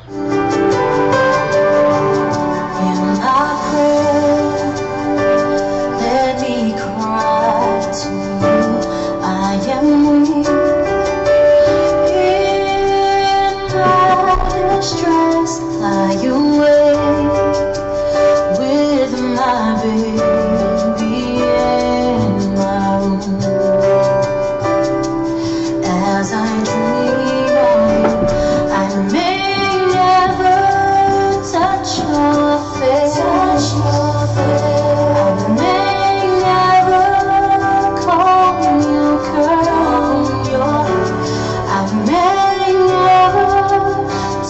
In my prayer, let me cry to you. I am weak. In my distress, fly away with my baby in my room. As I dream of you, I may never touch your face. I may never call you girl. I may never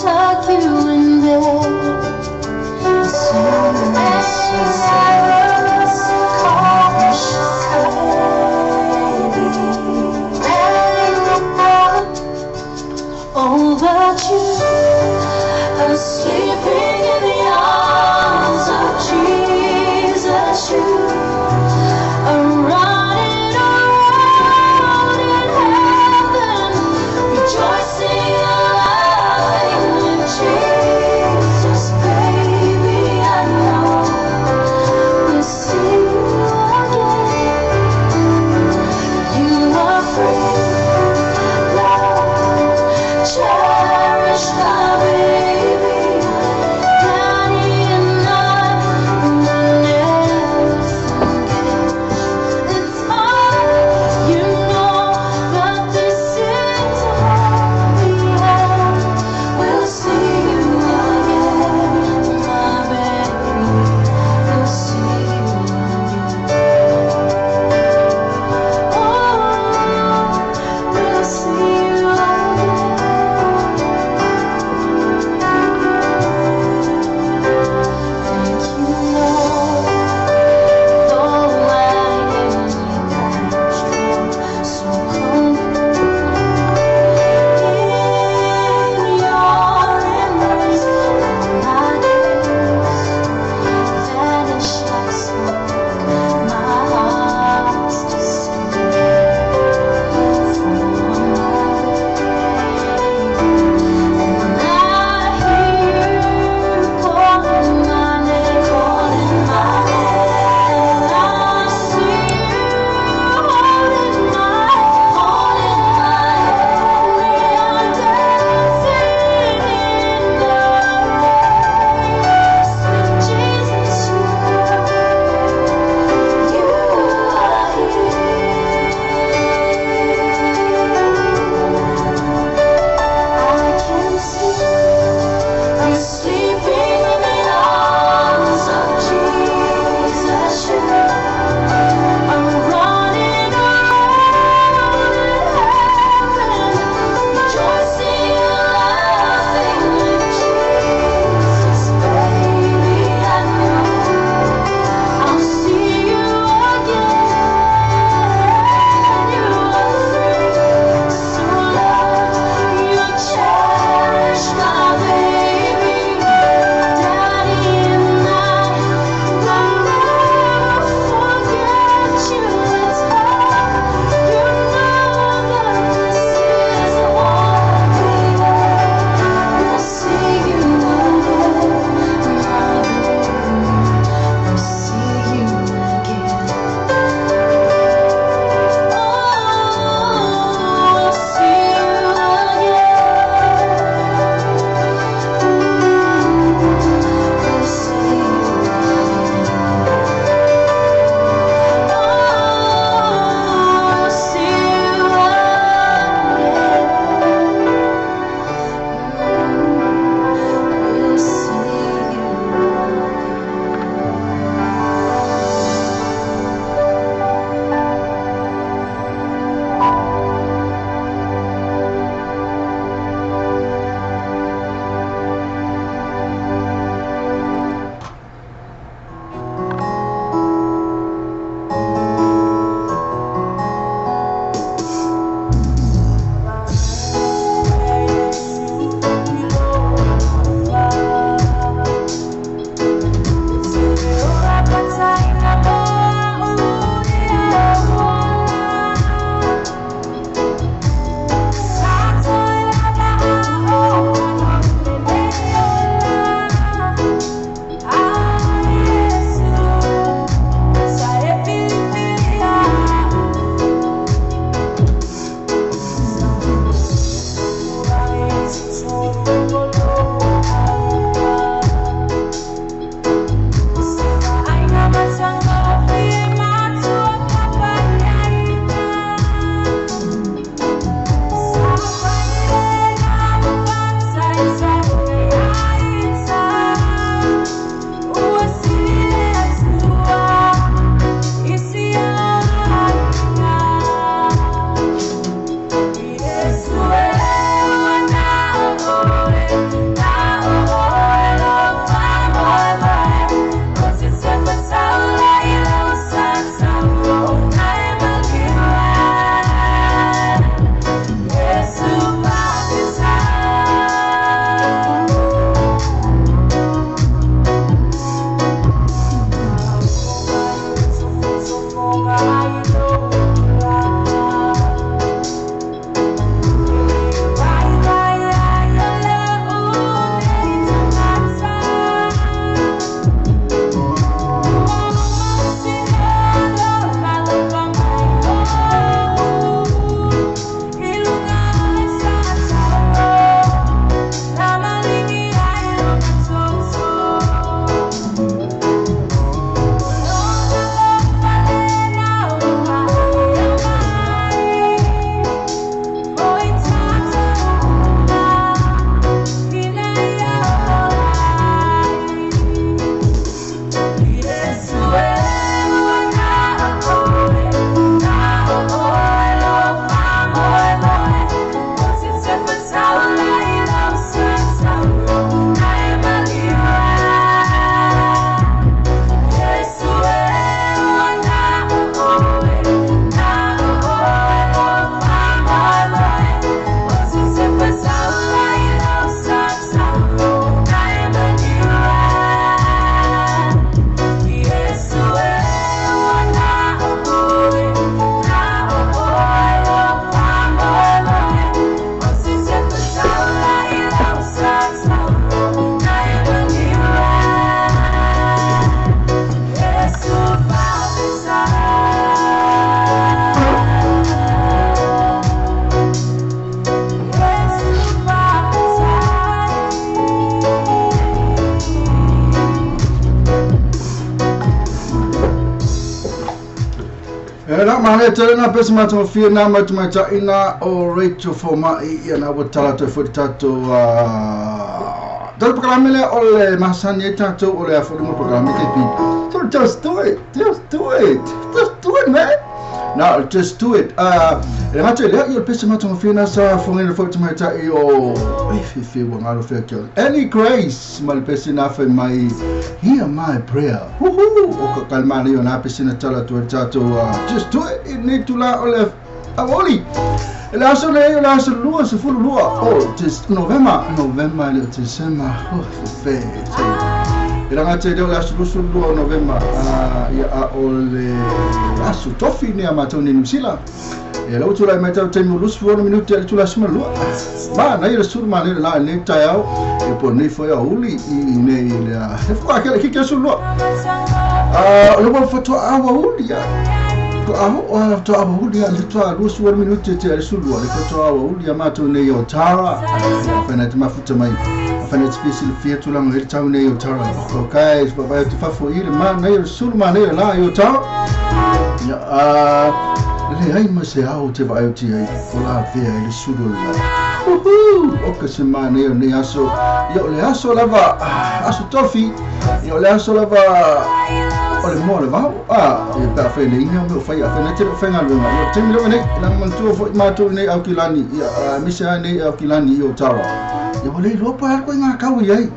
tuck you in bed. Soon as you call me oh, but you are sleeping in the arms of Jesus. You are running around in heaven, rejoicing alive with Jesus, baby. I know we'll see you again. You are free, loved, cherished, my baby. Daddy Era mane tena pesa mato fia na mato mata ina o Rachel Foma ia na wotala to fotatu dal programele ole masani tato ole afodi mo programme kepi. So just do it. Just do it. Just do it, man. No, just do it. Mato le ia pesa mato fia na sa fonga foto mata io if you want to feel any grace mal pesa na fe mai hear my prayer. O kalma io na pesa na tala to tato just do it. It need to la ole avoli. La sole la lua se fu lua. Oh, just November le December. Oh, fe. Era ngate de la sulu lua November. Ya ole la su tofi ne amatoni nusila. E la utula meta temu lus fu 1 minuto e tula sima lua. Ba na ile sur ma la ne tayao e por ne foi a uli e ne ile. E fu aquela que é sulu. Lo vou foto a uli ya. To uli ya litwa lus 1 minuto e sulu. Le foto a uli ya mato ne yo tara. Fena te mafuta mai. Fena spesial fietu la mo tau ne yo tara. Ko kai ba te fa fo ile ma na yo sulu ma ne la yo tara. Ya le ai ma se au te vai ti ai ola vea ile sulu la. O que se ma ne aso yo le aso lava aso tofi yo le aso lava ole mo le va e pa fe le ina mo fa ya fe na te fe nga lo yo te mi lo ne la mantu fo ma to ne au kilani ya mi se ne au kilani yo tawa yo le lo pa ko nga ka wi ai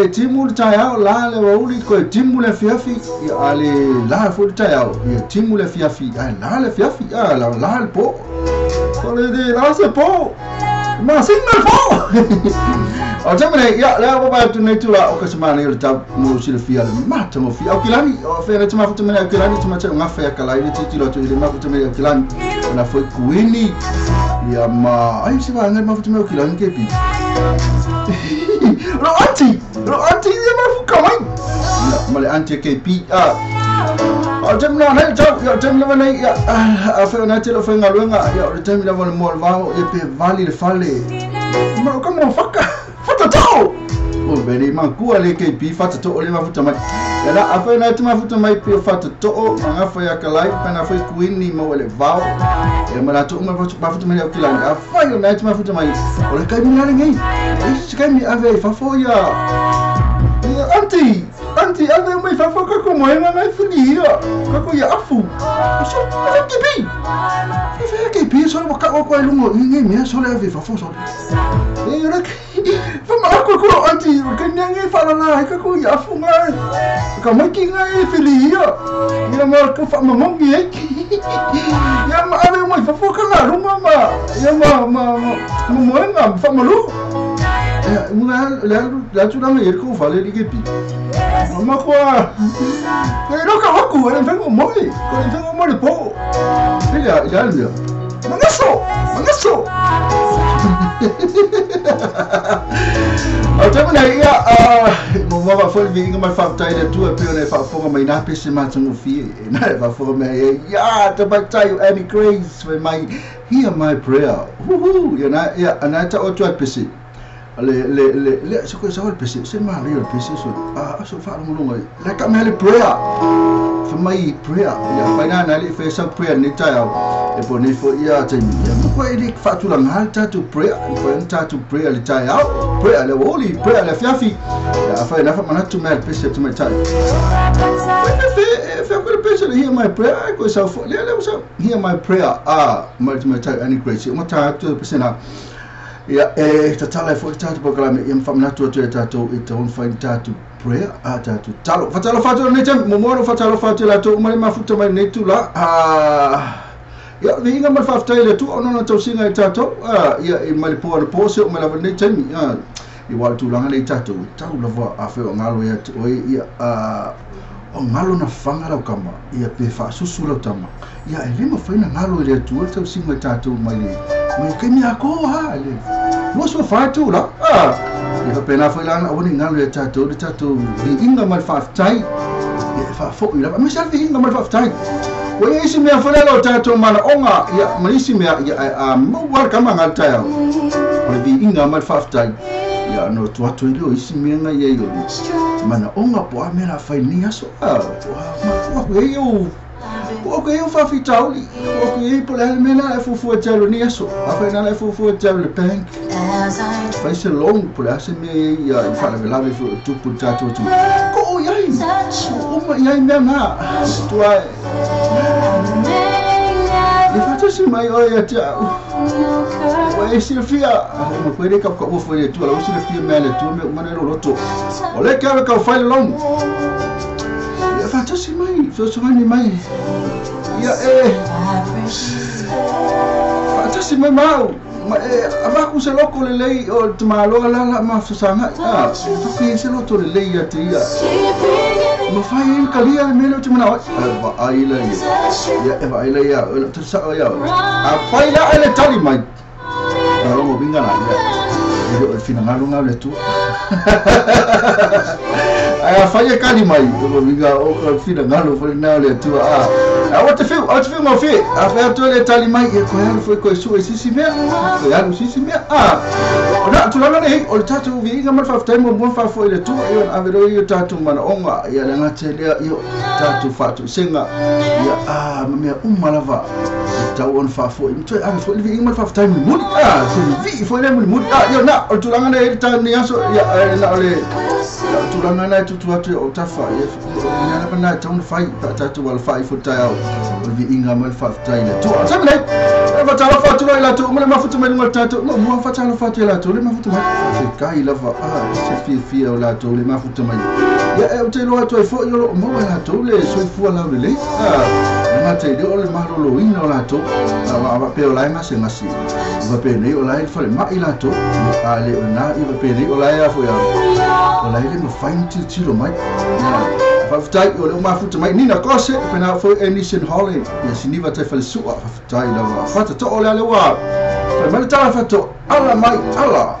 timul tayao la le uli ko timul fiafi ya ale la fo tayao ya timul fiafi la le fiafi la le po ko le de la se po ma signal po o tamane ya la ba tu ne tu la o ka semana yo ta mo si le fia le mata mo fia o kilani o fe na tama futu me o kilani tama cha nga fa ya kala ile ti lo tu ile ma futu me o kilani na foi kuini ya ma ai se ba nga ma futu me o kilani ke pi lo anti dia ma fu kamai male anti KP o tem no na cha yo tem no na ya a fe na te lo fe ngaluenga ya o tem no mo va e pe vali le fale ma como faka fata to o bene ma ku ale KP fata to ole ma futa mai ya la a fe na te ma futa mai pe fata to o nga fa ya kalai pa na fe kuini mo le va e ma la to ma futa mai o kilani a fa yo na te ma futa mai o le kai mi na ngai e kai mi ave fa fo ya Anti, ave mai fa foca como é na filia. Kako ya afu. So, ave kipi. Ave kipi so mo ka ko lungo ningi me so le ave fa fo so. E ora fa ma ko anti, ka ningi fa na kako ya afu ngai. Ka mai ki ngai filia. Ya ma ka fa ma mongi e. Ya ma ave mai fa foca na lungo ma. Ya mo nga fa ma lu. La tu não é que falei de que pi. Mama qua. Não que aku, ele vem com moi. Ele vem com moi po. Ele. Mangaso. Até mas aí mama foi vir uma falta de tua pelo fa fogo mai na pese mais um fio. Na fa fogo mai ya to batai any grace with my hear my prayer. Ya na anata outro pese. Le se ko sa wal pese se ma le pese so so fa mo lo le ka me le prayer for my prayer ya fa na le fe sa prayer ni ta ya e po ni fo ya ta mi ya ko e fa tu la ngalta to prayer ko enta to prayer le ta ya prayer le holy prayer le fiafi ya fa na fa mana tu me pese tu me ta fe ko le pese le hear my prayer ko sa fo le so hear my prayer me ta any grace mo ta to pese na ya tatala fo tatu programme yam famna to tato ita on find tatu prayer tatu talo fatalo ne tem momoro fatalo la to mali mafuta mai ne tula ya vinga mal fafta ile tu ona to singa tato ya mali po se mala ne tem i wal tu langa le tato tau lava afe ngalo ya ya o ngalo na fanga la kama ya pe fa susu la tama ya elima faina ngalo ile tu to singa tato mai ke mi ako le no so fa tu la ya pena foi lá o ni ngalo ya tato di inga mal fa tai ya fa fo ila ma sa di inga mal fa tai o isi me fa la tato mana onga ya ma isi me ya mo war kama ngal tai o di inga mal fa tai ya no tu atu ile isi me nga ye yo mana onga po amela fa ni aso ma yo o ke eu fa fitauli o ke po le mena e fufu telo ni aso afa na le fufu telo le bank fai se long po le se me ia fa le lave fu tu pu tato tu ko yai o ma yai me na tu ai le fa se mai o ia ta o e se fia mo pere ka ko fo le tu la o se fia me le tu me ma le roto o le ka fa le long ia fa se mai so mai ia Atasi mai mau ma avaku se loko le lei o te malo la ma fasanga ke se loko le lei ate ia ma fai in kalia le melo te mana va aila ia eva aila ia te sa ia a fai la ele tali mai ro mo binga la ia o fina ngalunga le tu ai fai e kali mai o binga o fina ngalu fai na le tu o te fiu mo fi a fa to le tali mai e ko ia foi ko su e sisi me ko ia no sisi me ona tu lana nei o tatu vi nga mal fa time mo fa foi le tu io avero io tatu mana onga ia le ngate le io tatu fatu senga ia ma me malava tau on fa foi mo ave foi vi nga mal fa time mo vi foi le mo io na o tu lana nei tatu ni aso ia na le tu lana nei tu atu o tafa ia na pana tau fai tatu wal fai fo tau vi inga mal fa tai le tu sama nei e va tala fa tu la tu mo ma futu mai ngol tatu mo fa tala fa tu la tu le ma futu mai se kai lava se fi o la tu le ma futu mai ya e te lo atu fo yo mo la tu le so fu la le ma te de o le ma lo ino la tu va pe o la ma se ngasi va pe nei o la fa le ma ila tu ale o na i va pe nei o la ya fo ya o la le mo fain ti lo mai Faftai o le mafuta mai nina kose pena foi Enison Holly ya siniva te fale sua faftai la fata to ole ale wa pe mai tala fato ala mai ala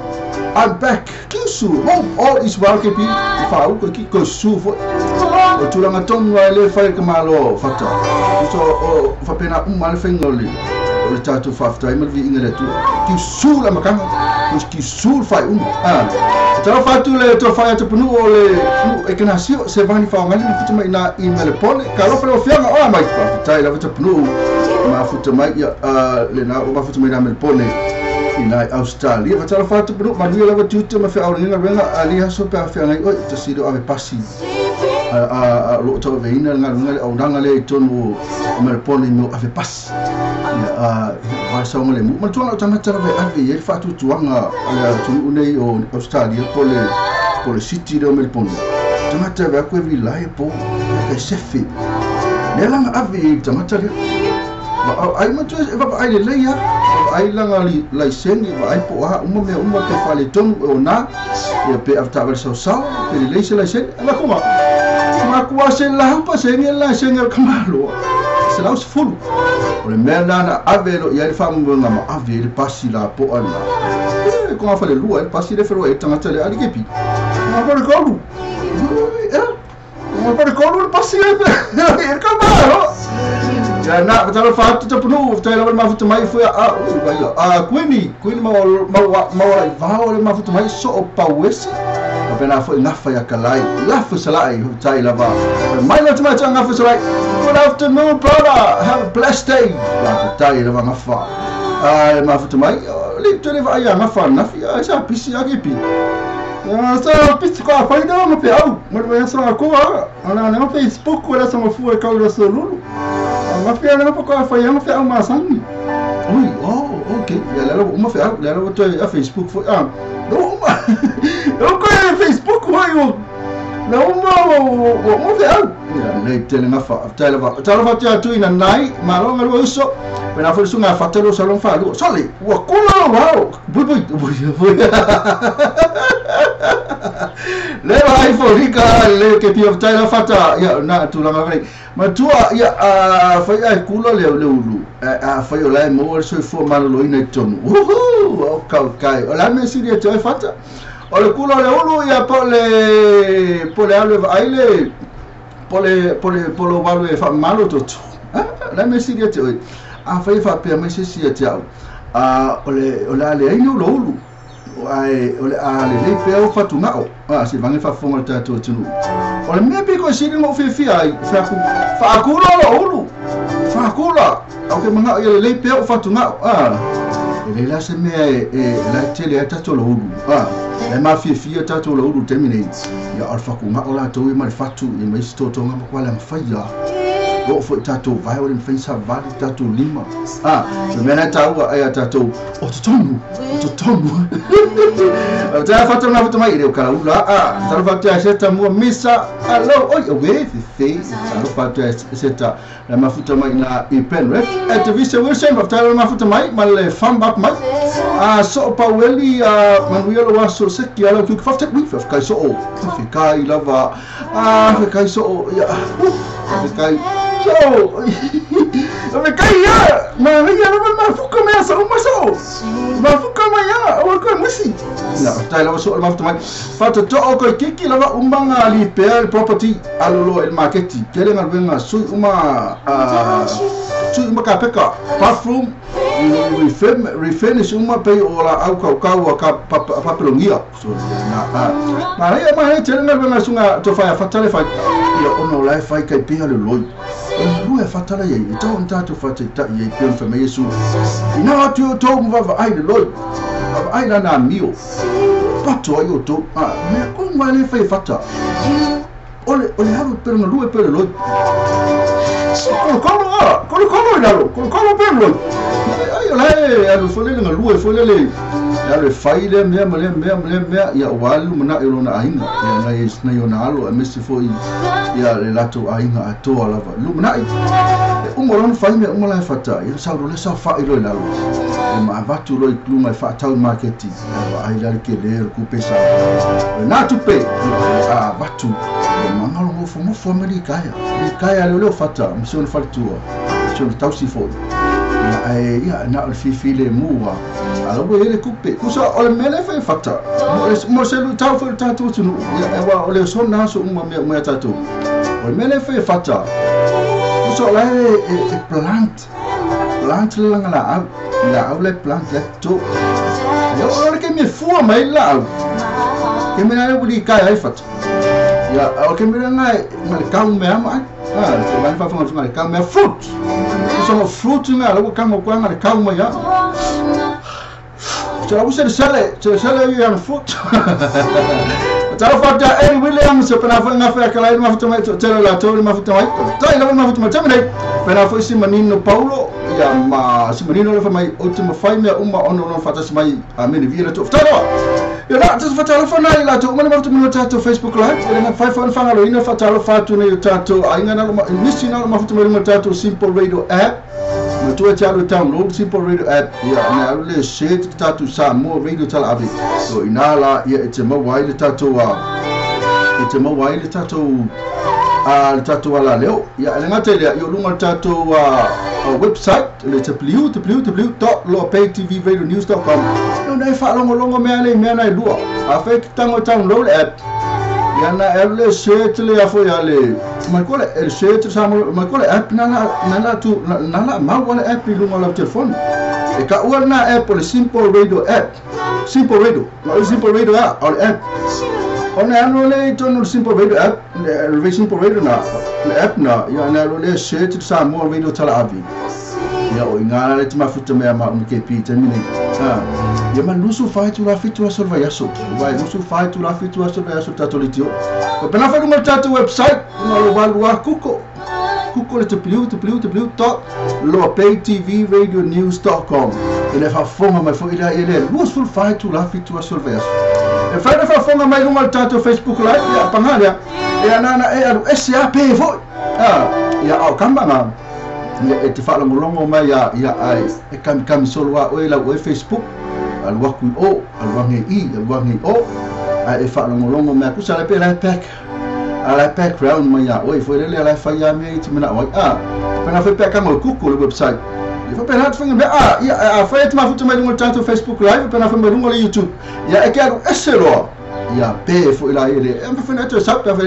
I'm back kisu all is well kepi fa u ko ki ko su fo o tulanga tonga le fai ka malo fata so o fa pena mal fengoli o tatu faftai mal vi ingale tu kisu la makanga kisu fai Tau fatu le to fai atu punu o le e kana sio se vani fa ngali ni fitu mai na email pole ka lo pelo fianga o mai fa tai la fitu punu ma fitu mai le na o ma fitu mai na email pole ina Australia fa tau fatu punu ma ni la fitu te ma fa au ninga venga ali so pa fianga o te sido ave pasi lo to ve ina ngal o danga le tonu email pole no ave pasi wa sa mo le mo tona tama tara ve ave e fatu tuanga ala tu nei o Australia pole city de Melbourne tama tara ko vi lai po ke sefi ne lang ave tama tara ai ma tu va ai le ya ai lang ali lai sen va ai po ha mo ke fale ton o na e pe afta ver so pe le se lai sen ala kuma ma ku se la pa se ni la sen el kamalo se la us full o le mena na avelo ia le famu nga ma ave le pasi la po ana ko ma fale lua le pasi le fero e tanga tele ali kepi ma pa ko lu ma pa ko lu pasi e ka ma ya na tala fatu te punu tala ma futu mai foi Queenie ma vai le ma futu mai so o pawesi pena foi ngafa ya kalai lafu salai tai lava mai la tuma tanga ngafa salai good afternoon brother have a blessed day la tai lava ngafa ma futu mai li tu le vai ngafa na fi sa pisi ake pi sa pisi ko fa ida ma pe au ma vai sa ko ana na Facebook wala sa fu e ka lo so lulu ma fi ana ko fa ya ma fi au ma sangi ui okay ya la ma fi au la lo to a Facebook fo eu conheço Facebook hoje não mo fe au nei tele na fa tele va tu ina nai ma lo ngalo uso pena fo sunga fatelo salon fa lu sali wa kula wow bui le vai fo rica le che ti tele fata ya na tu la mavre ma tu ya fa ai kula le ulu fa yo la mo so fo ma lo ina ton kai o la me si di to fata o le culo le ulu ia pole alo aile pole walu e fa malo to la me si te oi fa pe me si te au o le ale ino lo ulu ai o le ale le pe o fa tunga o si vange fa fonga ta to tunu o le me pe ko si no fe ai fa culo lo ulu kula au ke manga ia le pe o fatu nga ele la se me la tele ata to lo ulu le mafia tato lo ulu terminate ya alfa ku nga ola to i mal fatu i mai sto to nga kwa la mfaya o fo tato violent face vale tato lima se mena taua ai tato o tonu ta fatu na fatu mai le kala ula ta fatu ya seta mo misa alo oi we fe ta fatu ya seta la mafuta mai na i penref at the vice wilson of ta mafuta mai mal famba mai so Paueli Manuel waso seki ala ku fafte wi of kai so o kai lava kai so ya kai so kai ya Maria no mafuka me sa uma so mafuka ma ya o ko musi na tai lava so mafuta mai fata to o ko kiki lava umbanga li per property alolo el marketi kele ngal benga su uma ka peka bathroom refinish uma pe ola au kau ka papelongia so na ia tele ngal benga sunga to fa fatale fa ia ono lai fa kai pe ale loi lu e fatala ye to onta to fa ta ye pe fa me yesu ina atu to mva ai de loi ai na mio pato yo to me ko ngale fa fata ole haru per no lu e per loi Kolo pelo. Ai lá, eu falei na lua, foi ele. Ela fai le me ya walu mana elona ainga. Ya na yonalo, mesti foi ya le lato ainga ato lava. Lu mana umolon fai me umola fata. Ya sauro le sa fa ilo lalo. Ma vatu lo kluma fa tau market. Ai la ke le ku pesa. Na tu pe. Vatu. Mangalo mo fo me kaya le fata, msion fatua. Sur tausi foi ya na al file mua ala bo ele coupe kusa ole mele fa fata mo se lu tau fa tatu tunu ya wa ole so na so me tatu ole mele fa fata kusa la plant la ole plant le to yo ole ke me fu mai la ke me na buli kai ai fata ya ole ke me na mal kaum me ama vai fa fama mal kaum me fruit so fruit na lo kama kwa ngale kauma ya so usere sele ya fruit tafata Eddie Williams pana fa ngafa kala mafuta mai tele la tori mafuta mai tai la mafuta mai tamai pana fa Simonino Paulo ya ma Simonino fa mai ultimo fai uma ono fata mai amene vira to taro ya la tsa fata fa nai la to uma mafuta mai tato Facebook live ina fa fa fa ngalo ina fata fatu ne tato ainga na nisi na mafuta mai tato Simple Radio app Matua chalo download Simple Radio app ya na le share tato sa mo radio tala ave so inala ya it's mo wide tato it's mo wide tato tato wala leo ya ngate ya yo lunga tato website le www.lopaytvradionews.com no dai fa longo me na lua afek tango download app ya na ele share le afo ya le Makole el share samo makole app nala ma wala app lunga la telefone e ka una app le Simple Radio app Simple Radio no Simple Radio app ona no le tono Simple Radio app le Simple Radio na le app na ya na le share samo radio tala avi ya o ingana le mafuta me ma mkp termine ya manusu fitu la fitu asolva yaso vai nusu fitu la fitu asolva yaso tatolitio ko pena fa no tato website no lo valua kuko le www.lopaytvradionews.com ele fa fonga mai fo ila ele nusu fitu la fitu asolva yaso e fa fonga mai no tato Facebook live ya pangalia ya nana SAP vo ya au kamba ya etifala mulongo mai ya ai kam solo wa oila o Facebook alwaku o alwangi o ai fa mulongo mai kusala pe la pack round mai ya oi foi le la fa ya me timina oi pana foi pack mo kuku le website fa pe hat finga ya fa et ma futu mai no tanto Facebook live pana fa mo le YouTube ya e quero eselo ya pe foi la ele fa na to sapta fa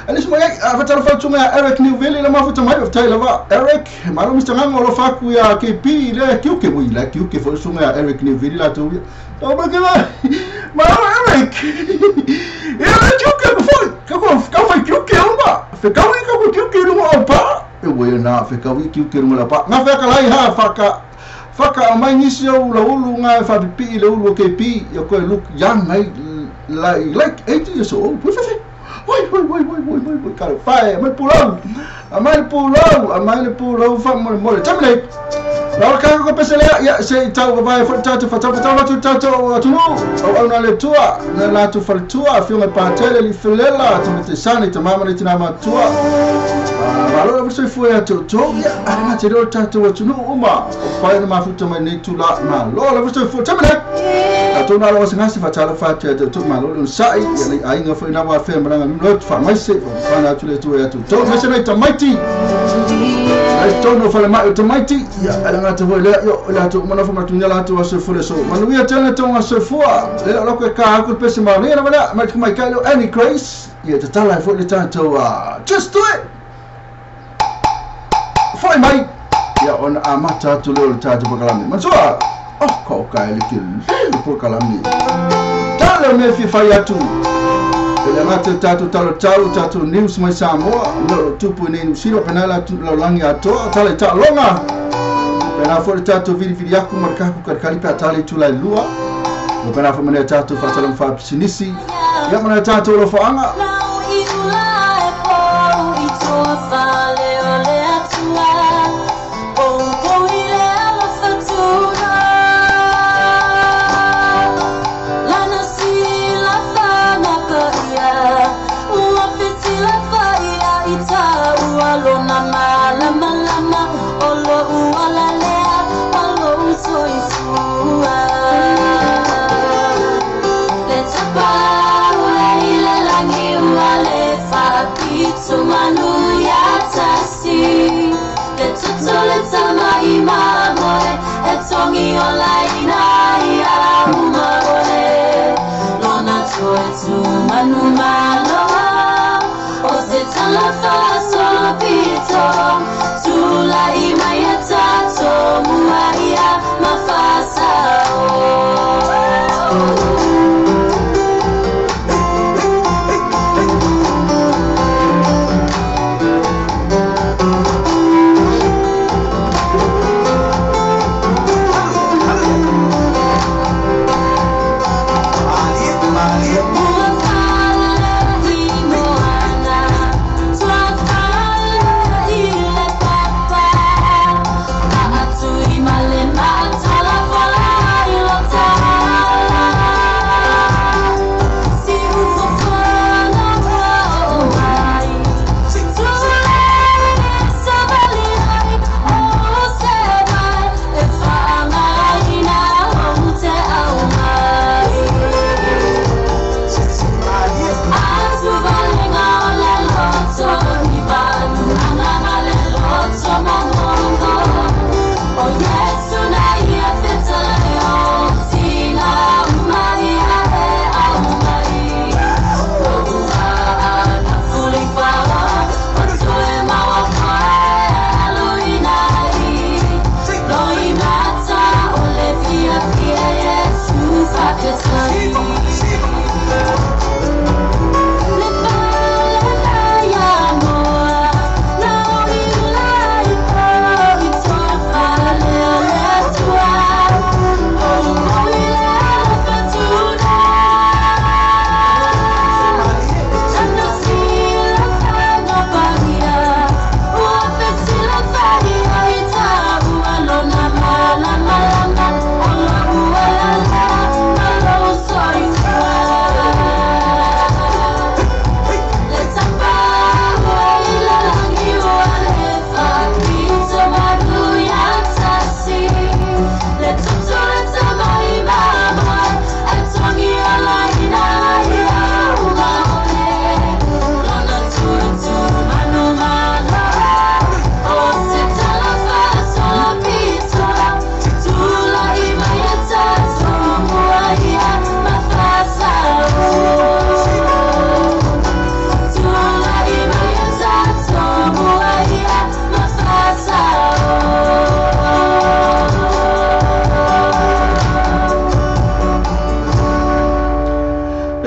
ali smo ya fa tala fa tunga Eric Newville la ma futu mai of Taylor va Eric maro mistanga lo fa ku ya KP le kiuke mo la kiuke foi sunga Eric Newville la to ba ke maro Eric ya kiuke foi ka fa kiuke uma fa ka kiuke no pa e we na fika wiki uke rumula pa nga feka lai ha faka mai ngisi o la ulu nga fa pipi le ulu ke pi yo ko look young like 80 years old wai cara pai mai pulau fa mo tamle la ka ko pesele ya se tau vai fa tatu tu au na le tua na la tu fal tua fi mai patele li filela tu te sani te mama ni tina matua valo la se foi a tu ya ana te ro tatu tu uma pai na mafuta mai ni tu la ma lo la se foi tamle tu na lo singa si fa tala fa te tu ma lo sai ya ai nga foi na wa fe mranga no fa mai se fa na tu le tu ya tu me se na tamaiti ai tono fa le mai tamaiti ya ala te voi la tu mana fa matunya la tu se fule so manu ia tele tonga se fua le lo ke ka ku pesi ma ni na mai kai lo any grace ia te tala fo le tanto just do it foi mai ia on amata tu le tatu pakalami masoa ko kai le ki pakalami tale me fi fa ya tu le mate tatu news mai Samoa no tupu ni siro penala tu lo langi ato tale ta longa pena for tatu vidi yaku marka ku karkali pa tale tu la lua no pena for mane tatu fa tale fa sinisi ya mane tatu lo fa anga Malema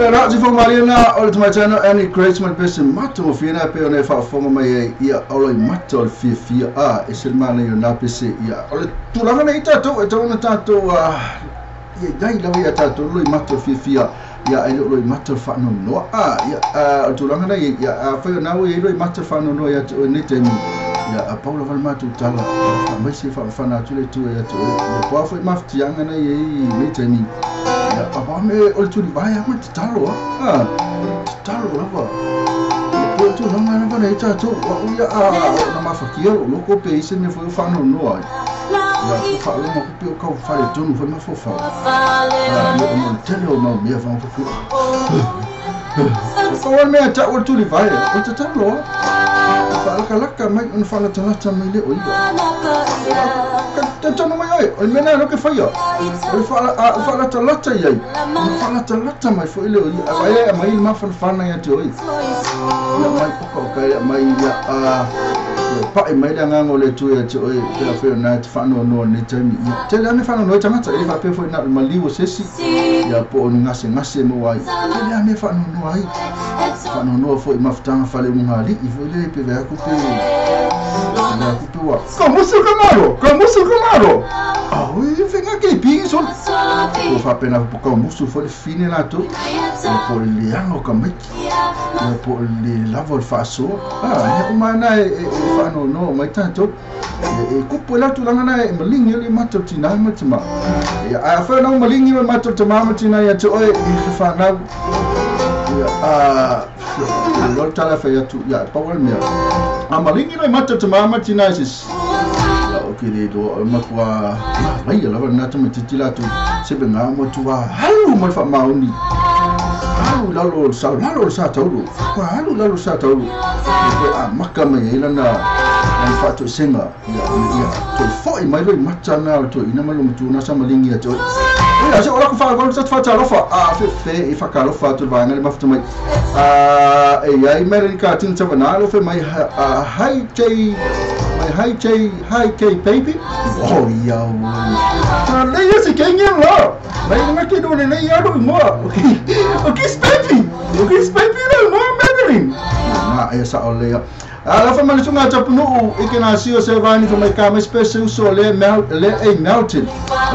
Ra si fo malina o le tamaitano any grace man person mato mo fina pe ona fa fo mai ia o le mato fia a e se mana yo na pese ia o le tulanga nei tato e tona tato ia dai la ia tato lo mato fia ia e lo mato fa no ia o tulanga nei ia fa na o lo mato fa no ia o ne te ia Paula val mato tala mai se fa na tu le tu ia tu ia po fa mafti anga nei ne te ni ia papa me o tu di vai ma talo talo lava po tu no mana va nei tato ia na mafakia o loko pe ise ne foi fa no ia fa lo mo pe o ka fa le tonu foi ma fo fa no tele o no me fa fo ko me ta o tu di vai o ta talo laka mai un fa la tala mai le o ia ta no mai o mena no ke fa ia o fa la tala ia fa la tala mai fo le o ia vai mai ma fa na ia te o ia mai ko ka mai ia pa e mai nga ngole tu ia te o ia fa na te fa no ne te mi te la me fa no te mata e fa pe fo na ma liwo sesi ia po ngase mo ai te la me fa no ai fa no fo ma ftanga fa le mo hali i fo le pe va ku pe na ku pe wa como se camaro i venga che piso o fa pena po musu fo le fine la to po le ango come po le lavo il faso ne umana e fa no mai tanto e kupo la tu langa e malingi le mato tina matima ya fa no malingi le mato tina matina ya to e fa na lo tala fa ya tu ya power me malingi le mato tina matina sis okay le do makwa mai la na to mitila tu se benga mo tu halu mo fa mauni halu lalo sa taulu kwa halu lalo sa taulu maka mai lana ai fatu senga ia to foi mai lo matana to ina malo mutu na sama lingi to ia se ora ku fa gol sa fa lofa fe e fa kalo fa to ba ngali maftu mai e ai america tin sa na lo fe mai hi K baby oh ia ta le ia se kengen lo mai nga ke do le ia do mo okay baby lo mo Madeline na ia sa ole ala fa mali sunga tapunu ikena sio se vani fa mai kama special so le mountain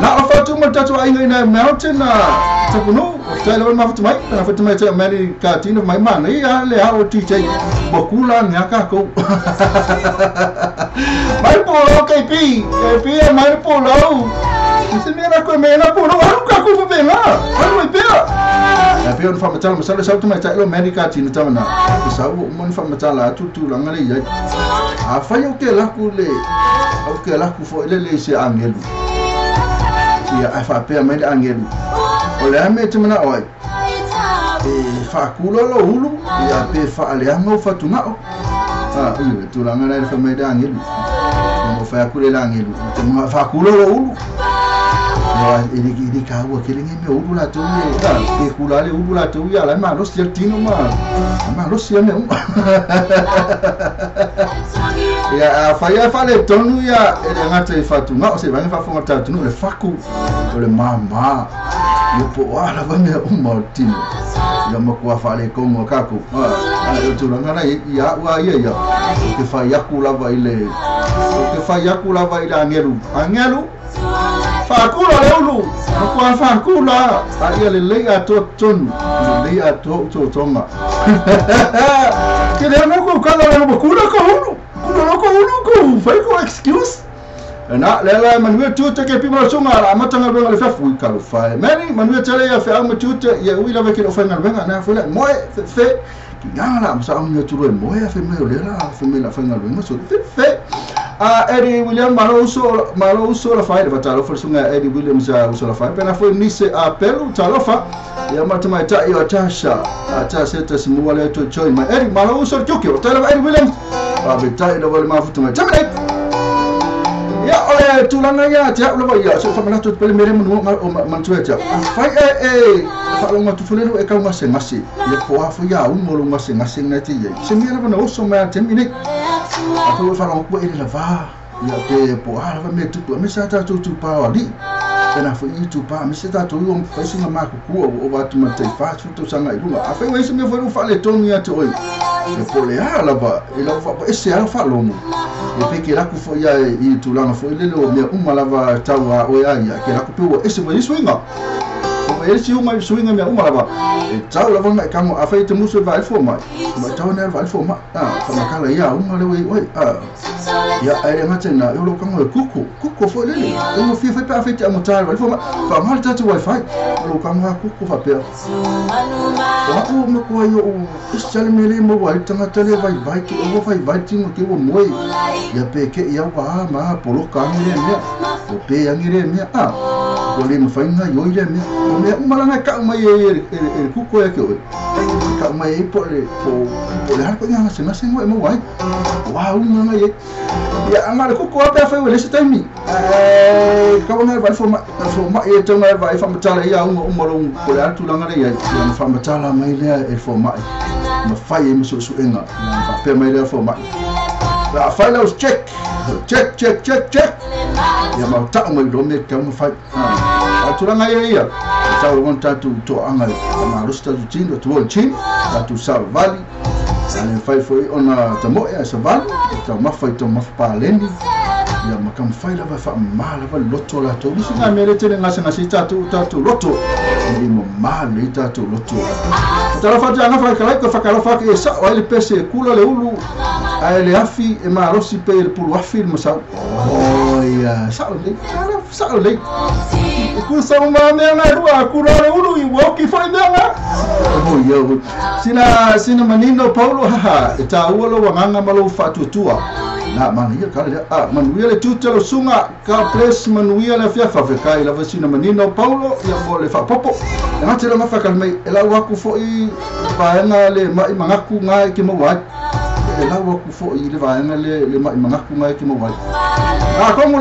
na fa tu mo tatu ai na mountain na tapunu tai lo ma fa mai na fa mai ta mani ka tin mai man ia le ha o tj bokula ngaka ko mai polo KP mai polo se mera ko mena polo ka ko be na ai be ya pe on fa matala masala sa tu mai ta lo medica tin ta na sa u mon fa matala tu la ngale ya fa yo ke la ku fo le se angelu ya fa pe mai angelu o le ame te mana oi fa kulo lo hulu ya pe fa ale amo fa tu mao iyo tu la ngale fa mai angelu mo fa ku le angelu fa kulo lo hulu ya ini ka wa kelinge me hulu la tu e kula le hulu la tu ya la ma lo sia tino ma lo sia me ya fa le tonu ya e ngata fa tu mao se va fa fo ngata tu le faku le mama yo po ala va me tino ya mo kwa fa le ko mo kaku tu la ngana ya wa ya ke fa ya kula va ile angelu fa kula le ulu kwa fa kula ia le ato tonu le ato tonga ke le no ko kala le kula ko ulu fa ko excuse na lela manuel tuta ke pima sunga la matanga benga le fafu kalu fa mani manuel tele ya fa ma tuta ya wi la veke o fanga benga na fa le moe fe ki ngala am sa am tu le moe fe me le la fe me la fanga benga so fe Eddie William Maroso la fa de batalo fa sunga Eddie William sa uso la fa pena foi nise a pelu talofa ya matama ta yo tasha ata seta simu wale to join my Eddie Maroso Tokyo tele Eddie William ba betai do wale mafutu ma jamane ya ole tulanga ya tia ulo ya so fa mana to pele mere mu man tu ya fa fa lo matu fulero e ka ngase ya po afu ya un mo lo ngase na ti ye se mira bana oso ma temine aku fa lo ko ele la va ya pe po ala va me tu me sa ta tu pa ali ena fo I tu pa me se tatou I o faisi ma makuku o watu matai fast food sanga I lunga. A fai waisi me fo fa le tonu ia te oi. E pole ala ba e la fa ese ala fa lomo. E pe ke la ku fo ia I tu langa fo ile lo me uma lava tau a o ia ke la ku pe ese wa swinga. O e si uma swinga me uma lava. E tau lava mai kamo a fai te muso va fo mai. Ma tau ne va fo ma. Fa makala ia uma le oi ya ai ngata na yo lo kamo kuku fo ile. E mo fi fa pa fa te amotar va fo ma. Fa mal tatu wifi. Lo kamo kuku fa pe. O mo ko yo isale mele mo wa tanga tele vai ki o vai tino ke o moi. Ya pe ke ya wa ma polo kamere me. O pe angire me o le mo fainga yo ile me. O me malanga ka mai e kuku e ke o. Ka mai po le har ko nga se mo wai. Wa una ye. Ya amar kuku apa fa le se taimi. Ka ona vai fo ma e tanga vai fa matala ya uma lo ko le atu langa ya fa matala mai le e fo mai. Ma fai e mo so enga. Fa pe mai le fo mai. La fai la check. Ya mau tak mai do me ka mo fai. Aturanga ia. Tau on tatu to anga ma rusta tu chin to wol chin tatu sa vali. Ane fai foi ona tamo e sa vali. Tau ma fai to ma pa lendi. Ya ma kam fai la fa mala va lotto la to. Bisi na mele tele ngasa ngasi tatu lotto. Ni mo mali tatu lotto. Tara fa janga fa kala ko fa kala fa ke sa o le pese kula le ulu. Ai le afi e ma rosi pe il pulu afi mo sa. Oh ya, sa le. Ku sa ma me na rua ku le ulu I wo ki fa ndanga. Oh yo. Sina manino Paulo ha. Ta ulo wanga malo fa tutua. Na mania kala manuia le tutelo sunga ka ples manuia le fia fa kai la vecina manino Paulo ia vole fa popo. Na te la fa kalmai ela wa ku fo I vaenga le mai mangaku ngai ki mo wa. Ela wa ku fo I le vaenga le mai mangaku ngai ki mo wa. Ko mu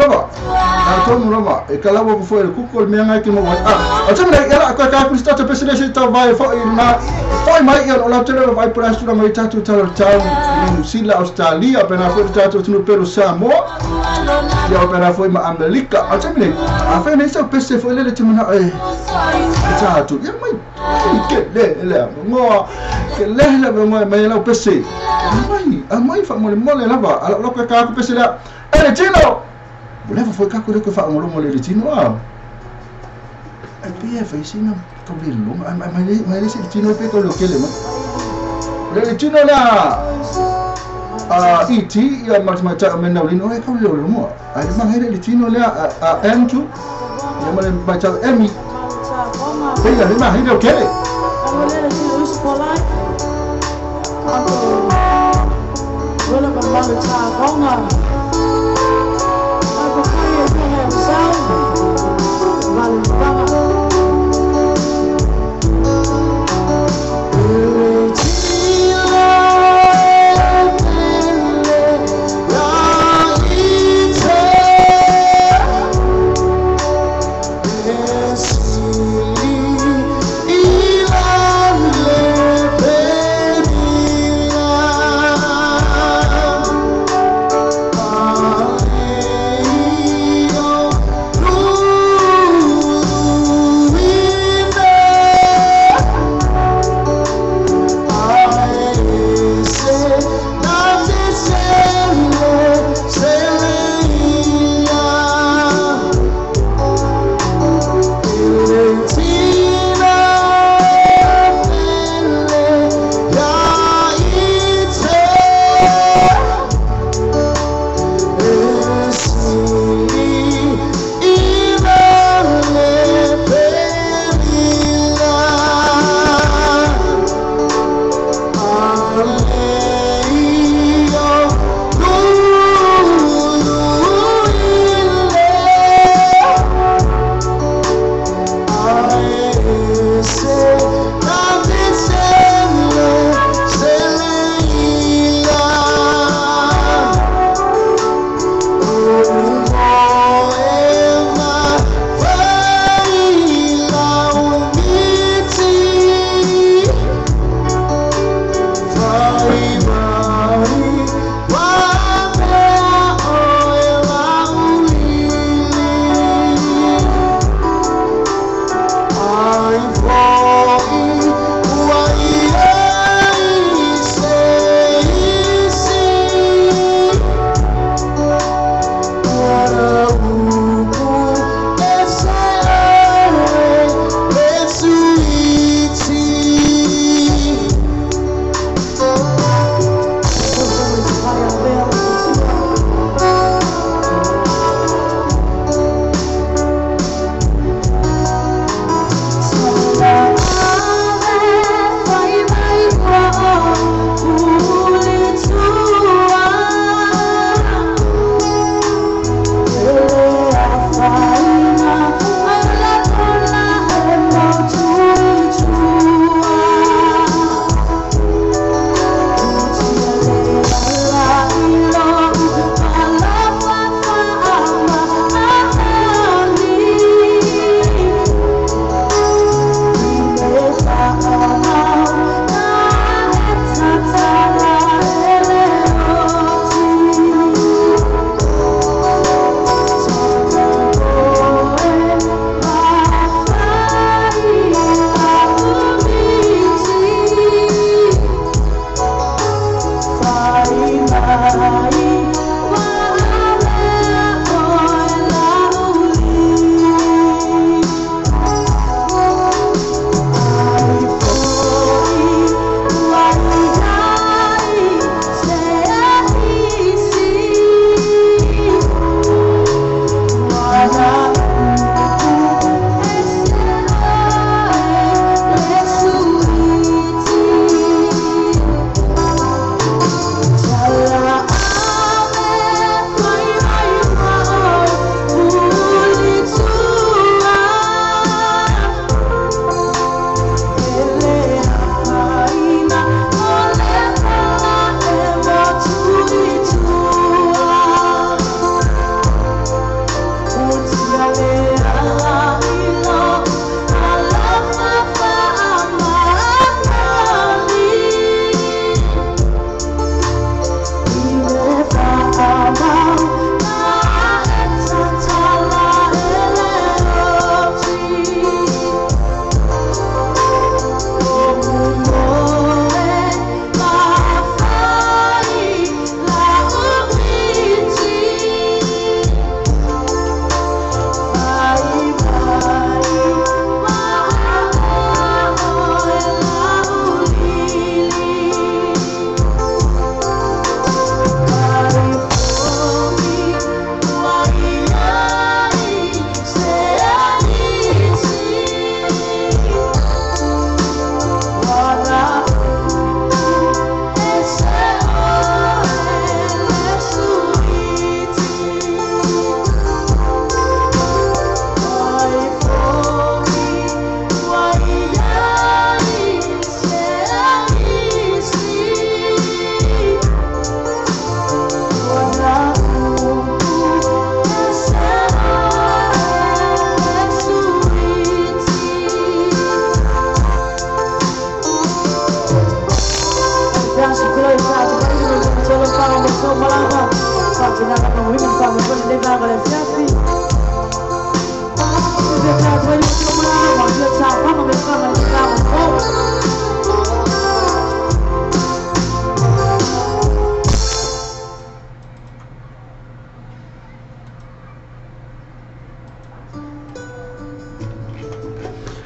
lava. E kala wa ku fo le kuko le ngai ki mo wa. A tama ela ka ku sta te pesile se ta vai fo I na. Foi mai ia o la tele vai por astura mai tatu tau sila Australia pena foi tatu no pelo Samoa. Ya pena foi ma Amerika. A tama a fe nei sa pese foi le timana e. Tatu ia mai ke le mo ke le mai la pese. Mai fa mole lava ala lo ka ku pese la. E tino. Voleva foi ka ku le ko fa mole le tino Pia faisina kabilo mai se tino pe ko lo kele ma le tino la iti ya mata mena lino e kabilo mo ai ma hele le tino la M2 ya ma mata emi pe ya ma hele o kele wala ba ma ta konga ai ko ke sa vale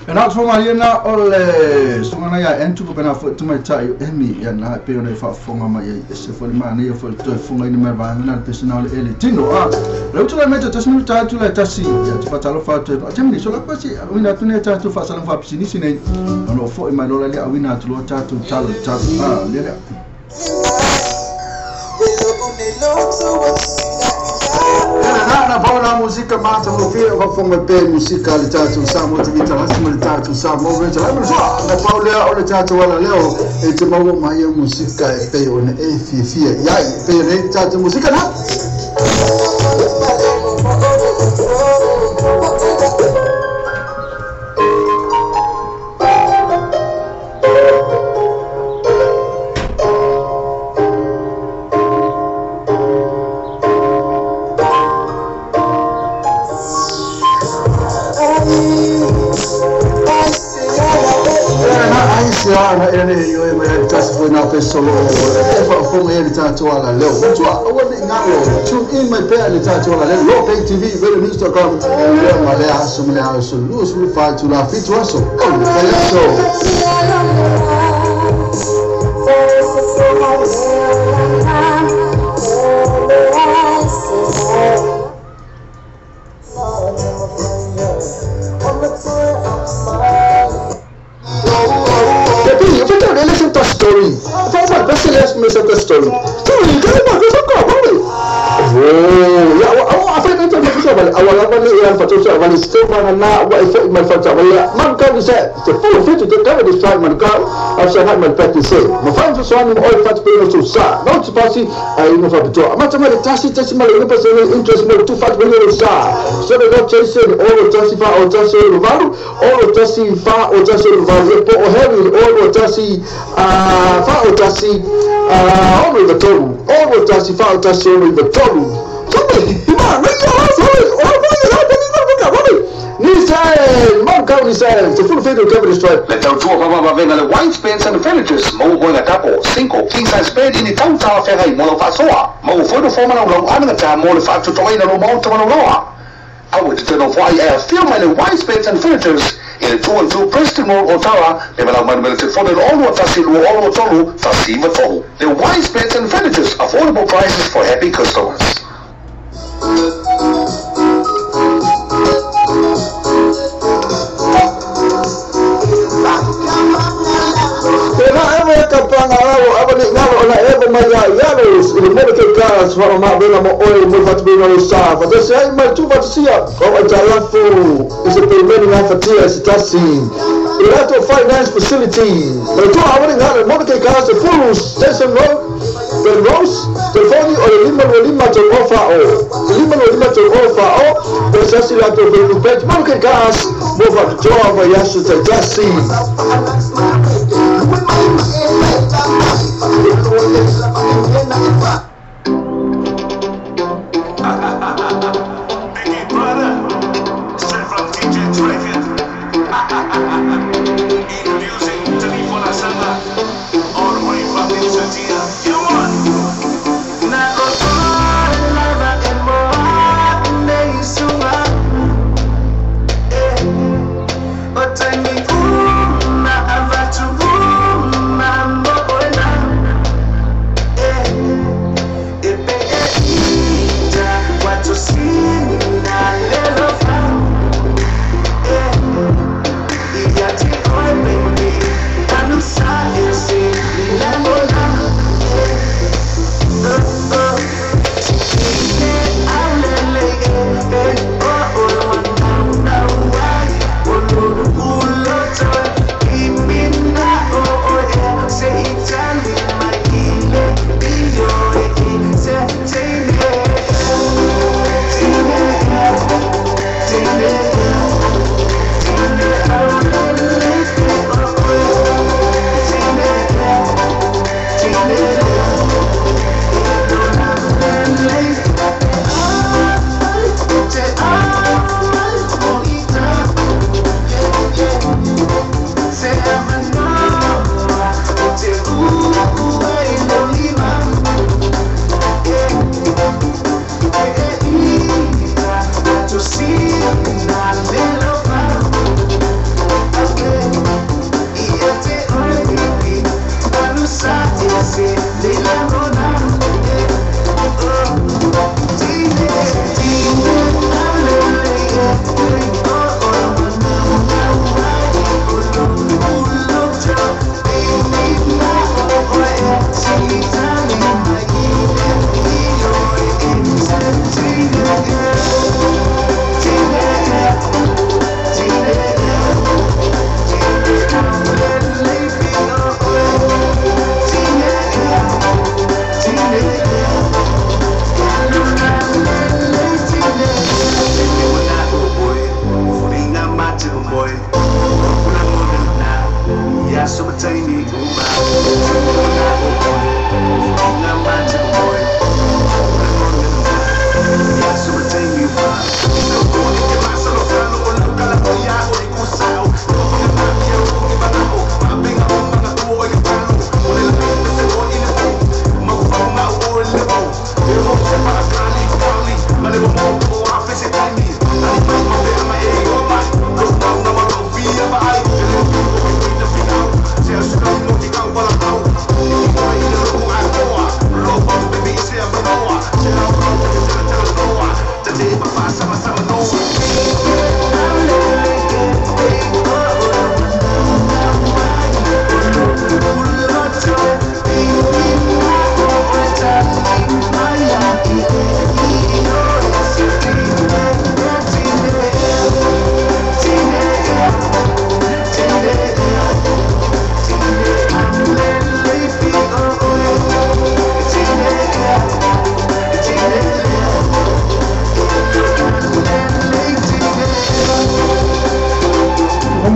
And that's for Mariana ole sungana ya entu ko pena fo tuma tai emi ya na pe ona fa fonga mai se fo mani ya fo to fonga ni mai ba na personal ele tino a lo tu la meta tasmi ta tu la tasi ya tu patalo fa to a temni so la pasi wina tu ne ta tu fa sala fa pisini sine ono fo e mai lo le a wina tu lo ta tu talo ta a le na bona música mata mo fia va fonga pe música le tatu sa mo te vita hasima le tatu sa mo ve tala mo so na paulea o le tatu wala leo e te mau mai música e pe ona e fia ya pe le tatu música na na ene yo e mai tasi foi na pessoa e fa fonga ele tatu wala leo tu wona ngalo tu in my pay ele tatu wala leo lo pay tv very news.com e ma le asumle ha sulu fa tu la fitu aso story. Fala, pensa nessa mesa story. Tu liga uma coisa com a mãe. Oh, ya apa yang terjadi tu sebab awal ni yang patut saya balik sekarang mana buat efek manfaat saya. Maka bisa full fit to cover this time man kau. Saya nak practice. Mafan sesuatu yang all fat pay susah. Não se passa aí no fato. Macam mana tasi malah ini pasal interest mau tu fat pay susah. Saya dah cakap all tasi fa all tasi baru, all tasi fa all tasi baru. Po heavy all tasi fa all tasi all the total. All tasi fa all tasi all the total. Então, tua vai ver na White Spades and Villages, mau boa na tapo, 5 king size bed ini tau tau ferra i mau fasoa, mau foi do forma não ana ta mau le fatu to ina no mau to no loa. I would to know why I feel my White Spades and Villages in 212 Preston Road, Ottawa, they will have my military for all what I see all what tolu, fasima tolu. The White Spades and Villages, affordable prices for happy customers. the medical cars for my oil movement being on the staff. But they say, my two but see up. Oh, a Jalafu is a remaining half a tear as testing. You have to finance facility. But two hours in the medical cars, the full station road, the rose, the phony or the lima to offer all. The lima to offer all. The session have to be prepared. Medical cars move up to job or yes to just see. Biggie brother, straight from DJ Traffic. Introducing Telephone Sanga, all the way from Indonesia. You want? But I need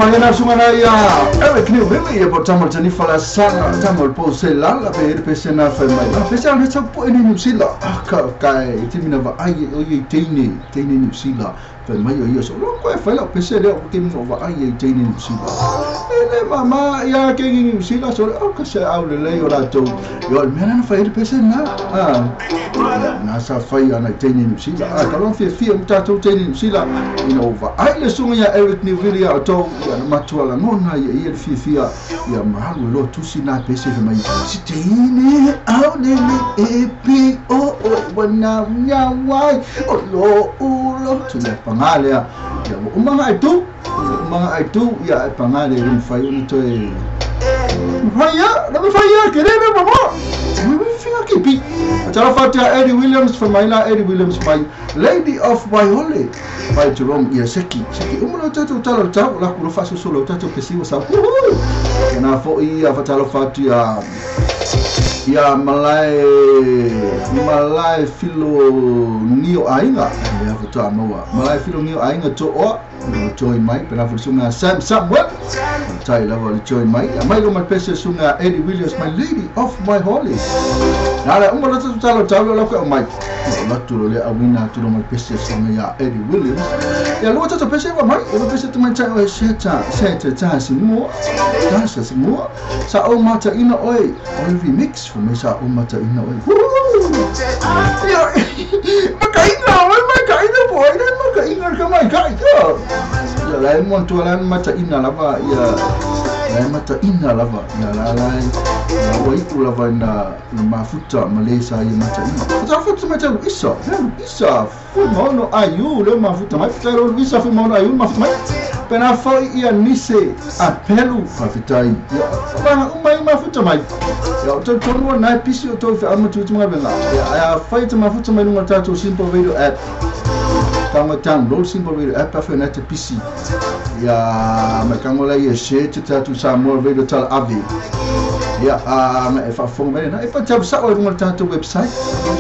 Mayana Sumania, Eric New Willie, but Tamal Janifala Sana, Tamal Pose Lala, Pesena Femai, Pesan has a point in New Zealand, Kai, Timinava, Tini, New Zealand. Mayo years long quite fell up, said came over I 18 in New Zealand. Mamma, ya King in New Zealand, so I'll out the lay or I told your man and fire person now. Nasa fire and I 10 in New Zealand. I don't fear Tato 10 in New Zealand. You know, over I listen Eric Nivilia told Matuala Mona, ye fear, your man will to see not passive my sitting out in the AP when now, why? Oh, to that. Pangalia, mga ito, ya pangalia rin fayo nito eh. Fire, kaya mama. Finger kipi. Atara fatia Eddie Williams from Maila, Eddie Williams by Lady of Waiole by Jerome Iaseki. Seki umulo tato talo tau la kulo faso solo tato kesiwa sa. Kena fo iya fatalo fatia. Ya Malay filo nio ainga ya foto amawa Malay filo nio ainga to o join mai pela sunga Sam Samuel tai lava join mai mai lo mai pese sunga Eddie Williams my lady of my holy nala umala talo talo la ko mai la tulo le awina tulo mai pese sunga ya Eddie Williams ya lo tata pese wa mai lo pese tu mai chai seta simo dansa simo sa o mata ina oi remix for me sa o mata ina oi makaina kamai kai ya lai mon tualan mata ina lava ya lai mata ina lava ya lai wai tu lava na mafuta Malaysia ya mata ina tafuta mata isa fu mono ayu le mafuta mai pero isa fu mono ayu mafuta mai pena foi ia nise apelu mafutai ya bana umai mafuta mai ya utotono na pisi utofe amatu mabela ya fight mafuta mai numa tatu simple video app kama download simple video app afa na PC ya makangola ya share tatu sa more video tal avi ya ma fa fo mai na ipa tab sa o numa tatu website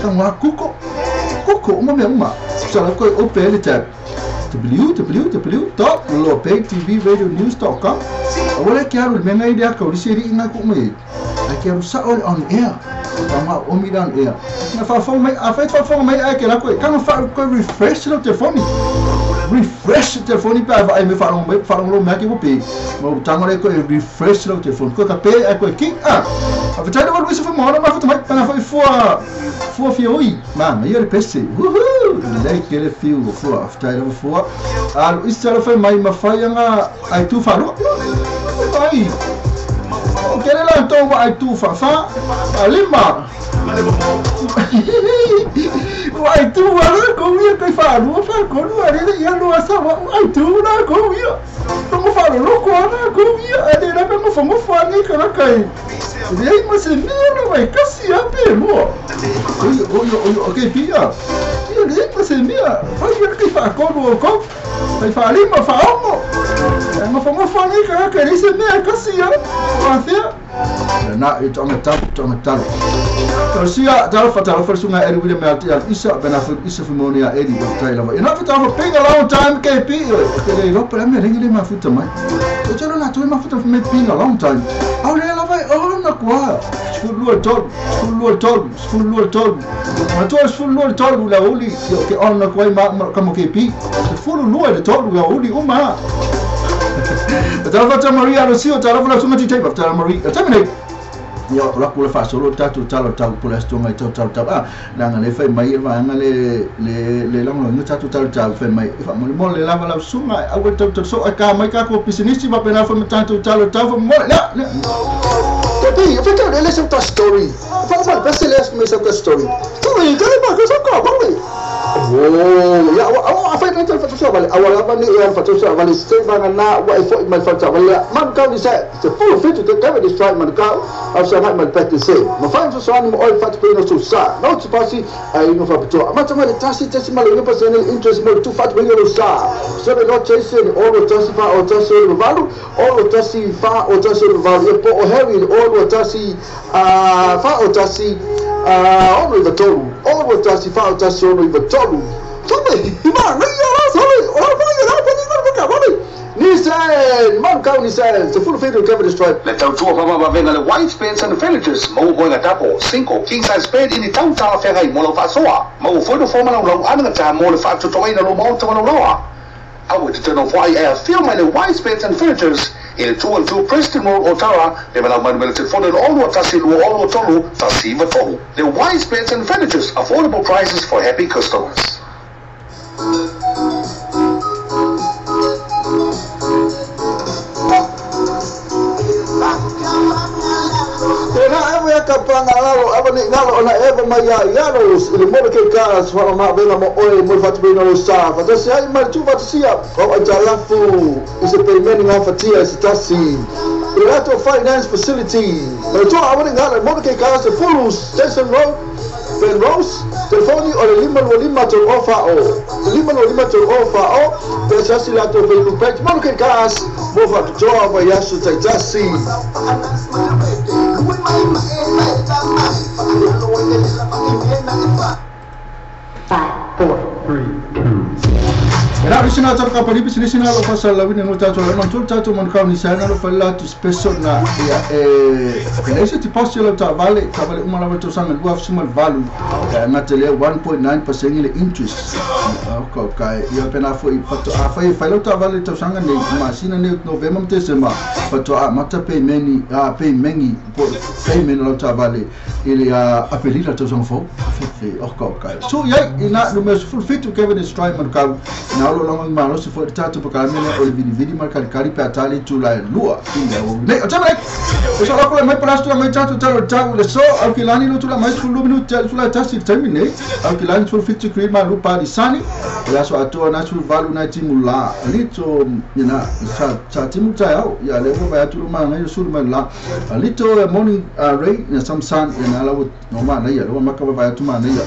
kan wa kuko uma sala ko open tab www.lopettvradionews.com awala kiaru menga idea ka ulisiri inga ku mai akiaru sa on air kama omida on air na fa mai afait fa mai akela ko kama fa ko refresh no telefone pa vai me falam lo maki wo pe mo tangore ko refresh no telefone ko ka pe ko ki afait no wisi fa mo na fa mai pana fa fua fioi mama eu pensei lei que ele fio fua after no fua al istara foi mai mafai nga ai tu falo ai o que ele lá então ai tu fa alima ai tu ala comia que falo fa com ali ia no asava ai tu na comia como falo louco na comia ele era como fomos fani cara cai e aí mas ele não vai cassia pelo ok pia ele mas ele vai ver que fa com o copo vai falar mas fa almo mas fomos fani cara cai ele se me cassia até na itu amat Tersia tahu fatalo sungai Eddie William ya isa benafit isa fimonia Eddie tai lava ina fatalo ping a long time KP okay lo pela me ringi ma futa mai to chalo na to ma futa me ping a long time au le lava na kwa full tol ma to full tol la uli ke on na kwa ma como KP full tol la uli uma Tala Maria Lucio tala fala sunga ti tape tala Maria terminate ya la kula fa solo tatu tala tala pula stonga tala nanga le fai mai va ngale le longo no tatu tala fai mai fa mo le lava la sunga a to so aka mai ka ko pisinisi va pena fa tatu tala mo la tapi fa tala le sa story fa best le sa story story kale ba ko sa ka ba oh ya apa yang terjadi pada saya awal apa ni yang pada saya awal istana na wa ifo mal fata wala man kau ni saya full fit to cover this strike man kau au saya mal pet say ma fine so ani mo oil fat peno so sa no to pasi ai no fa betul macam mana tasi mal ni personal interest mo to fat peno sa so be not chasing all the tasi fa o tasi value all the tasi fa o tasi value po o heavy all the tasi fa o tasi all the total all the tasi fa o tasi all the total Sorry, ima, ni ya la sorry. Orang panggil apa ni kau buka, boleh. Nissan, Mount County Nissan, the full fit of Kevin Destroy. Le tautua pamavenga le white spades and villages mau boinga tapo 5 king size bed ini tautala ferai mo lo fasoa mau fodo forma lo anga ta mo le fatu toina lo mau tama loa. I would turn off why I film my white spades and villages in 212 Preston Road Ottawa le mana man military for all what tasilu all tolu tasiva tolu. The white spades and villages, affordable prices for happy customers. Kapanga lalo abani lalo ona eva maya yalos ili mo ke gas fa ma bela mo oi mo fat bela lo sa fa tasi ai ma tu fat sia ko ajalafu is a payment of fatia stasi Relato Finance Facility mo to abani ngala mo ke gas full station road Penrose telefoni o lima to offer o lima to offer o pesa sila to Facebook page mo ke gas mo fat job ya su tasi 5, 4, 3, 2. Era bisina tar ka pali bisina lo pasal la wini multa to man tul tato man ka ni sana lo falla to special na ya penesa ti postula ta vale umala to sanga du afsumal value na tele 1.9% ile interest ko kai ya pena fo I pato a fa lo ta vale to sanga ne masina ne November mtesema pato a mata pay mengi payment lo ta vale ile apelila to sanga fo ko kai so ya ina no mes full fit to Kevin Destroy man ka na lo longo malo se foi tato para mim o vídeo marcar cari para tali tu la lua inga o ne o também eu só coloco mais para tu mais tato tato le so alquilani lo tu la mais full minuto tu la tasti termine alquilani full fit to create ma lupa di sani ya so ato na tu valu na timu la lito ina sa timu ta ya le mo ba tu ma na sul ma la lito morning ray na samsan ina la no ma na ya lo ma ka ba tu ma na ya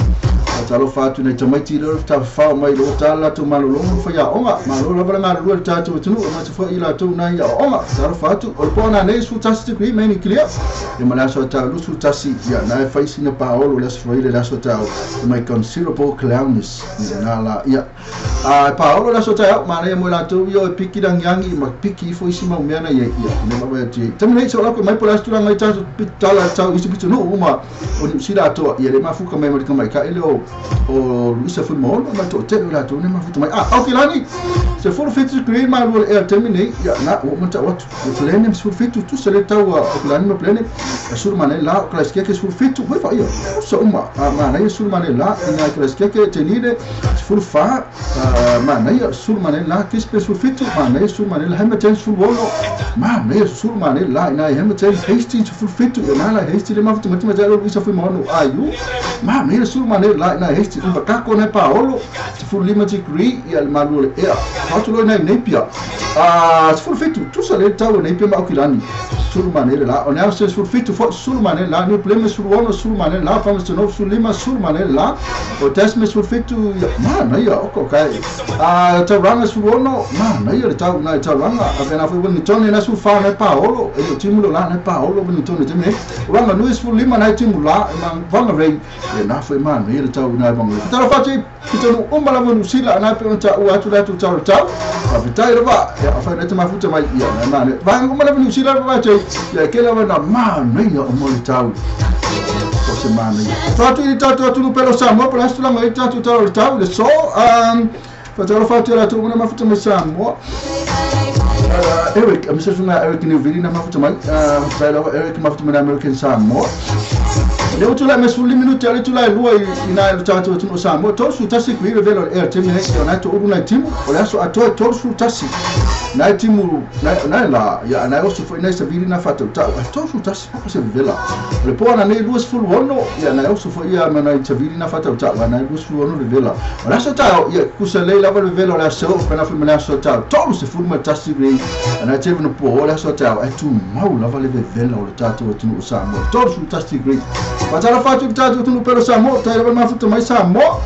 talo fatu na tamaiti lo ta fa mai lo tala tu malolo fa ya onga malolo bala na lo ta tu tunu ma fa ila tu na ya onga talo fatu o pona nei su tasti qui meni clear e mala so ta lu su tasti ya na fa isi na paolo le so ile la so ta mai considerable clownness na la ya paolo la so ta ma na mo la tu yo piki dang yangi ma piki fo isi ma mena ya ne ma ba ti tamne so la ko mai pola stura mai ta pitala ta isi pitu no uma o si la to ya le ma fu ka mai mai ka ile o Luisa foi mal, mas tô tendo lá tô nem mais muito mais ok lá ni se for feito create mal o terminei ya na o monta o plane se for feito tu se tá o plane no plane a sur mané lá o classe que se for feito vai fa io só uma mané sur mané lá na classe que tenide se for fa mané sur mané lá que se for feito mané sur mané lá hema sur volo mané sur mané lá na hema hasty se for feito na lá hasty le mais muito mais o Luisa foi mal no ayu mané sur mané lá na este um bacako na Paolo se for lima degree e al manual é fato lo na nepia se for feito tu sale tau nepia ma okilani sur maneira lá o se for feito sur maneira lá no problema sur ono sur maneira lá vamos de novo sur lima sur maneira lá o teste me sur feito mano aí ó ok taranga sur ono mano aí tau na taranga apenas foi bonitone na sur fa na Paolo e o timulo lá na Paolo bonitone também ranga no sur lima na timulo lá vanga rei na foi mano aí tau na bang tara fati kita no umbala mo sila na pergunta o atu datu tau a vitai ba ya fa na tama futa mai ya na na ba umbala mo sila ba che ya kela na mano ya o mo tau o se mano fatu ni tatu tu pelo samo para estudar mai tatu tau le so fatalo fatu la tu na mafuta mai samo Eric, I'm just going to Eric in the video na mafuta mai Eric mafuta mai American Samoa leo tula mesuli minuti ale tula lua ina tatu tu Samoa to su tasi ku ile velo termine na to uru na timu ole aso ato to su tasi na timu na la ya na osu foi nessa video na fatu ta to su tasi ko se vela le po na ne luas full wono ya na osu foi ya na ita video na fatu ta na luas full wono le vela ole aso ta ya ku se le la velo la so na foi na so ta to se full ma tasi gre na teve no po ole aso ta tu mau la vale vela ole tatu tu Samoa to su tasi gre Patara fatu tatu tu pelo Samoa ta ela mafuta mai Samoa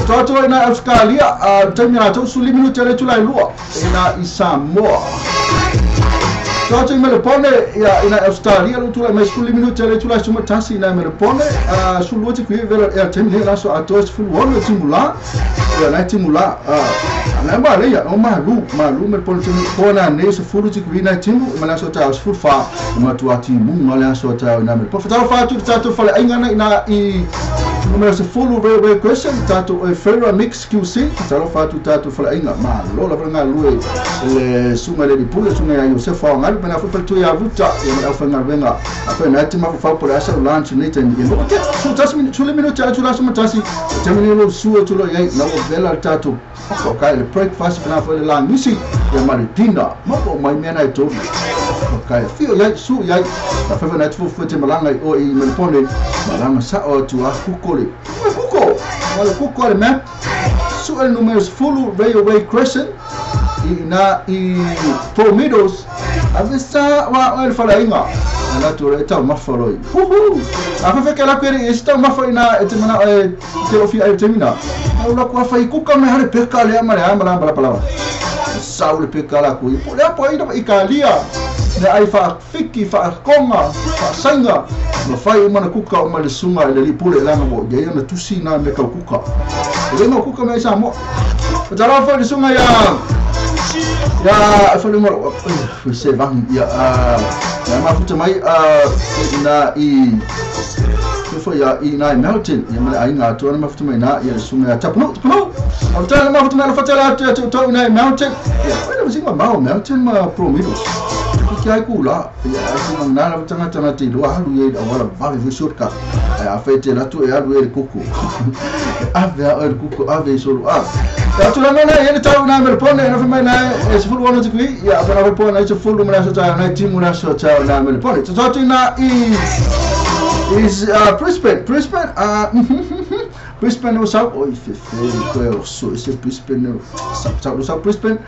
Toto ina Australia terminato su limite le tula lua ina Samoa Tatu i melepone ia ina Australia lu tula mai skuli minuti ale tula suma tasi ina melepone sulu ti kui vela ia temi la so atos fu wolo timula ia na timula na ba le ia o malu melepone timi pona ne so fu ti kui na timu ma so ta fu fa ma tu ati mu ma la so ta na melepone fa tatu fale ainga ina i numero se fulu railway question tatu e ferra mix QC tatu fale ainga ma lo la vranga lu le sunga le pule sunga ya Joseph fa ngal pena fu tu ya vuta ya fa ngal venga apa na ti ma fa por asa lunch ni ten ni ok so tasmin chule minuti ala chula suma tasi termini lo suo chulo ya na o bela tatu ko kai le breakfast pena fa le la misi ya maritina mo mai mena e to kai fio ya su ya na fa na tu fu te malanga o I melepone malanga sa o tu a kukole kuko le me su el numeros fulu railway crescent ina I Promidos avisa wa el falainga ala tu reta mafaloi afa ke la kwere esta mafa ina etemana te ofi ai termina ala kwa fa ikuka me hare peka le amara pala saul peka la ku po le po ina ikalia na ai fa fiki fa konga fa sanga no fai mana kuka o male sunga le pule la mo ye na tusi na me ka kuka le no kuka me sa mo tara fa sunga ya fa le mo se van ya ma futa mai na I fo ya I na mountain ya ma ai nga to na ma futa mai na ya sunga ya tapno au tala ma futa mai fa tala to na mountain ya ma singa mountain ma Promidos ai kula ya sima nana tanga ti lo halu ye wala ba vi shortcut ya fete la tu ya lu kuku ave kuku ave solo ya tu la nana ye ta na melepone na fa mai na es fulu wono ti qui ya ba na melepone es fulu na so ta na timu na so ta na melepone to to na is Brisbane Brisbane was out oi fe so is Brisbane so Brisbane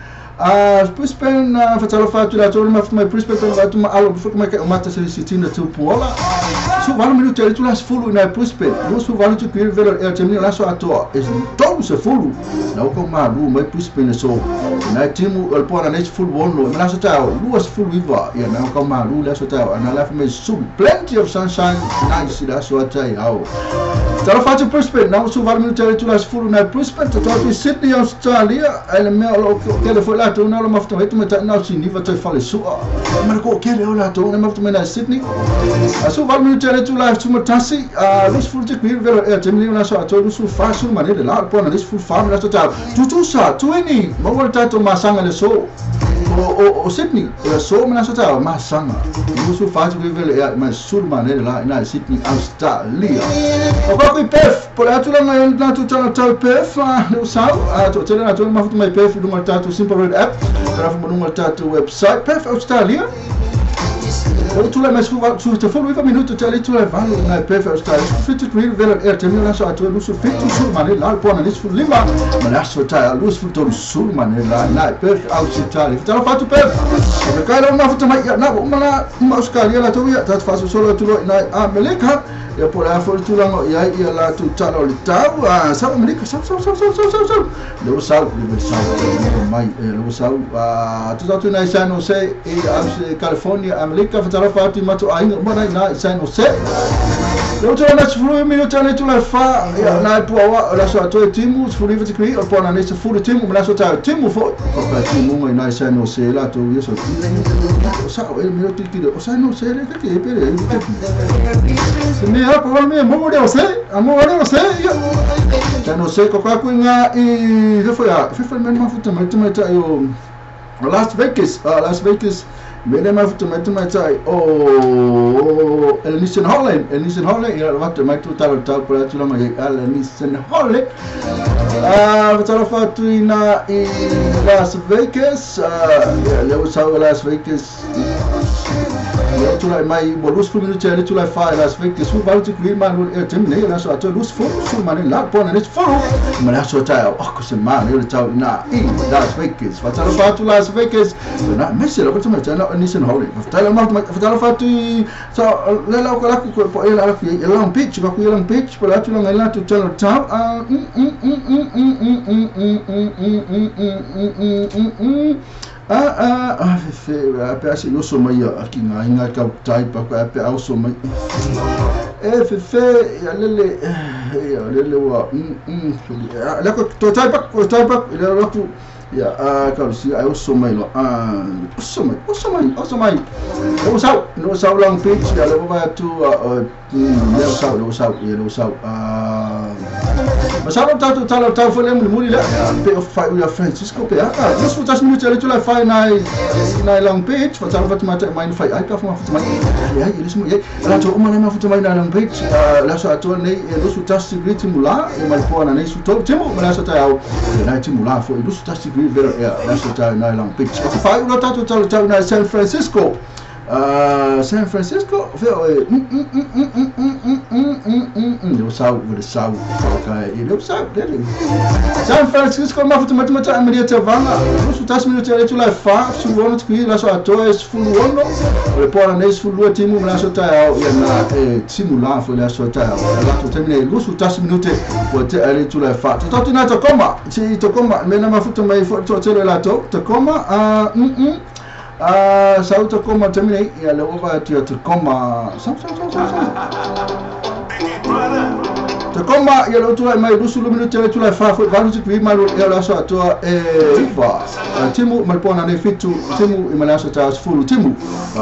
Brisbane fatalo fatu la tolo ma Brisbane to fatu ma alo fuku mai mata se sitina tu pola so vale minuto ele tu las fulu na Brisbane lo so vale tu que ver el termina la so ato es todo se fulu na ko ma lu mai Brisbane so na timu el pona net fulu wono na so ta lu was fulu viva ya na ko ma lu la so ta na la me so plenty of sunshine nice la so ta ao talo fatu Brisbane na so vale minuto ele tu las fulu na Brisbane to Sydney Australia ele me lo que ele foi lá to na lo mafta wetu meta na sini va to fale so ma ko kele ola to na mafta na Sydney aso val minuto ele tu la tu matasi los fulte qui vero termini na so to su fa su manele la pona les full farm la to ta tu sa 20 mo volta to masanga le so o Sydney so na so ta masanga su fa tu vero ma sul manele la na Sydney Australia o ba ko pef por atu la na tu ta pef no sa to tele na to mafta mai pef do mata to simple red app para fumar tatu website pef Australia tu la mais su te fulu viva minuto tele tu la vale na pef Australia fit to real vela termina la so atu lu su fit su manele la pona lis fu lima ma la so ta lu su to su manele la na pef Australia ta fa tu pef e ka la na futa mai na ma Australia la to ya ta fa solo tu na America ya por la fortuna ya la tu talo le tau sa America sa lo sa mai lo sa tu na San Jose e California America fatalo fati mato ai mona na San Jose lo tu na fulu mi tu la fa ya na po la so to timu fulu viti qui o pona nesse fulu timu ma so ta timu fo o timu na San Jose la to yo so sa el mi tu ki o San Jose le che per me apa me mo de você amor de você já não sei qual que inga e foi mesmo uma foto mas eu Las Vegas bene ma foto mas o el Nissan Holland ya wat mai tu tal por tu ma el Nissan Holland fatalo fatu ina Las Vegas eu sou Las Vegas tu la mai bolus fu minuto ele tu la fa Las Vegas fu vale tu qui ma termine la so to lus fu ma la pona net fu ma la so ta ko se ma ele ta na Las Vegas fatalo fatu Las Vegas na messe lo tu meta na Nissan Holland fatalo fatu so la ko la ko ele la fi ele un pitch ba ku ele un pitch per la tu la tu channel ta pe asi no so mai aki nga ka tai pa pe au so mai ya lele wa la ko to tai pa la ko ya ka si ai so mai lo so mai no sau long pitch ya lo ba tu no sau mas ano tau foi lembro muri lá pe fai o Francisco pe nós futas minutos ali tu lá fai na long pitch fatal fat mata mai fai ai ka fuma fat mai ai eles mu ai lá tu uma na fat mai na long pitch lá só tu nei nós futas segredo mula e mai pona nei su to temo mas só tá na timula foi nós futas segredo ver lá só tá na long pitch fai o tau na San Francisco San Francisco eu sau dele San Francisco ma futu mata amaria tavanga su tas minutos ele tu lá fa su vono que lá só atoes full wono o pora nes full lo timu lá só tá na simula foi lá só tá lá tu termine lu su tas minutos o te ele tu lá fa tu tu na Tacoma se Tacoma me na ma futu mai foto tele lá Tacoma sau Tacoma terminei e ela vai ter Tacoma Tacoma ia lo tu mai lusu lo minuto tu la fa foi valu tu mai ia la so to riva timu mai pona ne fitu timu i mana so ta full timu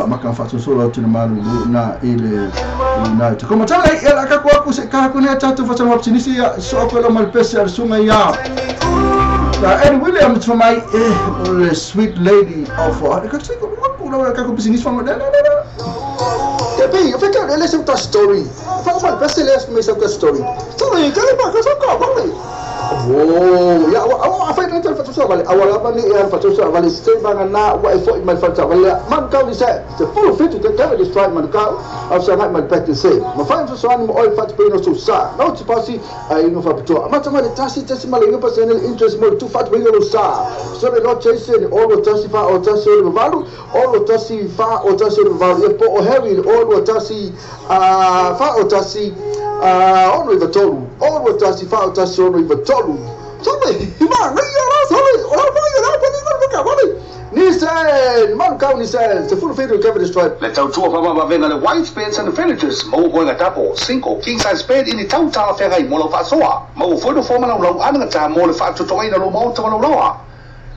ma kan fa so solo tu malu na ile na Tacoma terminei ia ka ko se ka ko ne ta tu fa so optimisi so ko lo mal pese al sunga ya Eddie Williams for my sweet lady of kako business from tapi eu fiquei ele é uma story fala para ele é uma story story cara para casa vale oh ya awak apa yang terjadi pada vale awal apa ni yang pada vale stay bangan na wa effort my fata vale man kau ni saya the full fit to get this right man kau after my back to say ma fine so ani mo oil fat peno so sa no ti pasi ai no fa betul macam mana tasi malinga pasal interest mo tu fat peno sa so be not chasing all the tasi fa or tasi o valu all the tasi fa or tasi o valu po o heavy all the tasi fa o tasi ono iva tolu ono tasi fa tasi ono iva tolu sabe ima ngia sabe ora vai lá para ninguém ficar vale Nissan man kau Nissan se full fit Kevin destroy Let out tua papa venga le white spades and villagers mo boinga tapo cinco king size spade in tau ta ferra i mo fa soa mo foi do forma lo anga ta mo le fa to ina lo mo to lo loa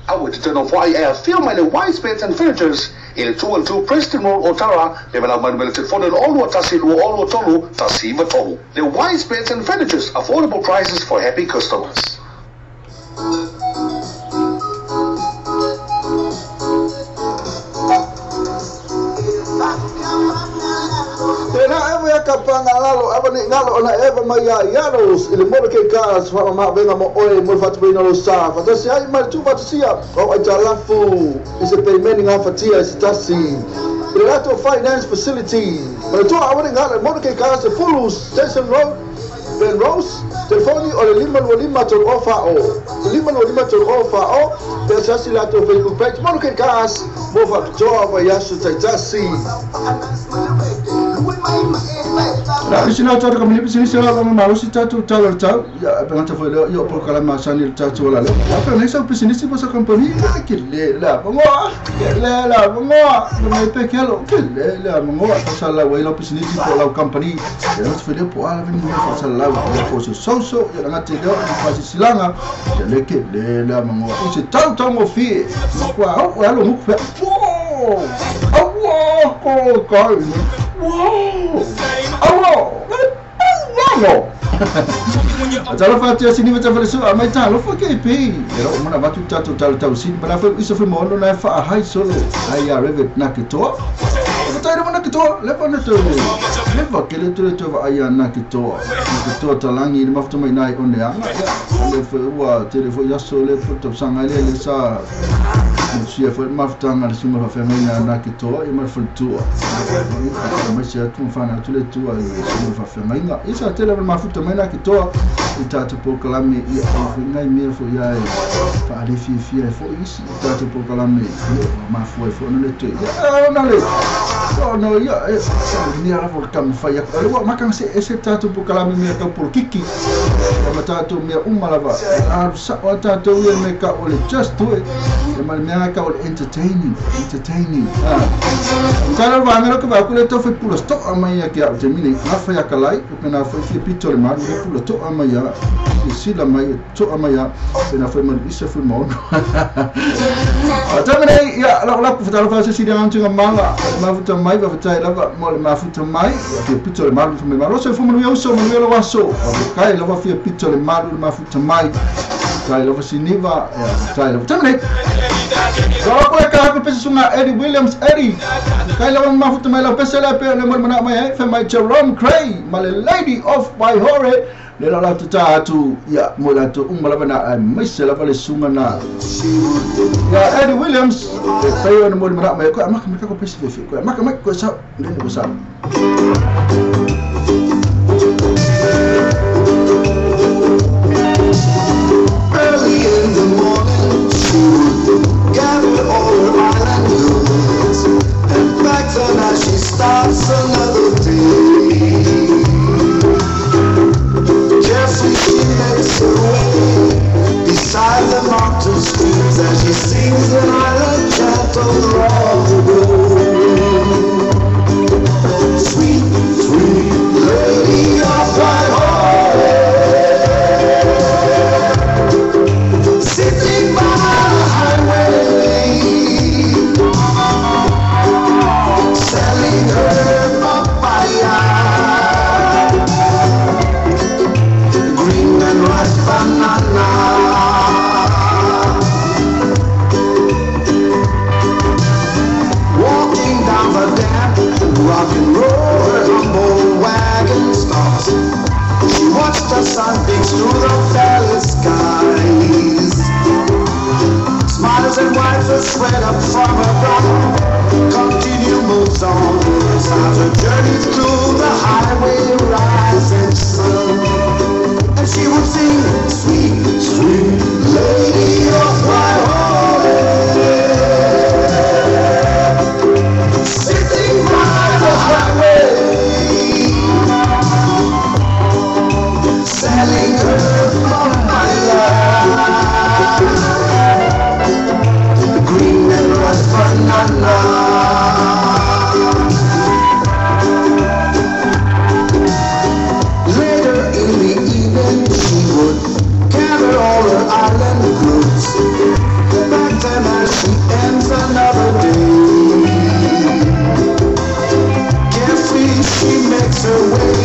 I would turn off why I feel my white spades and villagers il 2 Preston Road Otara development militant for all what tasilu all what tolu tasiva tolu the white spades and villagers affordable prices for happy customers kapanga lalo abani ngalo ona eva maya yanos ile mo ke cars fa ma venga mo oi mo fatu bino lo sa fa tasi ai mal tu fatu sia o ajalafu is a payment nga fatia stasi Relato finance facility but to abani ngalo mo ke cars full station road Ben Rose telefoni o lima to offer o tasi la to Facebook page mo ke cars mo fatu job yasu tasi Sina tau ka mini sini sila ka malu si tatu tau ya pengata foi yo por kala masani tatu wala lo apa nei sa pisini si bosa company kille la bongo mai pekelo kille la bongo sala wa lo pisini si por la company ya no foi po ala vini mo sala wa ko so ya ngati do pa si silanga ya le kille la bongo si tau mo fi kwa o lo mo fe Wow! Atala fatia sini macam falesu amai ta lo foke pi. Era umana batu tatu tau sini bala fa iso fi mo na fa hai solo. Ai ya revet na kito. Kita ada mana kito? Lepas na tu. Lepas kele tu ai na kito. Kito talangi ni maftu mai nai onde anga. Lepas wa telefon ya solo foto sanga le sa. Sia foi maftanga de suma fa femina na kito e mar fultua. Mas já tu fana tu le tu ai suma fa femina. Isa tele mafuta mai na kito itatu proclame e ngai me foi ai fa ali fi fo isi itatu proclame ma foi no le tu. Na le no ia ni ara vol kam fa ya ko makang se tatu pu kalami me ka por kiki ma tatu me lava sa tatu ia me ka ole just do it ma me ka ole entertaining kana va ngara ko ba ku le to fe pulo sto amai ya ke te mini na fa ya kalai ko na fa fi pitole ma pulo to amai ya si la mai to amai ya na fa ma isa fu mo tamane ya la ku fa fa si dia antu manga ma futa mai va futa lava mo ma futa mai ke pitole ma me ma lo se fu mo yo so mo lo waso kai lava fi pitole ma futa mai kai lava siniva kai lava tamane so ko ka ko pesa sunga Eddie Williams Eddie kai lava ma futa mai la pesa la pe le mo na mai fa mai Jerome Cray ma le Lady of Waihore le la tu ya mo la tu umala bana mai se la le sunga na ya Eddie Williams pe yo mo na mai ko ma ka ko pesa fe ko ma ko sa le ko sa early in the morning she would gather all her island goods and pack them as she starts another day. Carefully she makes her way beside the mountain streams as she sings an island chant all the road. Sweet, sweet lady of Waihore, sitting by the highway, selling her papaya, green and ripe banana, walking down the damp rock and roll, her humble wagon stops. She watched the sun peeks through the valley skies, smiles and wipes the sweat up from her brow. Continue moves on as her journey through the highway rising sun. And she would sing, sweet, sweet lady of Waihore, sitting by the highway, selling her papaya, green and ripe banana. Later in the evening she would gather all her island goods, pack them as she ends another day. Carefully she makes her way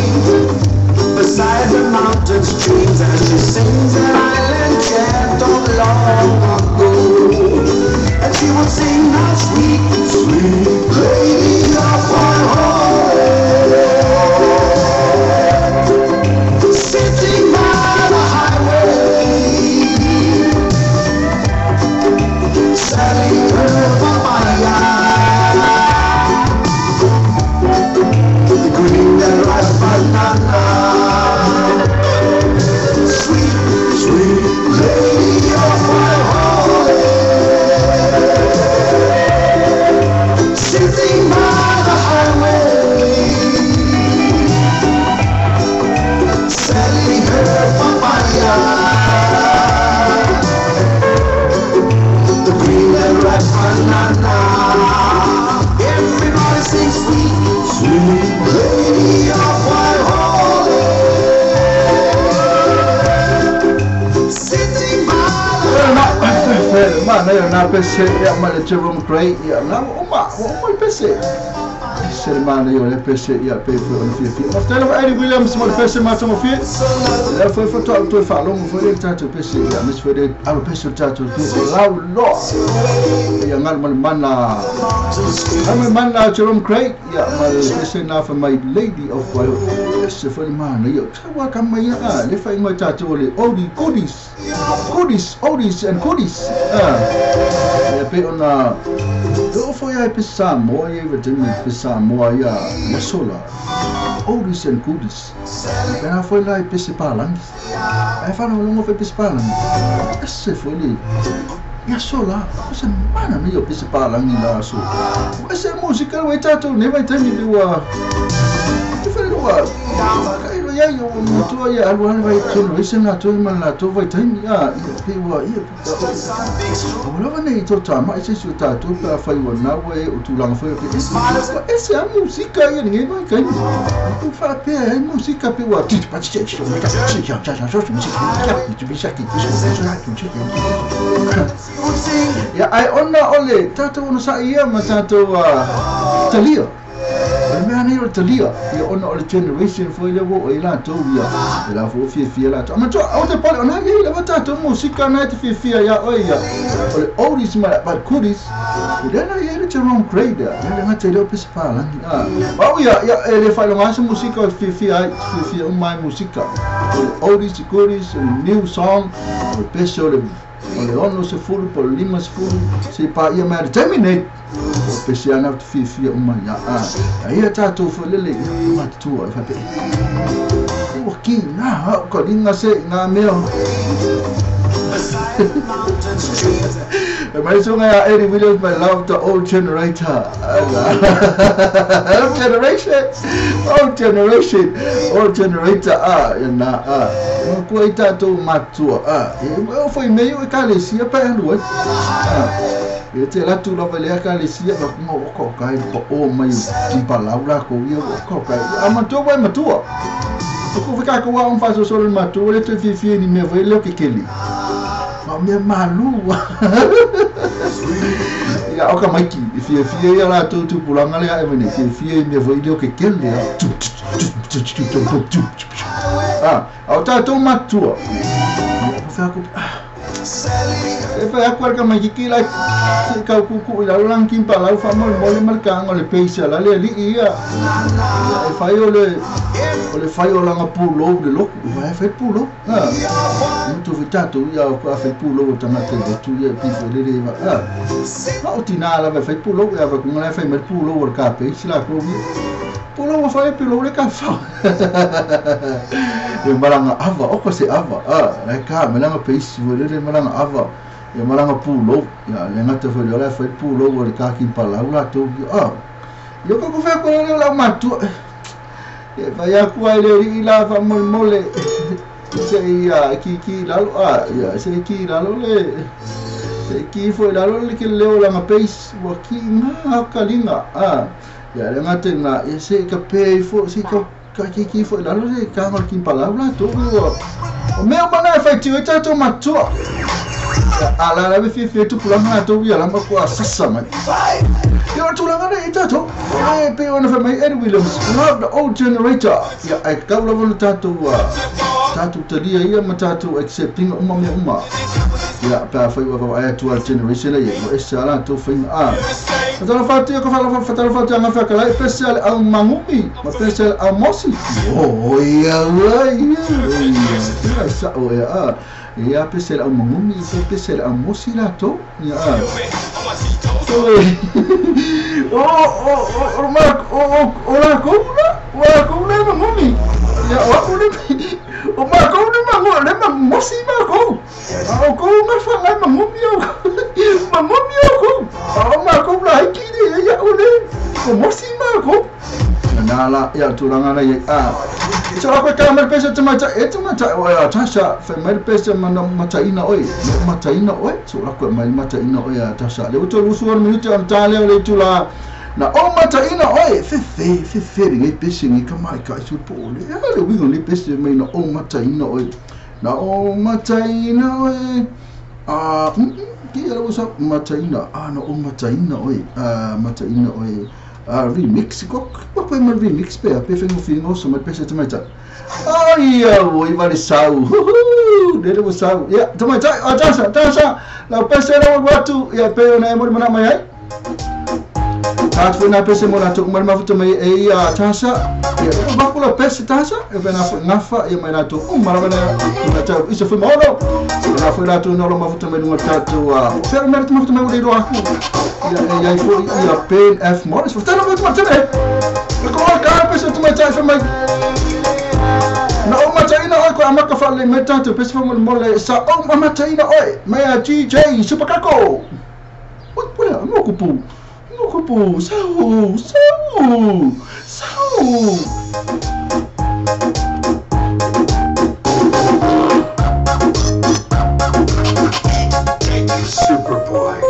beside the mountain streams as she sings an island chant of long ago. And she would sing that sweet, sweet lady of Waihore, sitting by the highway, selling her papaya, the green and ripe banana. Sweet, sweet lady of Waihore, sitting by the highway, selling her papaya, the green and ripe banana. Everybody sing sweet, sweet lady of Waihore, sitting by the ma na pese ya ma le Jerome Cray ya na uma pese Selman yo le pese ya pe fo on fi Marcelo Eddie Williams mo le pese ma tomo fi la fo to fa lo mo fo le tato pese ya mis fo de alo pese tato to la lo ya ngal mana Jerome Cray ya ma le pese na fa my Lady of Waihore se fo man yo wa kama ya le fa mo tato le oldies and goodies ya pe ona do fo ya pesa mo ya vetemi pesa mo ya sola oldies and goodies ya fo la pesa palan ai fa no longo fe pesa palan se fo li ia sola se mana me o pese palangi la so ese música o tato ne vai ter ni wa ia yo moto ia alwa vai tonu ese na to mana to vai ter ni a pe wa ia ora vane to tama ese su tato pa fai wa na we o tu lang fai esse a música ia ninguém vai cair tu fa pe a música pe wa ti pa ti ti ya ai ona ole tato no sa ia ma tato talia me ani o talia ia ona ole generation foi levo e la to ia la fo fia la to ma to o te pole ona ia la tato música na te fia ya o ia ole oldies ma but goodies then I hear the wrong grade ya le mate lo pes pala o ia ele fai lo mais música fia uma música oldies goodies new song o peso le ono se fulu por lima se fulu se pa ia mai terminate o pesiana fia uma ya ia tato fo lele ma tu fa pe o ki na ko dinga se na meo my song Eddie Williams, I love the old generator. Old generator. Ko tato matua. Foi meio calecia para lua. E te la tu la vele calecia ba mo ko kai o mai ti palavra ko ia ko kai. Amato vai matua. Ko ficar com um faz o solo matua, ele te fia ni me vele o que ele. Me malu ya oka maiki fia ya la tu pulanga le ai mene fia me voi dio ke kele au tato matua fa ko fa ko ka maiki la ka ku la lang kim pa la fa mo le marka ngole peisa la le li ia fa yo le fa yo la pulo de lo va fa pulo tu vitato ia ko fa pulo tamate tu ia pi le va o tinala va fa pulo ia va come fa me pulo or ka peisa la ko pulo va fa pulo le ka fa e maranga ava o ko se ava la ka me la peisa le maranga ava e maranga pulo ya le ngata foi la foi pulo o ka ki palavra to yo ko fa ko la matu e vai a ku ile ila fa mole se ia ki la ya se ki la le se ki foi la le ke leo la pais wa ki nga kalinga ya le ngata na e se ka pe fo se ka ki foi la le ka ma ki palavra to o meu mana fa ti to matu ala la fia tu pulang na to ia la ma ko sasa mai yo tu la ngana itato pe ona fa mai Eddie Williams love the old generator ya ai ka la vol tato tadia ia matatu accepting uma ya pa fa wa ai tu generation ia o esa to fa Fatala fatu ko fatala fatu nga fa kala especial au mangumi ma especial au mosi ya sa o ya ia pesel au mangumi pesel au mosi la to ya la komuna mangumi ya wa komuna le mosi ma ko ko ma fa la mangumi ma ko la kiri ya ole mosi ma ko nala ya turanga ya so ako kamar pesa tamacha wa tasha family pesa mata ina oi so ako mai mata ina oi tasha le uto usuan minuto antale le tula na o mata ina oi fe ngai pesa ngai kamai ka su pole ya le wingo le pesa mai na o mata ina oi ki era usa mata ina na o mata ina oi remix ko mai remix pe fingo so mai pesa tamacha ai oi vale sau dele o sau ya tamacha tasha la pesa na watu ya pe na mo mana mai foi na pesa mo na to mar mafuta mai tasha ya ba pula pesa tasha e bena ngafa e mai na to mara bena na ta isso foi mono na foi na to no lo mafuta mai no tato fer mer mafuta mai o do aku ya foi ya pen f mo isso tá no muito mais ko ka pesa tu mai mai na o mata ina ko amaka fale le meta to pesa mole sa o mama taina oi mai DJ Super Kako pula mo kupu sau Superboy.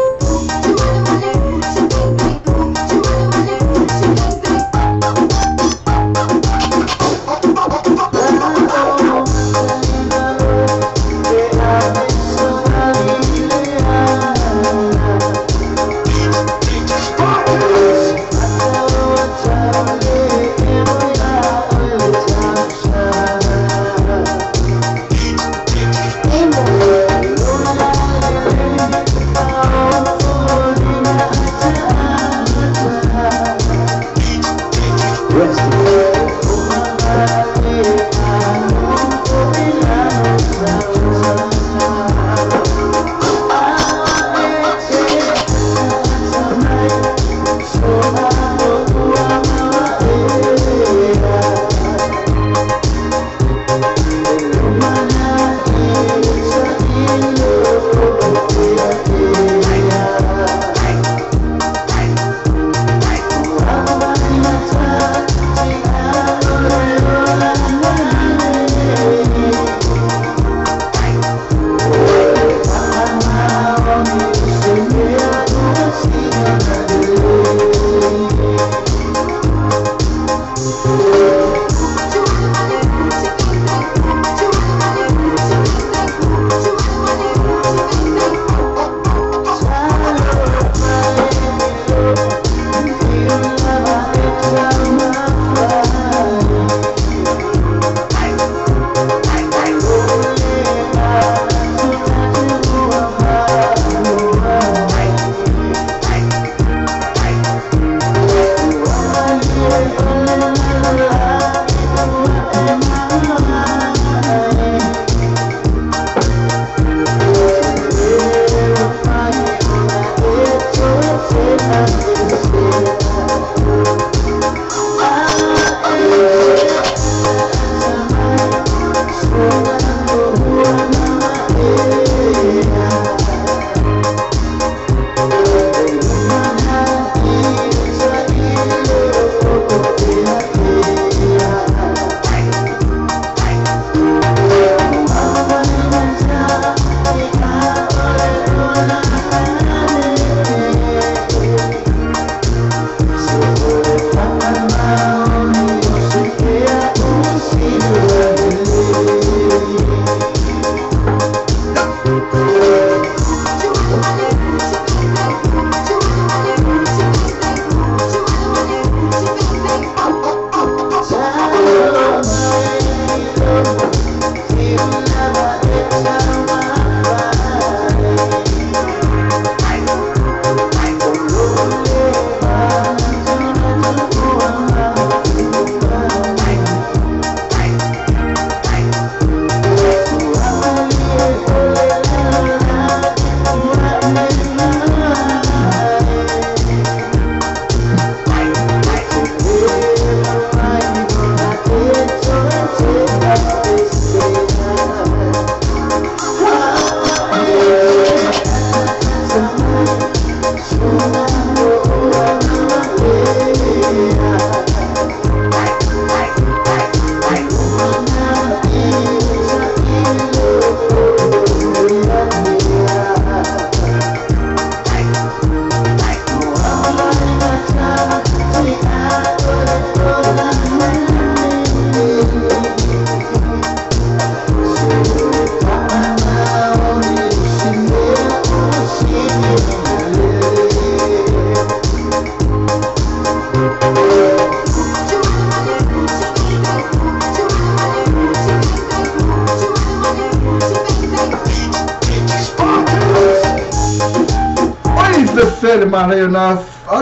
Fele mahale na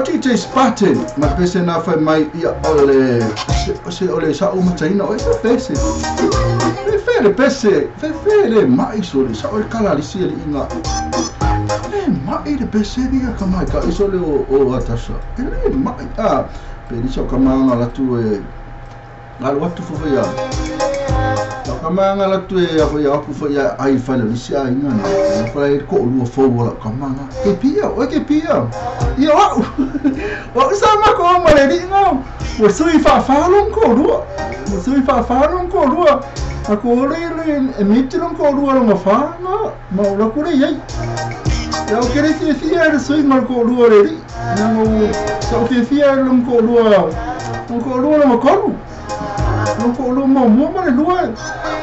DJ Spartan ma pese na fai mai ia ole sa o mataina o pese fele fele mai so le sa o kala li si le inga mai le pese dia kamai ka iso le o atasa mai pe ni so kamanga la tu e la watu fo ya Kamanga la tu e afu ya aku fo ya ai fala ni sia inga na fala e ko lu fo wala kamanga ke pia o ke pia ia wa sama ko ma le di ngo wo sui fa long ko lu wo sui fa long ko lu aku le e miti long ko lu ma fa ma la ku le ye ya o kere ke fia de sui mal ko lu le di ngo so ke fia long ko lu ma ko lu mo ma le lu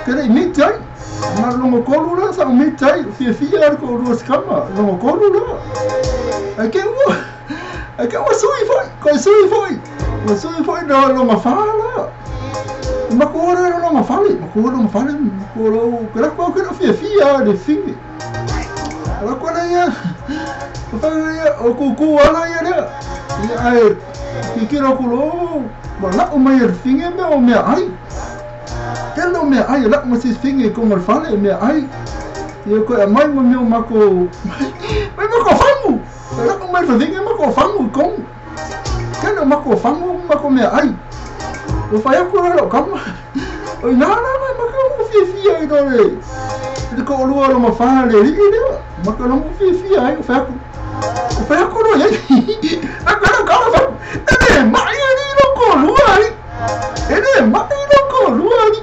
kere mitai ma longo kolu la sa mitai fia ko lu skama longo kolu la ake wa sui foi no longo fala ma ko ora longo fala ko lo kera ko fia de fini ala ko na ya o ku ala ya ai kikiro ko lo wala o mai finge me o me ai Kelo me ai la mo si finge ko mal fale me ai yo ko mai mo meu mako mai mako famu la ko mai finge mako famu ko kelo mako famu mako me ai o fa ko lo kam o na mako fi ai do le ko lo ro mo fale ri ni mako no fi ai o fa ko lo ye agora fa mai ni lo ko lo ai mai lo ko lo ai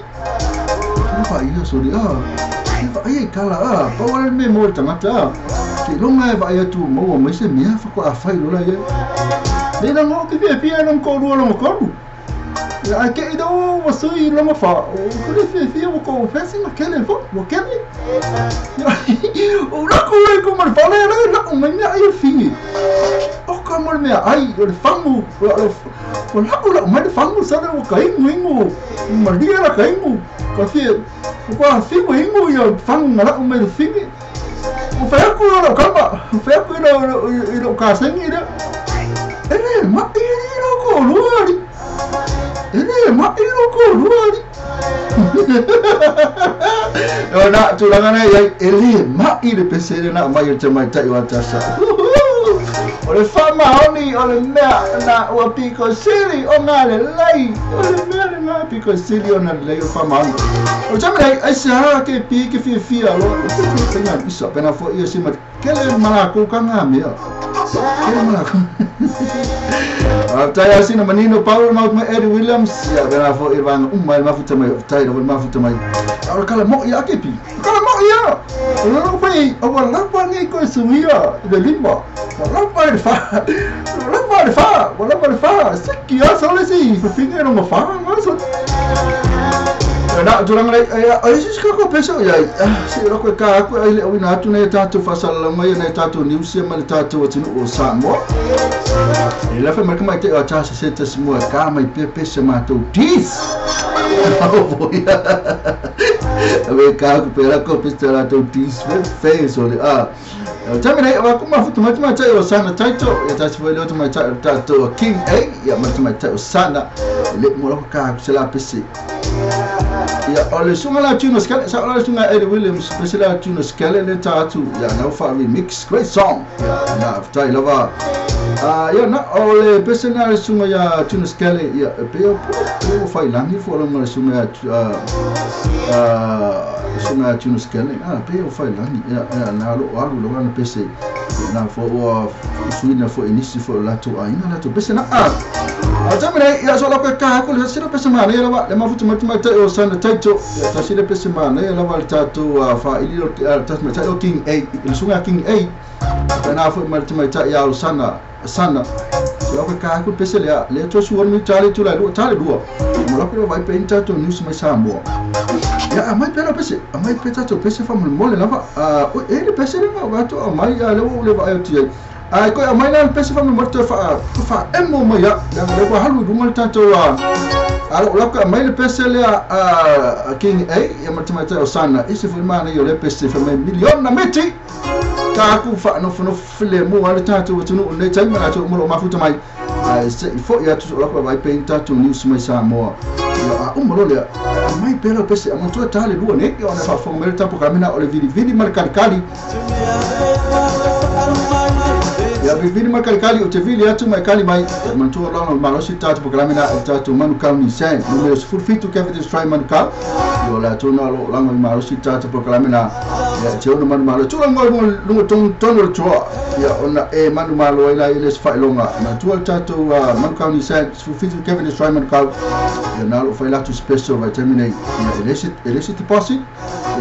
ia sori ia kala pa wala me mo tangata ki longa ba ia tu mo mo se mia fa ko afai lo la ia ni na mo ki pia non ko lo ko ya ke do mo sui lo mo fa ko le fia mo ko fesi ma kele fo mo kele o la ko mo fa la o me ia fini o ko mo me ai o famu o la o me famu sa o kai mo ma dia la kai mo ko fia ko fi mo ingo yo fang na o me fini o fa ko lo kama fa ko lo ka sengi de ele ma iro ko luari yo na tulangana ya ele ma ire pesere na mai o mai tai wa tasa ole fama oni ole mea na o pico sili o ngale lai ole mea na pico sili o na lai o fama oni o chama ai sa ke pi ke fia lo tenga bisa pena fo ia sima kele malaku kanga mea kele malaku tai asina manino Paul maut mai Eddie Williams ya pena fo irvang mai mafuta mai tai do mafuta mai ora kala mo ia ke pi kala mo ia lo pai o la pa ni ko sumia de limba wala fa siki ya sole si finge no fa ngaso na durang le ai si ko peso ya si ro ko ka ko ai le na tu ne tatu fasal mai ne tatu news mai tatu o tinu o samo ela fa marca mai te a cha se te smo ka mai pepe se matou dis ave ka ko pera ko pistera to dis fe so le Tamina wa kuma futu matuma tai o sana taito ya tasi foi loto mai tato King A ya matuma tai o sana le mo ka sela pesi ya ole sunga la tuna skale sa ole sunga Eddie Williams pesi tuna skale le tatu ya no fa remix great song ya na tai lava ya na ole pesi na sunga ya tuna skale ya pe o fa langi fo lo sunga sunga tuna skale pe o fa langi ya na lo alu lo na pese na fo o suina fo inisi fo la to aina la to pese na tamina ya so la ka ko le sira pese mana ya la ma futu matuma tai o sana taito ya ta sira pese mana ya la val tato fa ililo tasma tai o King A il sunga King A na fo matuma tai ya o sana so la ka ko pese le to suon mi tale tu la do tale do mo la ko vai penta to news mai sambo ya mai pera pese mai peta to pese fa mo le lava o ele pese le ma to mai ya le vai ti ai ko mai na pese fa mo to fa emo mai ya le ko halu du mal tato alo la ko mai le pese le King A ya matuma ta sana isi fu mana yo le pese fa mai milion na meti ka ku fa no file mo wala tato tunu ne tai ma to mo mafuta mai se fo ya tu la ko vai penta to news mai sa mo umro le mai pelo pese mo to tale duo ne yo na fa fo mer tapo kamina ole vidi mal kalikali Ya vivini makali o te vili atu mai kali mai mantua lana malosi tatu programina tatu manukau ni sen numero 05 Kevin Stray manukau yo la tuna lo lana malosi tatu programina ya te ona manu malo tula ngoi mo lungo tono toa ya ona e manu malo ila ile sfai longa mantua tatu manukau ni sen 05 Kevin Stray manukau ya nalo fai latu special vitamin A ya illicit deposit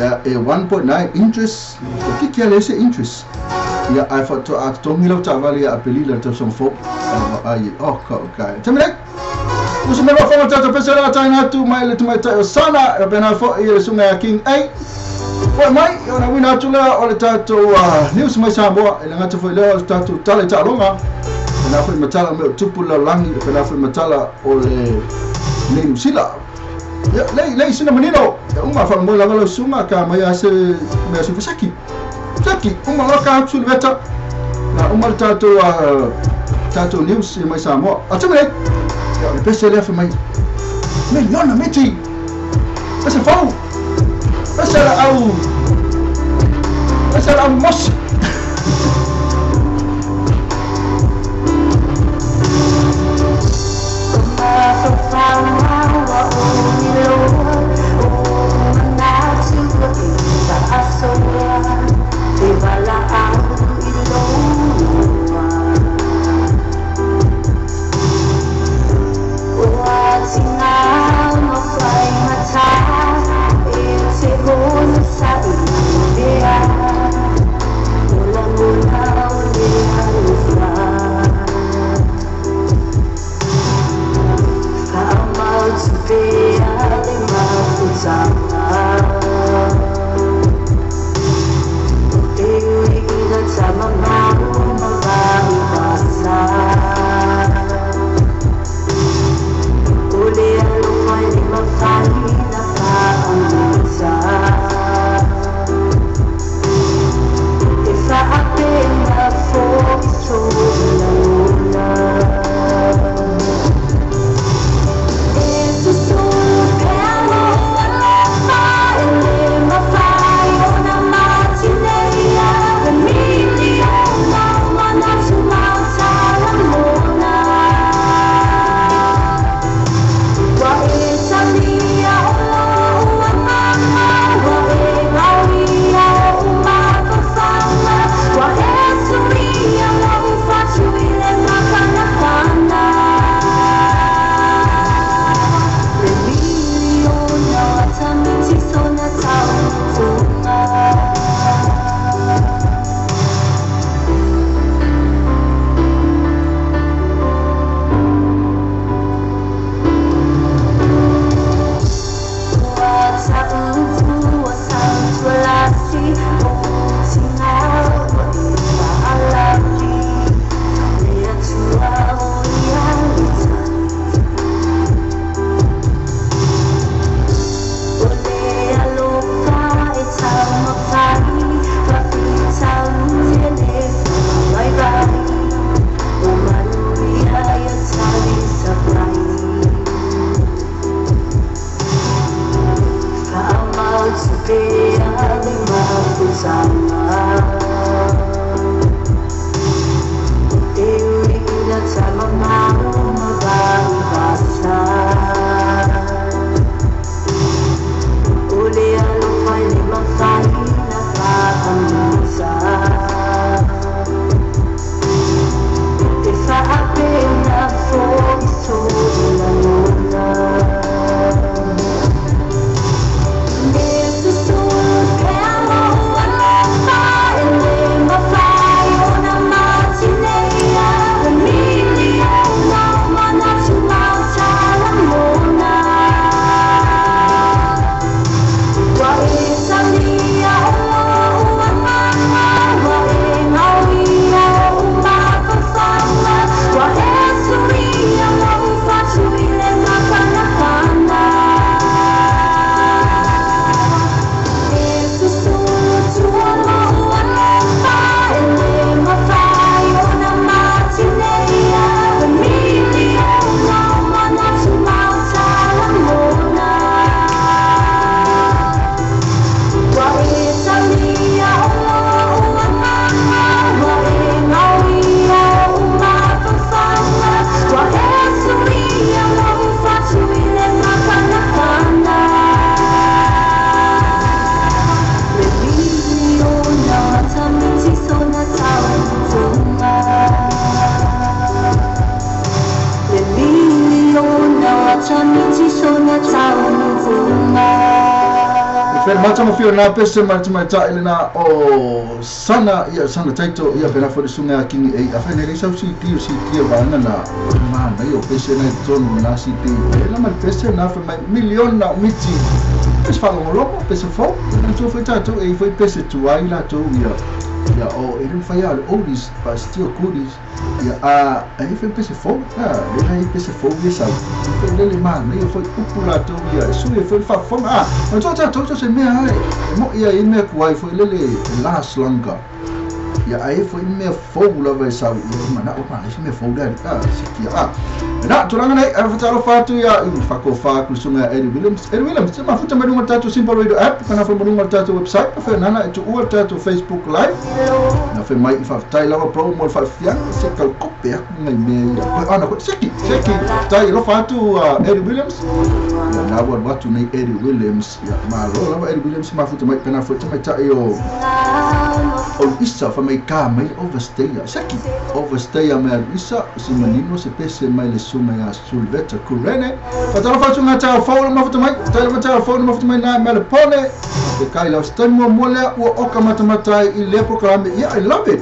ya 1.9 interest o que é esse interest ya ai fato a tomilo tavali a pelila to son fo ai okay tamile uso me va fa tato pesela taina tu mai le tu mai sana e bena fo e sunga king ai foi mai ona wina tu la o le tato news mai sambo e ngata foi le tato tale ta longa na foi matala me tupula langi e na foi matala o le nem sila ya lei sina menino uma fa mo la valo sunga ka mai ase me su saki uma loka sul veta na uma tato news mai samo atamai ya le pesele fa mai me yona meti asa fau asa au mos There's a soul, Fer macam fio na pese macam elena o sana taito ia pena for sunga kingi e a fene risa si tio bana na mana io pese na tonu na si ti ela ma pese na fa milion na miti pese fa lo pese fo na tu foi tato e foi pese tu ai la tu ia o ele fai al olis pa stio kudis ia a foi pese fo ele pese fo ia sa ele mana ia foi upulato ia su ia foi fa fo ma to se me ai mo ia me kuai foi lele last longer ia ai foi me fo la vai sa mana o pa se me fo da sikia na tulanga nei fatalo fatu ia fa ko fa kusunga Eddie Williams ma futa madunga tatu simple radio app kana fa madunga tatu website fa nana tu ua tatu Facebook live na fa mai fa tai la promo fa fiang se kal kopia ngai me ana ko seki tai lo fatu Eddie Williams na watu nei Eddie Williams ya ma lo la Eddie Williams ma futa mai kana futa mai tai o isa fa mai ka mai overstay mai isa si menino se pese mai le suma ya sulveta kurene fatalo fatu ngata faula ma futa mai tai mata faula ma futa mai na melepone e kai la stemo mole o oka mata I le programme yeah I love it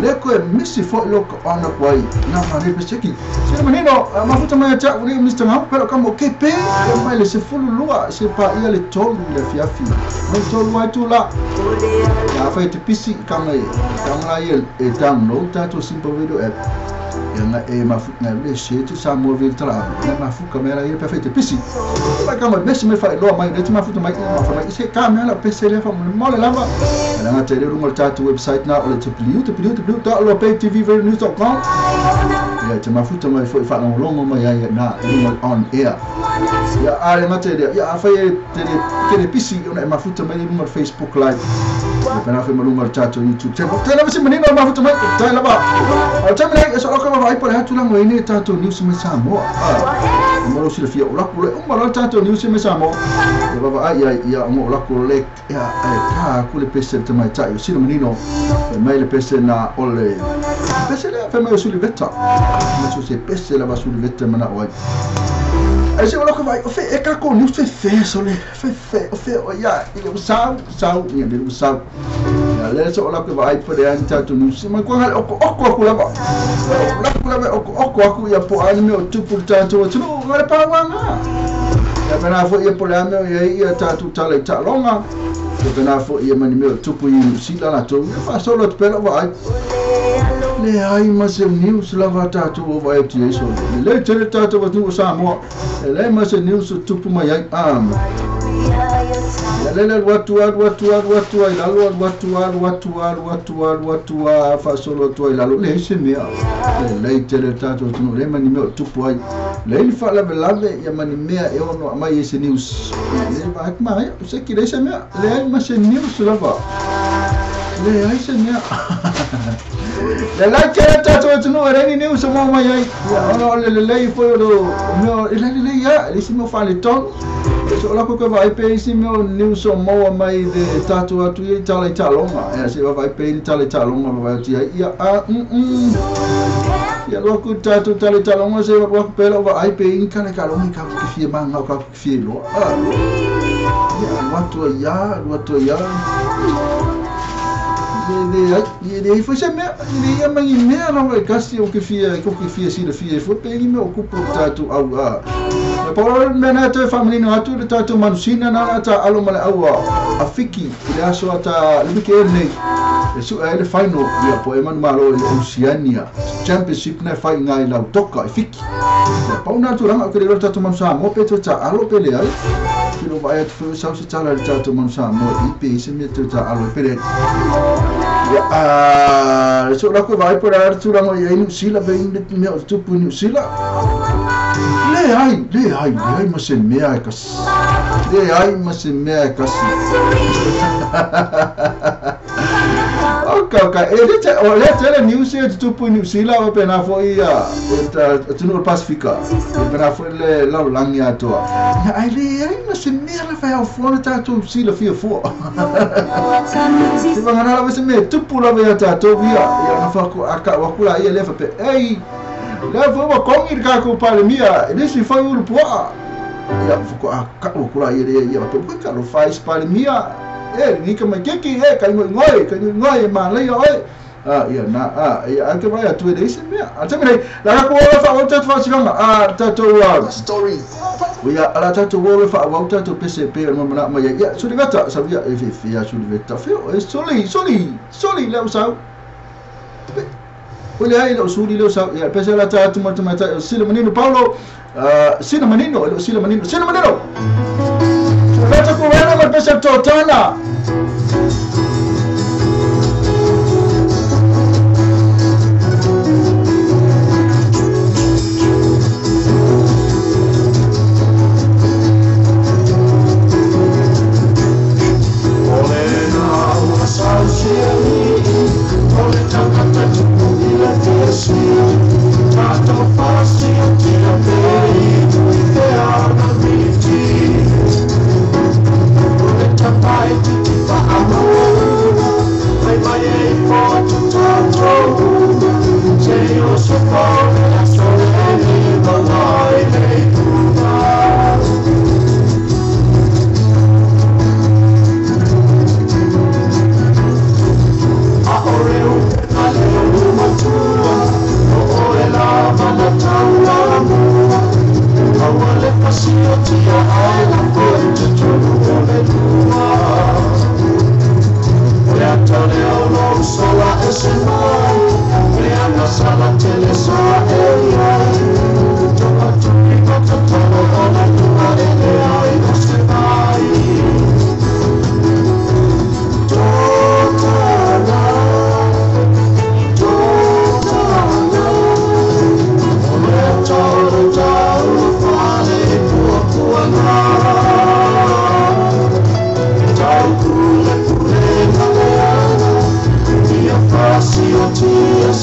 le ko misi fo lo ko ona kwai na ma ne peseki se menino ma futa mai cha uni Mr. Ngau pero kamo kepe mai le se fulu lua se pa ia le tolu le fiafi no tolu ai tu la ya fa te pisi kama ia e download tatu simple video app yang mafuka le shit sa móvel tra na mafuka mera ia perfeito pisi vai kama mexe me fai lo mai net mafuka mai se kama la pc le fa mole lava ela na tele rumo tatu website na o www.lopaytvnews.com ya te mafuta mai foi fa longo mai ia na on air ya ale materi ya fa te pisi ona mafuta mai rumo Facebook live pena fa rumo tatu YouTube channel tele basi menino mafuta mai tele ba tele mai so ko vai por hatu lango ini tato news me samo mo si le fia ola ko le mo tato news me samo ya baba ya mo ola ko le ya ka ko le pese te mai tai si le menino mai le pese na ole pese le fa mai su le vetta ma su se pese la va su le vetta mana oi ai se ola ko vai o fe e ka ko news fe so le fe o ya ile usau ya le usau ya le so ola ko vai por tato news ma ko hal ko la ba aku ya po anime o tupu tanto tu ngale pa wanga ya pena fo ia por anime ia tatu tale talonga ya pena fo ia mani me tupu I sila na to fa solo te pelo vai le ai ma se news lava tatu o vai te so le tele tatu va tu sa mo le ma se news tupu mai ai ya lele watu fa solo tu ila le se mea le tele tato tu le mani me tupu ai le fa la belave ya mani mea e ono mai ese news le va mai se ki le se mea le ma se news lava le ai se mea le tele tato tu no reni news mo mai ai ono le foi do no le ya le se mo fa le ton so la ko vai pe si meu news mo mai de tatu atu I tale talonga e se vai pe tale talonga vai ti ia ia lo ku tatu tale talonga se va pe lo vai pe in kana kalonga ka ki fie manga ka ki fie lo ia watu ia de foi se me ia mangi me na vai kasi o que fie si le fie foi pe me ocupo tatu au por mena te family no atu tatu manusina na ta alo male au afiki ile aso ata libike nei su ele final ia poema malo Oceania championship na fai ngai la toka afiki pa una tu ranga ke tatu mansa mo pe ta alo pele ai kilo vai tu sa se tala tatu mansa mo ipe se me ta alo pele ya so la ko vai por ar tu ranga ia New Zealand bem me tu pu New Zealand le ai ma se mea kasi le ai ma se mea kasi okay ele tele news e tu pu New Zealand o pena foi tu no Pacifica pena foi le la langi atoa ai le ma se mea la vai ao fora tu sila fia fo se va ngana la se me tu pu la vai tu via ia na fa ko aka wa kula ia le fa pe ei le foi uma conga ka ko para mia ele se foi o poa ia fuko a ka o kula ia pe ka lo fai spalimia ni ka mai keki ka ngoi ma le oi ia na ia ake vai atu e ise mea a teme la ko o fa o tatu fa singa tatu story. ia ala tatu o fa o tatu pese pe mo na ma ia so ngata sa via e fia so veta fio e soli le usau o le ai lo suli le usau ia pese la tatu mo mata sila menino Paulo sila menino so la ko era ma pese totana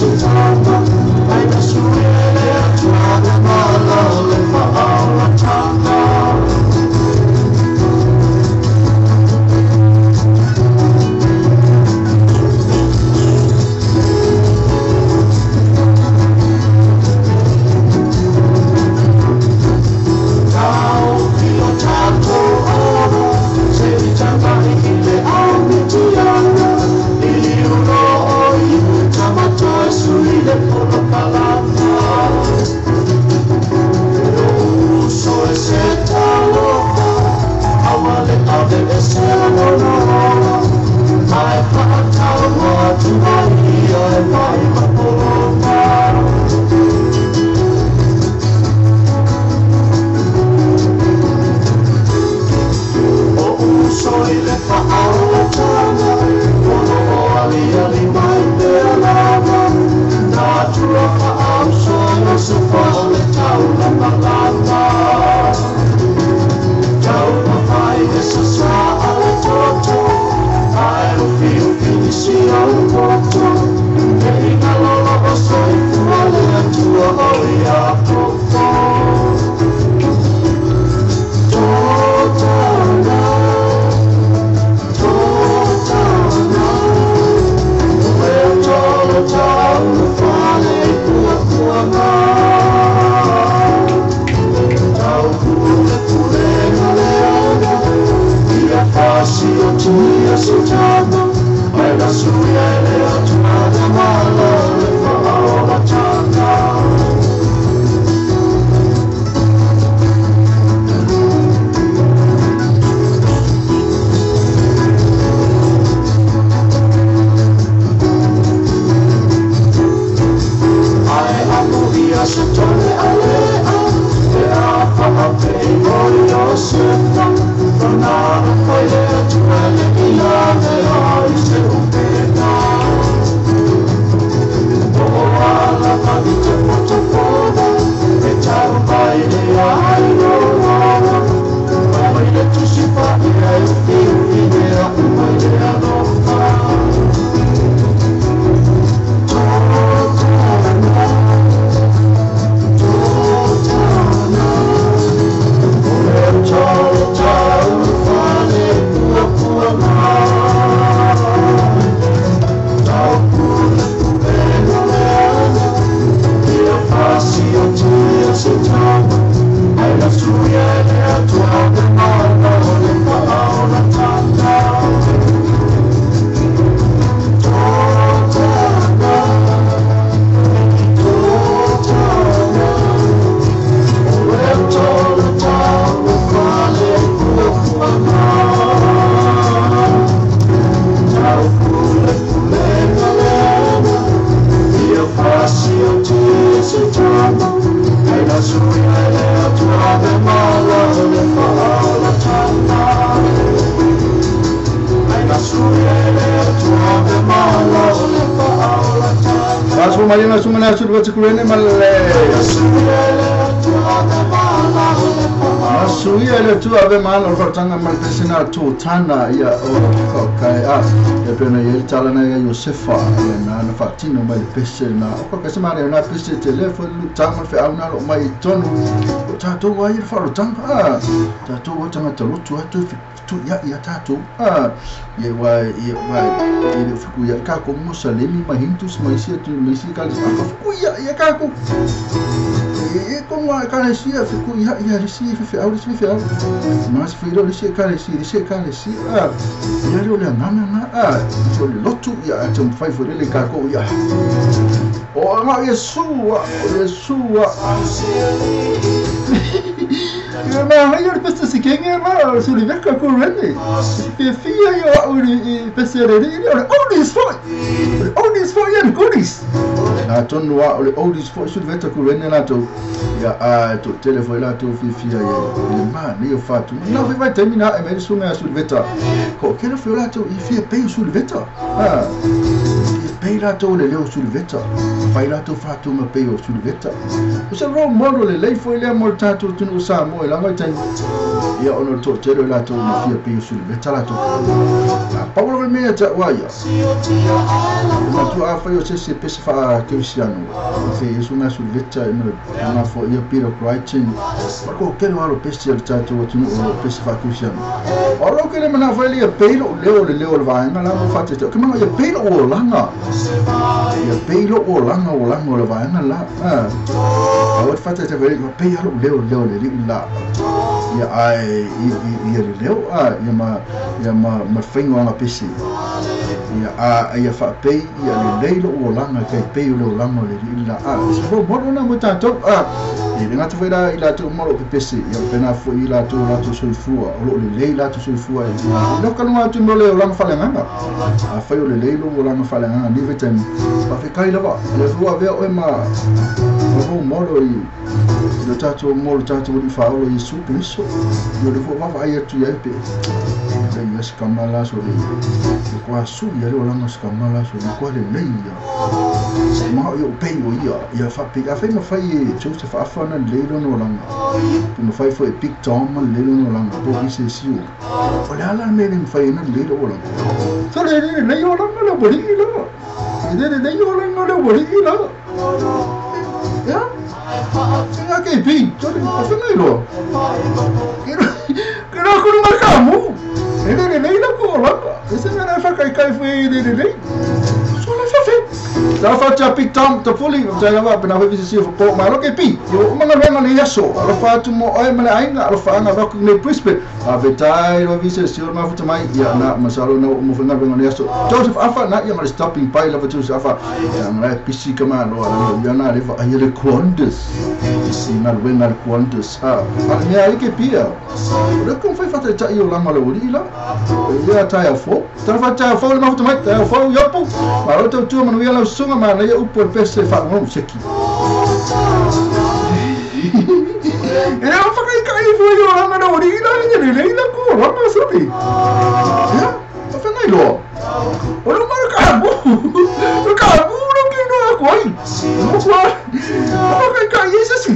Don't Langsung Marina sumana sudah sekurene malle. Masui ele tu ave malo kortanga mal pesina tu tana ya o kai a e pena ele tala na ya Josefa na na fatino mal pesina o ka semana na pesi telefone tama fe auna lo mai tonu tato wa ir falo tanga tato wa tanga talo tu atu tu ya tato ye wa ele fiku ya ka ko musalemi mahintus maisia tu mesikal fiku ya ka ko e como a cara se fiku ya risi fe au risi fe au mas firo risi cara se ya ro le nana so le lotu ya atum fai for le ka ko ya o ma Yeshua ma io penso si che ma su le vecchia corrente e fia io uri pesere all these for yan goodies na tonu wa all these for su vecchia corrente na to ya to telefone la to fia ya ma io fatto no vai terminare e mi suona sul vecchia ko che lo fio la to fia pe sul vecchia pei la to le leo sul vecchia fai la to fatto ma pe sul vecchia usa ro modo le lei foi le mortato tu no sa mo la mai ia ono to tero la to fia pe sul vecchia la to Paulo me me ta wa ya ma tu a fa io se pesa fa cristiano fe isso na sul vecchia ma fo io piro writing ma ko che no lo pesa il tato tu no pesa fa cristiano ora che le mana fa le pe leo va na la fa te che ma ia pe o langa ia pe o langa le va na la ora fa te ve pe leo le la ia ai ia leo ia ma fingo na pesi ia fa pe ia le o langa che pe o langa le la so mo na mo tato e nga te vera ila tu mo pe pesi ia pena fo ila tu so fua o le la tu so fua no ka no tu mo le langa fa le nganga fa yo le lo langa fa le nganga ni vetem pa fe kai lava le fua ve o ma o mo lo i lo tato di fa o i su peso yo le fua va ia tu ia pe le skamala so le kwa su ia lo langa skamala so kwa le ia ma yo pe ia fa pe a fe no fa i Joseph afana lelo no langa no fai foi big tom lelo no langa po ise siu ola la me nem fai no lelo langa so le yo langa la bori lo le yo langa la bori lo ya tinha que vir todo afana lo que no con un camu le la ko langa ese me na fa kai foi le la faccia pitam to fully saya va pena vai visisi po ma lo ke pi yo manga venga le yaso lo fa tu mo ai mana ainga lo fa nga va ku ne prispe a vetai lo visisi ma futa mai ya na masalo no mo venga le yaso Joseph afa na ya ma stopping pai la futu afa ya na pisi kama lo ya na le va ayele quantus si na venga quantus me ai ke pia lo kom fai fata cha yo la malo ila ya ta ya fo ta fa cha fo ma futa mai ta fo yo pu ma lo tu ma no ya sunga ma na ia upo pese fa no seki era fa kai fo yo la na ori la ni le ko la ma sabi ya fa na lo o lo ma ka bu no ke no ko ai no fa kai ese si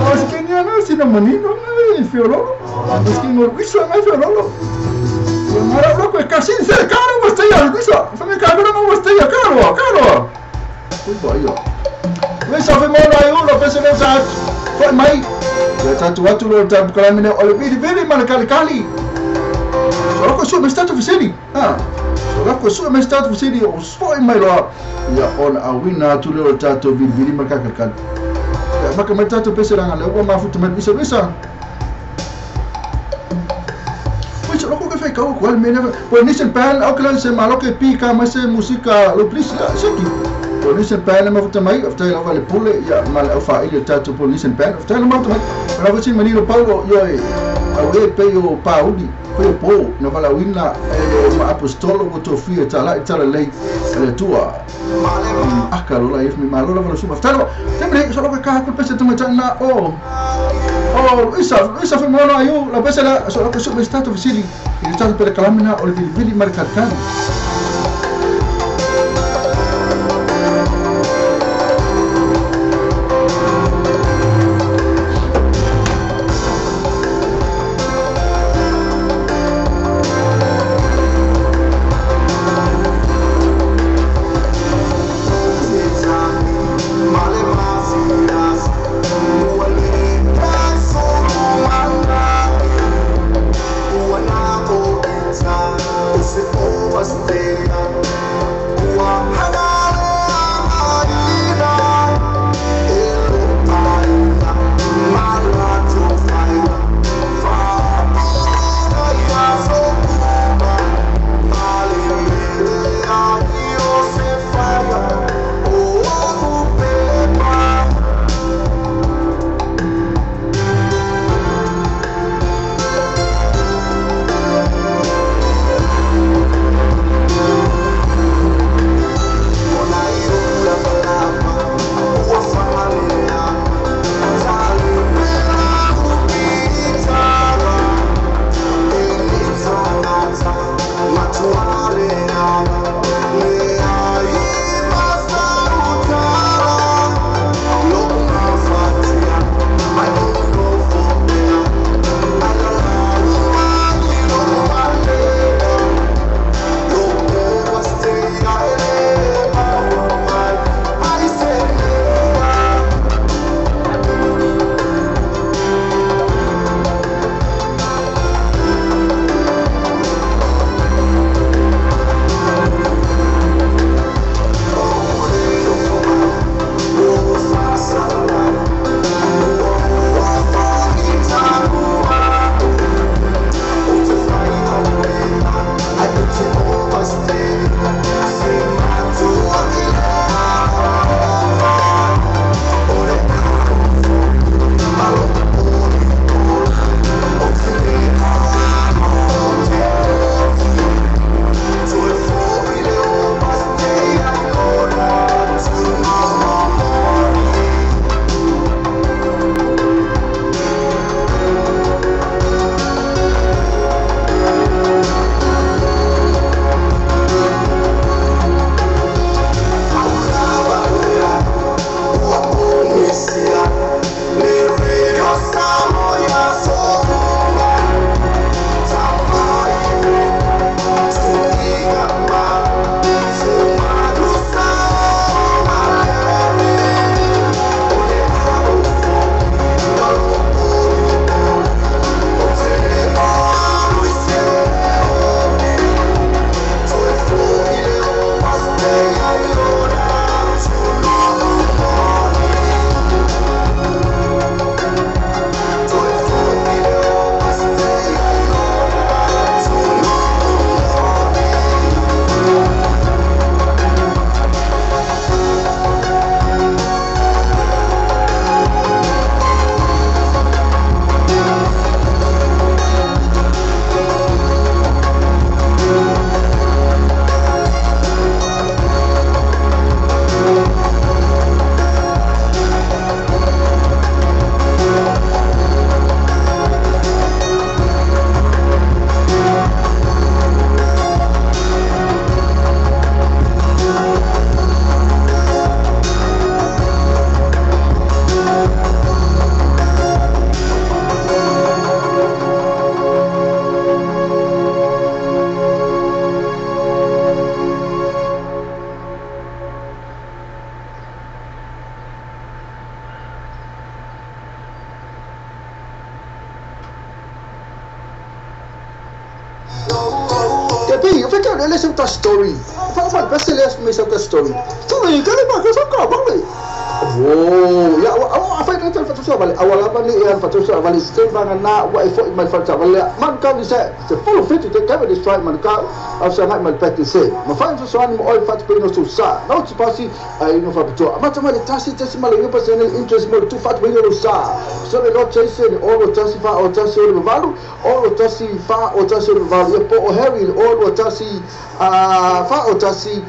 mas que ni na si no manino na fiolo mas que no wiso na fiolo mara loco è casi cercano ma stai a questa fammi cagare ma stai a caro poi io questa fa mola io lo penso che sa poi mai ya tatu lo tab kalamine o le vedi ma kali solo questo è stato fiseli solo questo è stato fiseli o poi mai lo ya on a wina tu lo tatu vidi ma kali ma come tatu penso la le ma futu ma bisa loko ke fai kau kual mena po nisen pan oklan se malo ke pika ma se musika lo plisa seki po nisen pan ma futa mai after la vale pole ya mal fa ile tatu po nisen pan after la mata mai na vasi mani lo paulo yo awe pe yo paudi po na vala wina ma apostolo ko to fia tala lei le tua akalo la if mi malo la valo suma after tembre solo ka ka pese tuma tana isa fa mono ayo la pesa la solo que sube stato fisili I tatu pele kalamina o le vilivili ma le kalikali. Tapi, eu falei, ele é uma story. Eu falei, vai ser uma story. Tu vê, cara, mas eu só acabo, vai. Oh, ya, apa yang kita fatwa balik awal apa ni yang fatwa balik setiap mana nak buat effort mai fatwa balik man kau bisa follow fit to take this try man kau after night mal practice ma faham soalan mo oil fat pino susah now tu pasti ino fatwa macam mana tasi mal ini personal interest mo tu fat pino susah so le lot chase ni all tasi fa o tasi o valu all tasi fa o tasi o valu po o heavy all tasi fa o tasi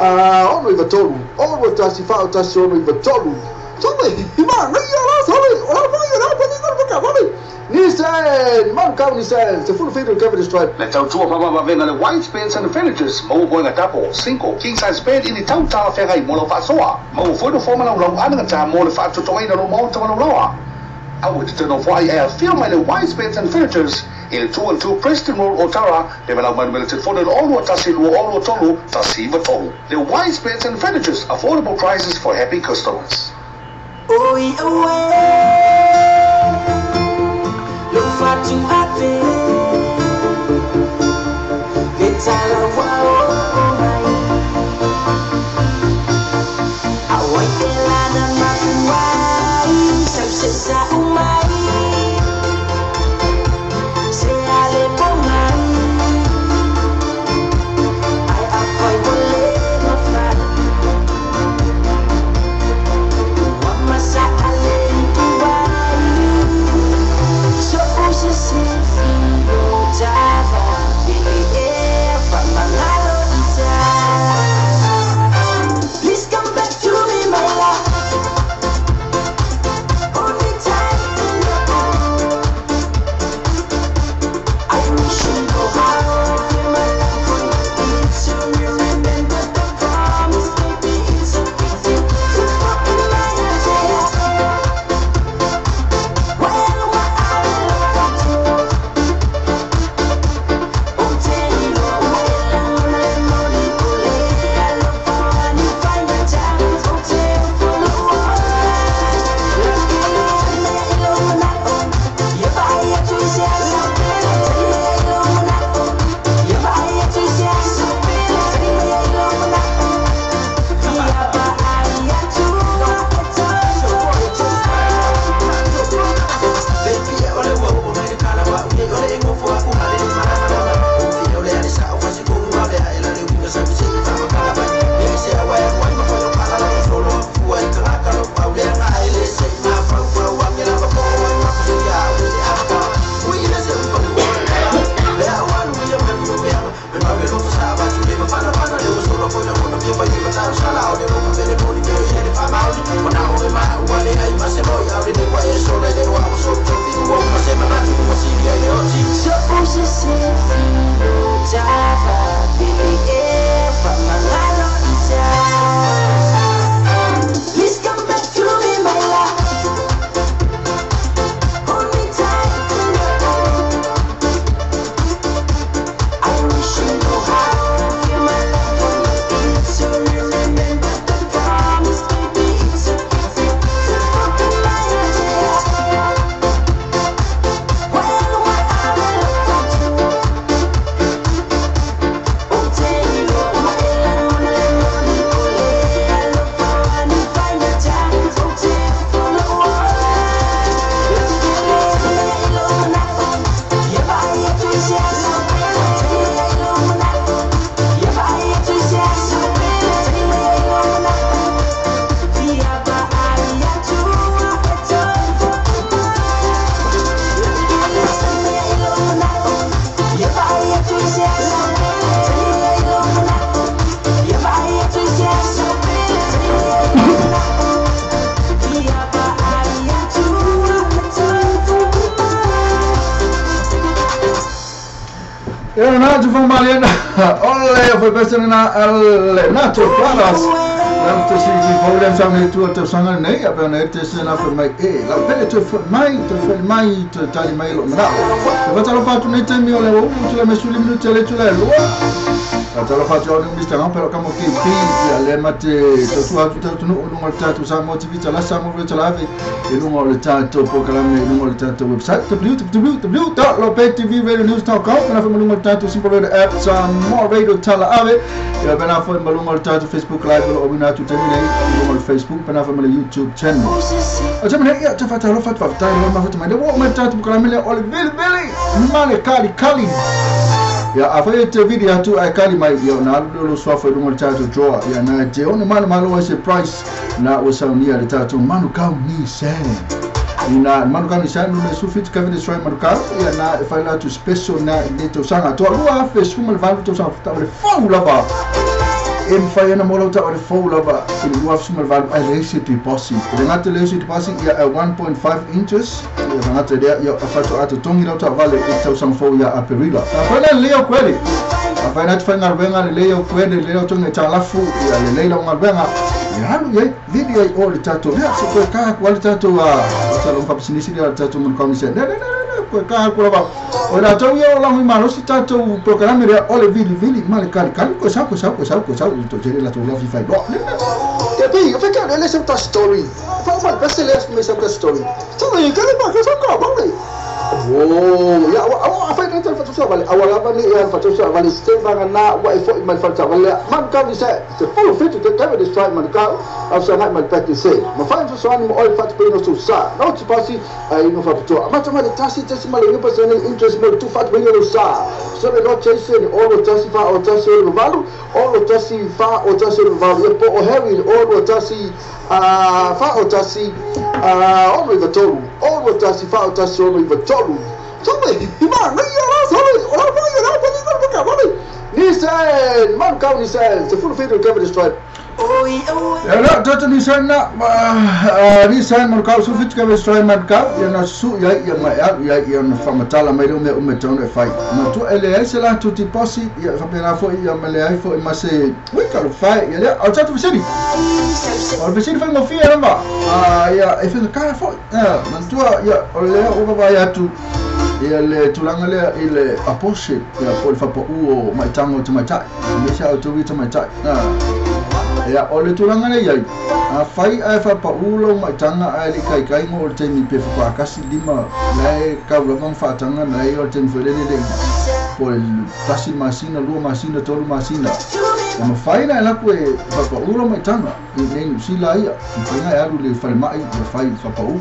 ono i vatolu, ono tasi fa tasi ono i vatolu. Sabe, ima, ngai ala sabe, ora mai ora pa ni vale. Nissan, man kau Nissan, se full feeder cover destroyed. Le tau tua papa venga le wide spans and finishes. Mau boinga tapo, single king size bed in the tau ta fera I molo fasoa. Mau foi do forma na long anga ta mo le fatu to ina no mo ta no loa. I would turn off why I feel my wide spans and finishes. Il 2-2 Preston Road Otara, development militant for the all Tasilu all Tolu, Tasiva Tolu. The wide spans and finishes, affordable prices for happy customers. Oi, away. Look for to happen. It's all a wow. I want the land of my wine. Subsist at my. Say I live for mine. I avoid the lane of fun. What must I live to wine? So who's the same for Java? From my please come back to me, my love. Only time to know. I wish you know how my love would be. So you remember the promise, baby. It's so easy to put in my hands. Well, what I look up to. Oh, tell you well, I'm money, I look for and you find the time. Oh, tell for the world. You buy a choice, yes. You buy a choice, yes. Please come back to me, my love. Only time to know. I wish you know how feel my love would be. So remember the promise, baby. It's so easy to put in my hands. Well, what I look up to. Oh, tell you well, I'm I look for and you find the time. Oh, tell for the world. You buy a choice, yes. You buy a choice, yes. You buy a choice, yes. You buy a choice, yes. Eu Nato Famaliana, olha, foi pensando na Nato Planas. Não te sei problem sama itu atau sangat naik apa yang itu sana firmai la pele tu firmai tu tali mai lo mana. Lepas kalau patu ni temi oleh tu la mesuli minu tele tu la luar. Kalau patu orang mesti orang pero kamu kipi ya le mate tu nu ulung tu sama tu bicara sama bercelavi. Ilung oleh tu program ni ilung oleh tu website www.lopettvradionews.com kenapa melung tu simple radio app sama radio tala ave. Ya benar pun melung tu Facebook live lo obina tu terminate ilung Facebook benar pun YouTube channel. Macam mana ya cepat tahu mafat mana wo macam tu program ni oleh beli mana kali. Ya apa itu video tu kali mai yo na dulu sofa ilung tu draw ya na je on mana malu wase price na usau ni ada tu manu kau ni sen. Ina manu kau ni sen no sufit ka video destroy manu kau ya na faila tu special na dito sanga tu lua Facebook mal valu tu sanga tu faula ba. fai ana mola ta ore fou lava il luaf sumal val ai lazy deposit le ngata lazy deposit ia 1.5 inches ia ngata dia ia afato atu tongi la ta vale e tau sang fou ia aperila na fai leo kweli fai na fai ngarbenga le leo kweli leo tongi ta lafu ia le leila ngarbenga ia halu ia video ai ole tato ia se ko ka kwali tato a salon pa sinisi dia tato mun komisi ko ka ko ba ora tau ia la mi malo si tato programa dia ole vili male kali ko sa to jere la to lo fi fai do Tapi, eu fiquei olhando essa story. Fala, pensa ler essa story. Tudo aí, que legal, que só vale. Oh, ya, awak apa yang terfatu vale. Awal apa ni yang fatu vale stem bang na wa ifo iman fatu vale. Man kau ni saya, full fit to cover the strike man kau. Au sangat man pakai say. Ma fine so soan mo oil fatu pino susah. Now tu pasti ai no fatu. Macam ada tasi malah ni personal interest mo tu fatu pino susah. So we not chasing all the tasi fa or tasi value. All the tasi fa or tasi value. Po o heavy all the tasi fa or tasi all the total. All the tasi fa or tasi all the total. Sorry, Iman, Nissan, man kau Nissan, the full figure cover the stripe. Ya la toto Nissan na Nissan man kau su fit cover stripe man kau ya na su ya na famatala mai me umetona fai. Na tu ele sela tu deposit ya kapena fo ya male ai fo mase we kau fai ya la au toto visini. Au visini fai mo fia namba. Ya e fai ka fo. Man tu ya ole o ba ya tu ele tulanga le ile aposhe ya pol fa po o mai tango te mai tai me sha o tu te mai tai ya ole tulanga le yai a fai ai fa pa ulo mai tanga ai kai mo te mi pe fa kasi lima lai ka lo van fa tanga mai o te fele le pol kasi masina lu masina tolu masina ma fai na la ku fa pa ulo mai tanga ni sila ia ni ai alu le fa mai fai fa pa u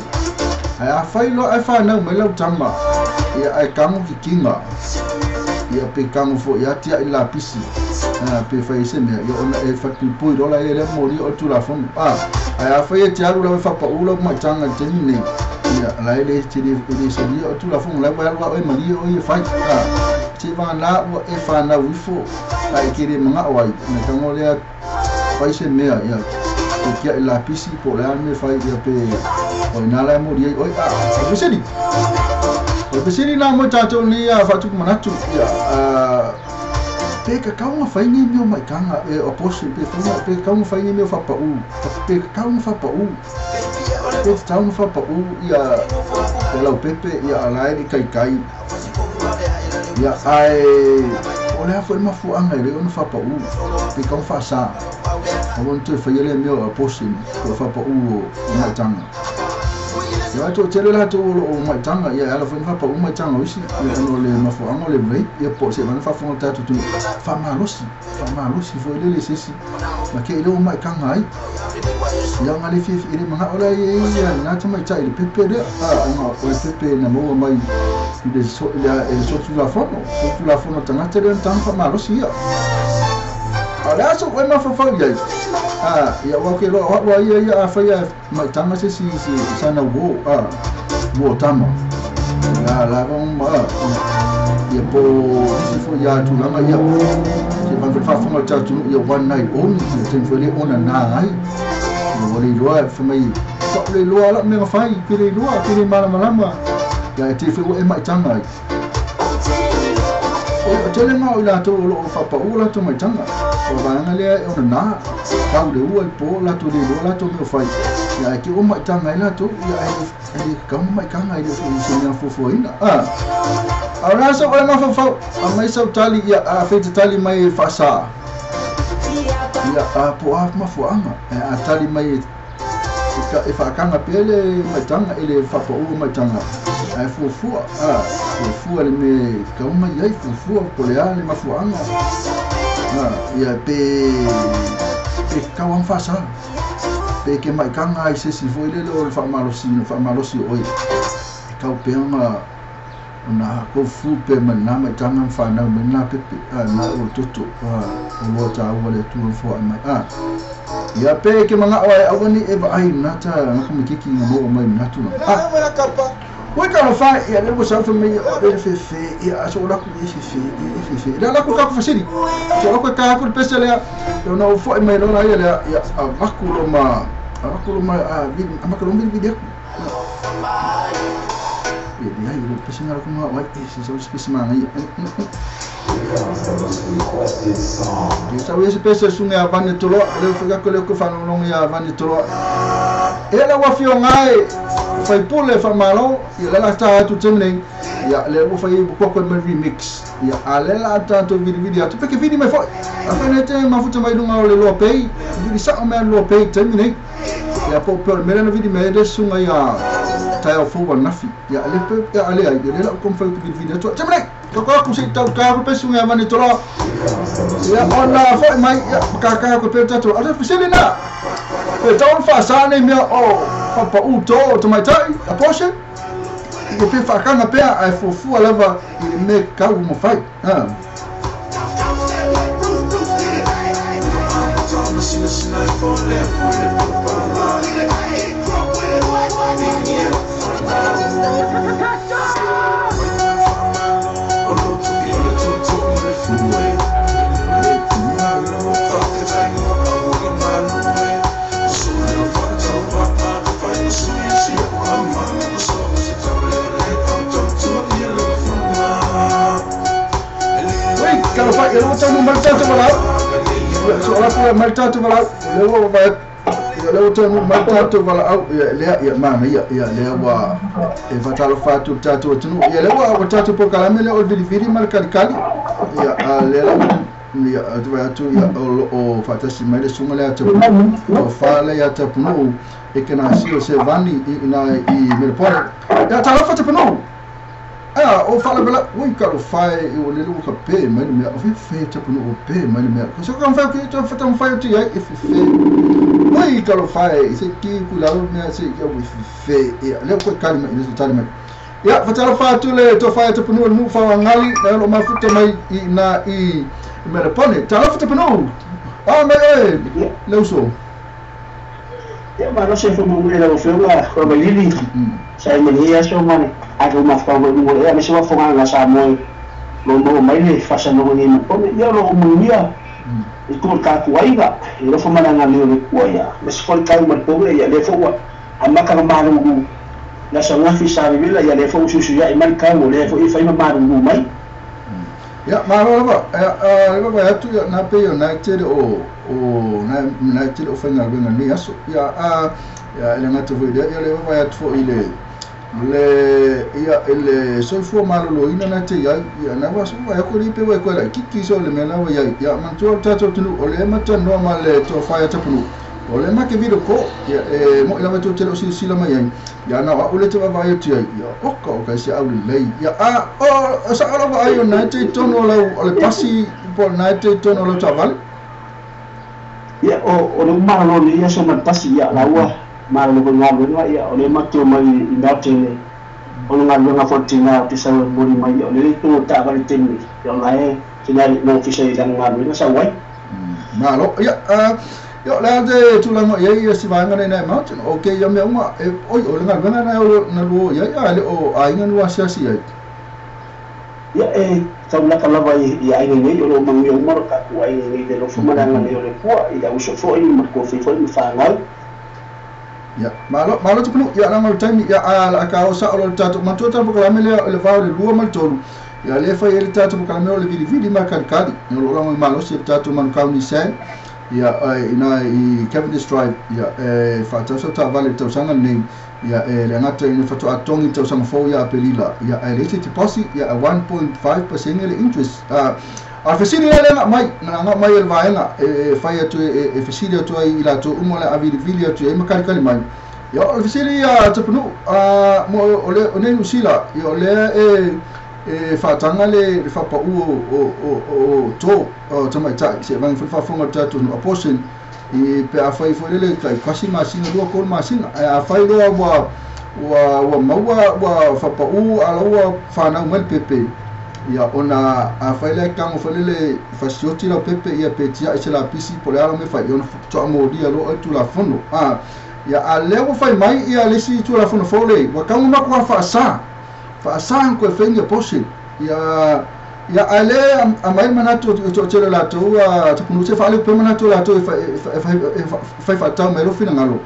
ai fai lo ai fa na me lo tama ia ai kamu kikinga ia pe kamu fo ia tia ila pisi pe fai se me ia ona e fatu pui rola ele mori o tu la fon ai fa ia tia ru la fa pa ulo ma tanga teni ne ia la ele tiri ele se dia o tu la fon la wa o e mari o ia fai ti va na o e fa na wifo ai kiri manga o ai na tango le fai se me ia tia ila pisi po la me fai ia pe o na la mori o ai se di Pesini na mo tato ni fatu manatu ya pe ka kau fai ni meu mai kanga e oposi pe kau fai ni meu fa pa u pe kau fa pa u pe tau fa pa u ya la pepe ya ala ni kai ya ai ole fa ma fu anga le on fa pa u pe kau fa sa o tu fai le meu oposi fa pa u na tanga ya to tele la to o mai tanga ya ala fa pa o mai tanga wisi ya no le mafu amo le brei ya po se van fa fon tato tu fa malosi fo le sesi ma ke ile o mai kanga ai ya ngale fi ile manga ola ya na ta mai tai le pepe de o pepe na mo mai ile so ya ele so tu la fono tanga tele tanga fa malosi ya ala so o ma fa ya ya wa ke lo wa ya fa ya mai tanga se si sana wo tama ya la bon ya po si fo ya tu la ya se van fa fo ma ta tu ya one night only ten fo le ona na ai no le lo fa mai ko le lo la me fa i pire lo pire mala ya te fo e mai tanga ai o tele ma o la to lo fa pa o la to mai tanga o va na le ona na ka le u po la to le lo la to me fa ya ki o mai tanga la to ya ai ka mai kanga ai so na fo ina ora so o ma fo mai so tali ya a fe tali mai fa sa ya po ma fo anga a tali mai ka e fa kanga pele mai tanga ele fa po o mai tanga ai fufu le me ka uma ia fufu po le ale mafuanga ia pe ka wan fasa pe ke mai kanga ai se si foi le lo fa malosi oi ka o pe na ko fu pe mana mai tanga fa na me na pe na o toto o ta o le tu fo mai ia pe ke manga ai awani e ba ai nata na ko mikiki no mai natu Mara kapa. we ka fa ia le mo sa fa me le fe ia so la ku e fe la ku ka fa sini so la ku ka ku pe se le no foi mai no na ia vakulo ma vakulo video dia ia pesen ala kuma wa isi so spesi manga ia dia sawe spesi sunga avane tolo le fica kole ko fano no ia avane tolo ela wa fio ngai fai pule fa malo ia la ta tu temne ia le wo fai ko ko remix ia alela tanto video tu peke video mai foi afane te mafuta mai dunga le lo pay di sa o me lo pay temne ia po mele no video me de sunga ia tayo fuwa nafi ya lepe ya ale ai le la kom fa video tu temne ko ku se tau ka ko pesunga mani tolo ya ona foi mai ka ko pe tatu ala fiselina e tau fa sa ne me o fa pa u to mai tai a poshe ko pe fa kana pe ai fu lava i me ka mo fai Kalau Pak yang macam merta tu malah, soalan apa merta tu malah, lewa baik, lewa macam merta tu malah, ya mana ya lewa, fatal fatu tatu tu, ya lewa tatu por kalau mele or delivery market kali, ya lewa ya tu ya o fatasi mele sunga le tu, o fala ya tu punu, ikena sio se vani ina I melpore, ya tahu fatu punu. O fala bela, oi cara fai o lelo ka pe, mas me o fe tá no o pe, mas me. Só que fai que tu faz fai tu aí, fe. Oi cara fai, isso aqui culado me assim que o fe. Leo ko kalima ini tali mai. Ya, fatala fa tu le to fai tu no fa ngali, na lo mafuta mai na I me repone. Tala fa tu no. Mai leo so. Ya, mas se foi muito legal, foi uma trabalhili. Sai me ia so mane. Aku maafkan mo ya mesti wa fonga na sa mo lo mai le fa sa no ni mo ya lo mo ya ko ka ku aiga lo fo mana na le ko ya mesti fo ka mo to ya le fo wa amma ka ma ru na sa na fi sa bi la ya le fo su ya iman ka mo le fo I fa ma ru mai ya ma ro ba ya tu ya na pe yo na tele na tele o fa na be na ni aso ya ya le ngatu vo ya le ba ya tu ile le ia ele so fu malo lo ina na te ya na wa so ya ko ripe wa ko la kiki so le mena wa ya man to tato tunu ole ma to normal to fa ya tapunu ole ma ke video ko ya mo ila to telo si la mai ya na wa ole te ba ya tu ya o ka si au le ya o sa ala wa ayo na te to no ole pasi por na te to no lo chaval ya o le malo le ya so man pasi ya la wa malu ko ngalu na ya ole matto mai indate ono ngalu na fortina ti sa bori mai ole to ta ba tin yo lai tinari no official dan ngalu na sa wai malo ya yo la de tu la mo ye si ba ngane na mountain okay yo me uma oi ole ngalu na na lo ya ale o ai nganu asia si ya tabla kala ba ya ai ne yo lo mang yo mar ka ku ai ne de lo fumana ngane yo le kwa ya uso fo I mar ko fi fo mi fa ngal ya malo tu punu ya na time ya ala ka o sa o tatu ma tota po kala mele le va le lua mal tolu ya le fa ele tatu po kala mele le vidi ma kan kadi no lo malo se tatu man ka ni sen ya ina I Cavendish Drive ya fa tatu ta vale tau sanga ni ya le ngata ina fa to atongi tau sama fo ya pelila ya ele te posi ya 1.5% ele interest a fesiri ele na mai ele vai na fai tu fesiri tu ai la tu umola avili vili tu ai makali kali mai ya fesiri ya tapunu mo ole one usila ya ole fa tanga le fa pa o to tamai tai se van fa fonga tatu no apostle I pe a fai foi le kai kasi masina do ko masina a fai do wa maua wa fa pa ala wa fa na mal pepe ya ona a faile kamo falele fasioti la pepe ia petia ese la pisi por ala me fai ona to amodi alo tu la fono ya alewo fai mai ia lesi tu la fono fole wa kamo na kwa fa sa ko fenga posi ya ya ale amai manatu to chelo la to tupunu se fale pe manatu la to fa ta melo fina ngalo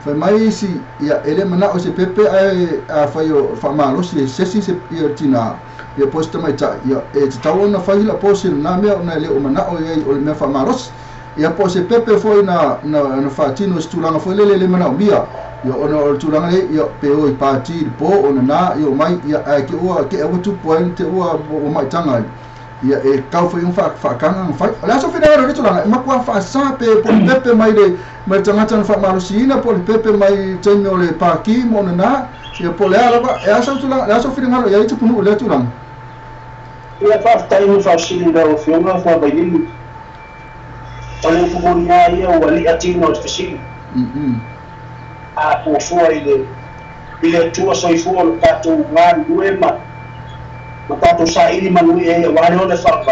fa mai si ya ele mana o se pepe a fa yo fa malo si se ya tina ya posta mai ta ya e tawo na fa la posil na me na le o mana o ye o me fa maros ya po se pepe foi na fa tino stulanga foi le mana o bia yo ono tulanga le yo pe o party po ona na yo mai ya ke o tu point o mai tanga ya e kau foi fa kanga fa la so fina ro tulanga ma kwa fa sa pe pepe mai le mai tanga fa marusina po pepe mai tenyo le party mo na ya po le ala ba ya so tulanga la so fina ro ya tu punu le tulanga ia fa tai fa sili da o fiona fa ba ni ole fumonia ia wali atino spesifik a o foi ile tua soi fuol tatu ngan duema matato sa ili manui e wale ole fa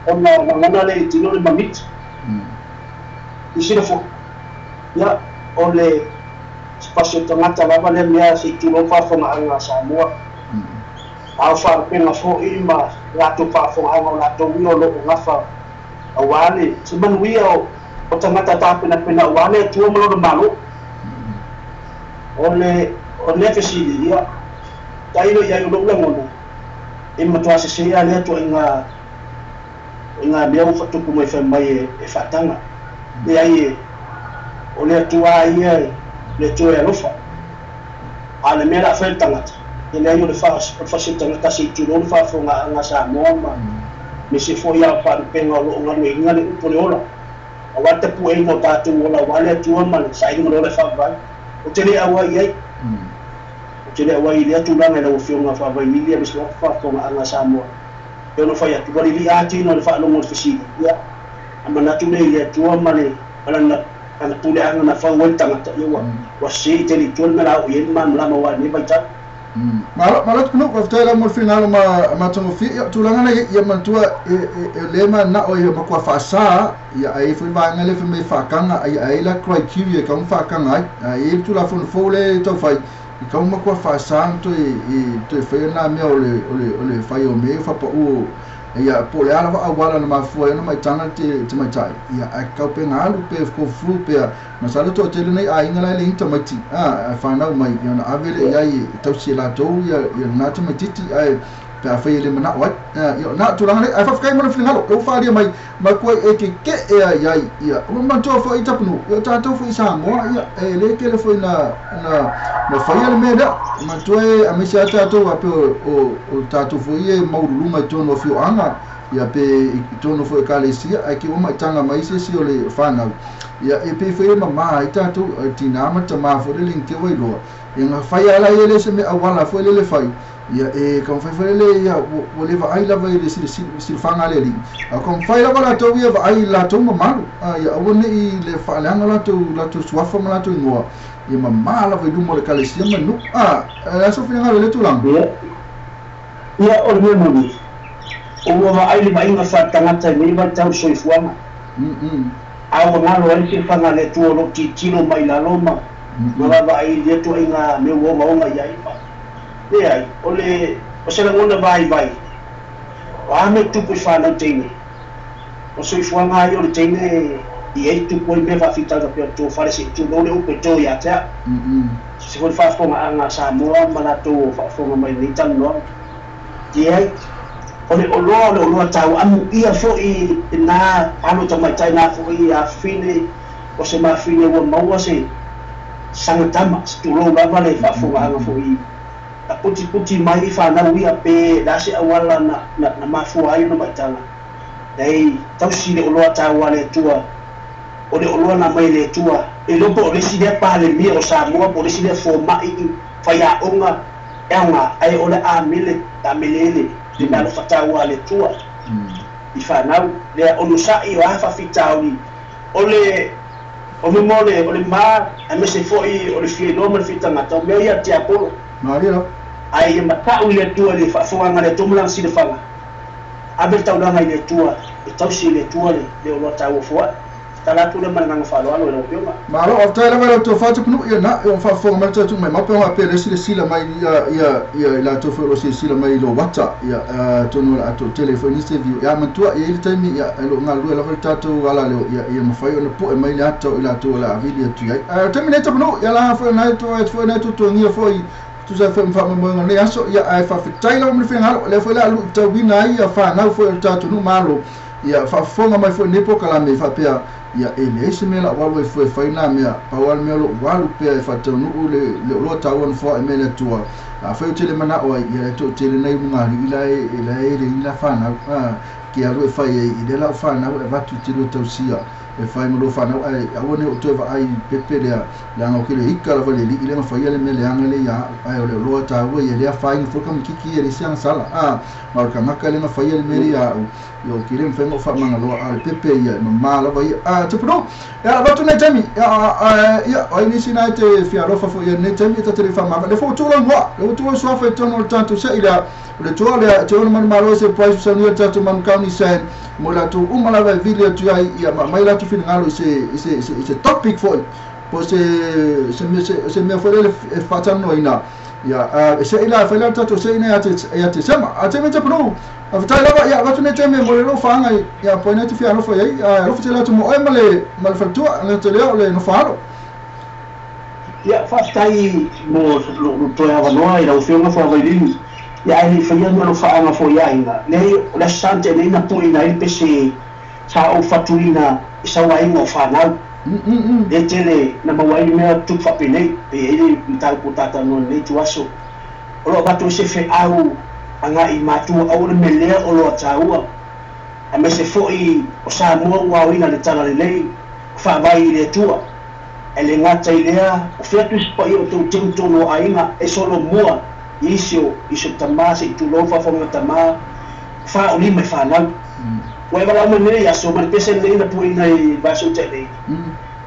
ona ngana le tino le mamit isina fo ya ole spasio tangata lava le mea si tulo fa fo anga Samoa au fa pena fo ima lato fa fo anga lato wio lo ngafa awale seban wio o tangata ta pena wale tuo mo malo ole fesi ya tailo ya lo ngono imma to asese ya le to inga bia u fatu kuma fa mai e fatanga e ai ole to ai le to ya lofa ale mera fa tangata ele ai le fa tangata si tu lo fa fo nga Samoa ma me se fo ya pa penga lo nga le nga le upole ola awata pu e mo tatu ola wale tu ma sai mo le fa vai o tele awa ai tele awa ile tu langa le ofio nga fa vai ile me se fa fo nga Samoa yo no fa ya tu bali li ati no le fa lo mo fisi ya amana tu le ile tu ma le ala ana tu le anga na fa wenta ngata yo wa si tele tu me la o yen ma la ma wa ni vai ta malat kuno ko tela mo final ma tongo fi tulanga na ya mantua lema na o ya makwa fasa ya ai fu ba ngale fu me fa kanga ai la criteria ka fa kanga ai tu la fon fole to fai ka makwa fasa to to fe na me ole fa yo me fa po o ya po le ala wala na mafu ya no mai tanga te mai tai ya ka pe ngalu pe ko flu pe na sala to tele nei ai ngala le to mai ti fa na mai ya na avele ya i to si la to ya na to mai ti ai pe fa ile mana wa ya na to la ai fa kai mo fli ngalo o fa dia mai ko e ke ya o man to fo ita pnu ya ta to fo isa mo ya le ke le fo na fa ile me da ma to e amesha ta to wa pe o ta to fo ye maulu mai to no fio anga ya pe to no fo kalesia ai ki o mai tanga mai se si o le fa na ya e pe fo ma ita to tinama tama fo le link we lo nga fa ya la ye le se me awala fo le fa ya e kon fa le ya o le va ai la va le si fa ngale li kon fa la va to we va ai la to ma ya o ne i le fa la ngala to swafa ma to ngo ya ma la va du mo le kalesia ma nu la so fi ngale le tu lang ya o le mo ni o va ai le va inga fa tangata me va tau so ifuanga au ngalo ai si fa ngale tu lo ti tino mai la loma ma va ai le tu inga me wo ma nga ya ipa ai ole o se ngona vai wa me tu pu fa na tene o so ifuanga ai o tene i e tu po me fa fita da per tu fare se tu no le o pe to ya ta se vol fa fo nga Samoa ma la to fa fo mai ni tan no ai ole o tau amu ia fo i na anu to mai tai na fo i a fine o se ma fine wo mau se sangatama tu lo la vale fa fo nga fo i a puti mai fa na wi a pe da se awala na ma fo ai no mai tanga dai tau si le o tau wale tua ole o na mai le tua e lo po le si de pa le mi o sa mo po le si de fo mai fa ya onga ai ole a mile ta milele di na fatau ale tua i fa na le o sa i wa fa fitauli ole ma a me se fo i ole fi no me fitanga to me ia ti apolo Mario ai ma ta u le tua le fa fo nga le tumla si le fanga abel tau la le tua e tau si le tua le o tau fo talatu le mananga falo alo le pionga malo of tele vale to fa tu ya na yo fa fo ma tu mai ma pe ma pe le sila mai ya la to fo sila mai lo wata ya to no ato telefoniste view ya mantua ya ile time ya lo ngalu la fa tu ala le ya ma fa yo no po mai la to ila to la video tu ya terminate no ya la fo na to ngia fo tu sa fa mo ngone aso ya ai fa fitaila mo fe ngalo le fo la lu to bina ya fa na fo ta tu no malo ya fa fo ma mai fo ne po kala me fa pe ya ele ese mela walu foi faina mea pawal melo walu pe fatonu le lo tawon fo emele tua a foi tele mana o ya to tele nei munga ila fana ki alu fai ide la fana e vatu tilo tausia e fai mo fana ai awone o tova ai pepe la ngo kile ikala vale li ile fai ele mele angele ya ai o le lo tawo ye le fai fo kam kiki ele siang sala marka makale na fai ele mele ya yo kile mfengo fa manga lo al pepe ya mala vai tupuno ya batu na tami ya ai ni sinaite fi arofa fo ya ne tami ta telefa ma le fo tulo ngwa le tulo so fa tono tanto se ila le tulo le tulo man malo se poi so ni tanto man kauni sen mo la tu umala va video tu ya mai la tu fin ngalo se topic fo po se me fo le fatano ina ya se ila fa la tanto se ina ya te sama ateme tupuno afitai lava ya watu ne teme mo le fanga ya poina tu fiaro fo ya lo fitela tu mo e male mal fatua le tele le no faro ya fastai mo lo to ya vanoa ila ufio fo vai lini ya ai fia no fanga fo ya ina le la sante le na poina il pese sa o fatuina sa wa ingo fana le tele na mo wai me tu fa pene e ele mtal putata no le tu aso lo batu se fe au anga I matu au le melea o lo taua a me se foi o sa mo wa ina le tala le lei fa vai le tua ele ngata ilea o fetu spo I o tu tinto no ainga e solo moa iso tamase tu lo fa fonga tama fa o lima fa na wa bala mo ne ya so man pese le na puina I baso tele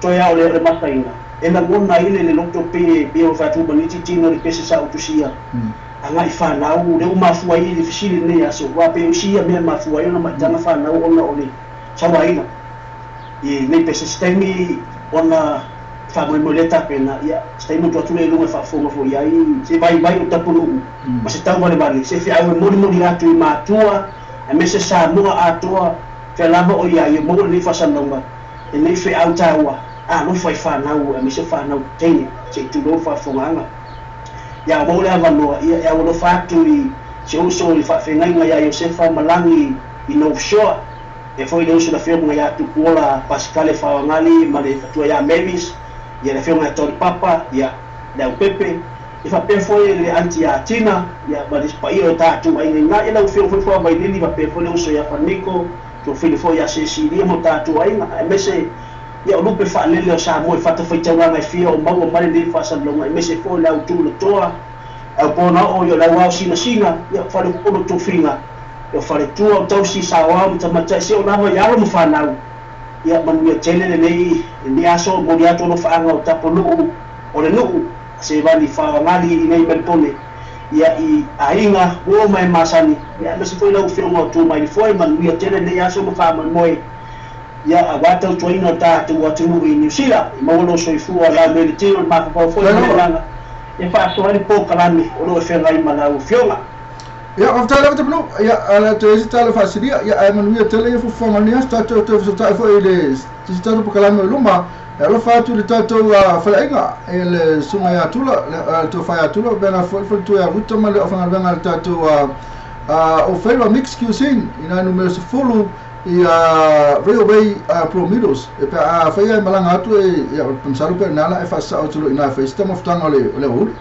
to ya o le masa ina e na ngona ile le lokto pe o fa tu boniti tino le pese sa o tusia anga I whanau, reu mafua I le fisili nei aso, wape usia mea mafua I ona matanga whanau ona ole sawaina. I nei pese stemi ona whamoe leta pena, ia stemi tuatule lunga whafonga fo iai, se vai o tapunu, ma se tau vale vale, se whiau e mori atu I mātua, a me se sa mua atua, whelama o iai, e mori ni whasanonga, e nei whiau taua, no whai whanau, a me se whanau teine, se tulo whafonga anga. Ya mo le avanoa ya o lo fatu I se uso I fa fenga ya Josefa Malangi I no shore e foi le uso da firma ya tu pola Pascal fa ngali ma le fatu ya Mavis ya le firma Tori Papa ya da Pepe e fa pe foi le anti ya Tina ya ba le spaio ta tu ai na ila o firma foi vai lili va pe foi le uso ya Fanico to fili foi ya Cecilia mo ta tu ai na mese ya lupe fa lele o sa mo fa to foi tau mai fio o mau mai le fa sa longa me se fo la tu lo toa e pona o yo la wa sina ya fa le ko to finga yo fa le tu o tau si sa wa mo tama se o na mo ya mo fa na ya man ya tele le ni aso mo ya to no fa nga o tapo no o le no se va ni fa ngali nei bentone ya I ainga o mai masani ya me se foi la o fio mo tu mai foi man ya tele le aso mo fa man moi ya awata toina ta tu watu I New Zealand mo lo so fu ala me tiro ma ko fo langa e fa so ali po kalani o lo fe ngai mala o fionga ya after la tepno ya ala to esta la fasidia ya ai man tele fu fo mania sta to ta fo ile sta to kalani luma ya lo fa tu le tato fa inga ele suma ya tula to fa ya tula bena fo tu ya vuto male of na bena tato o fellow mix cuisine ina numero se follow ia railway promidos e pa fa ia malanga atu e ia pensar per nala e fa sa o tulo ina fa sistema ftanga le uri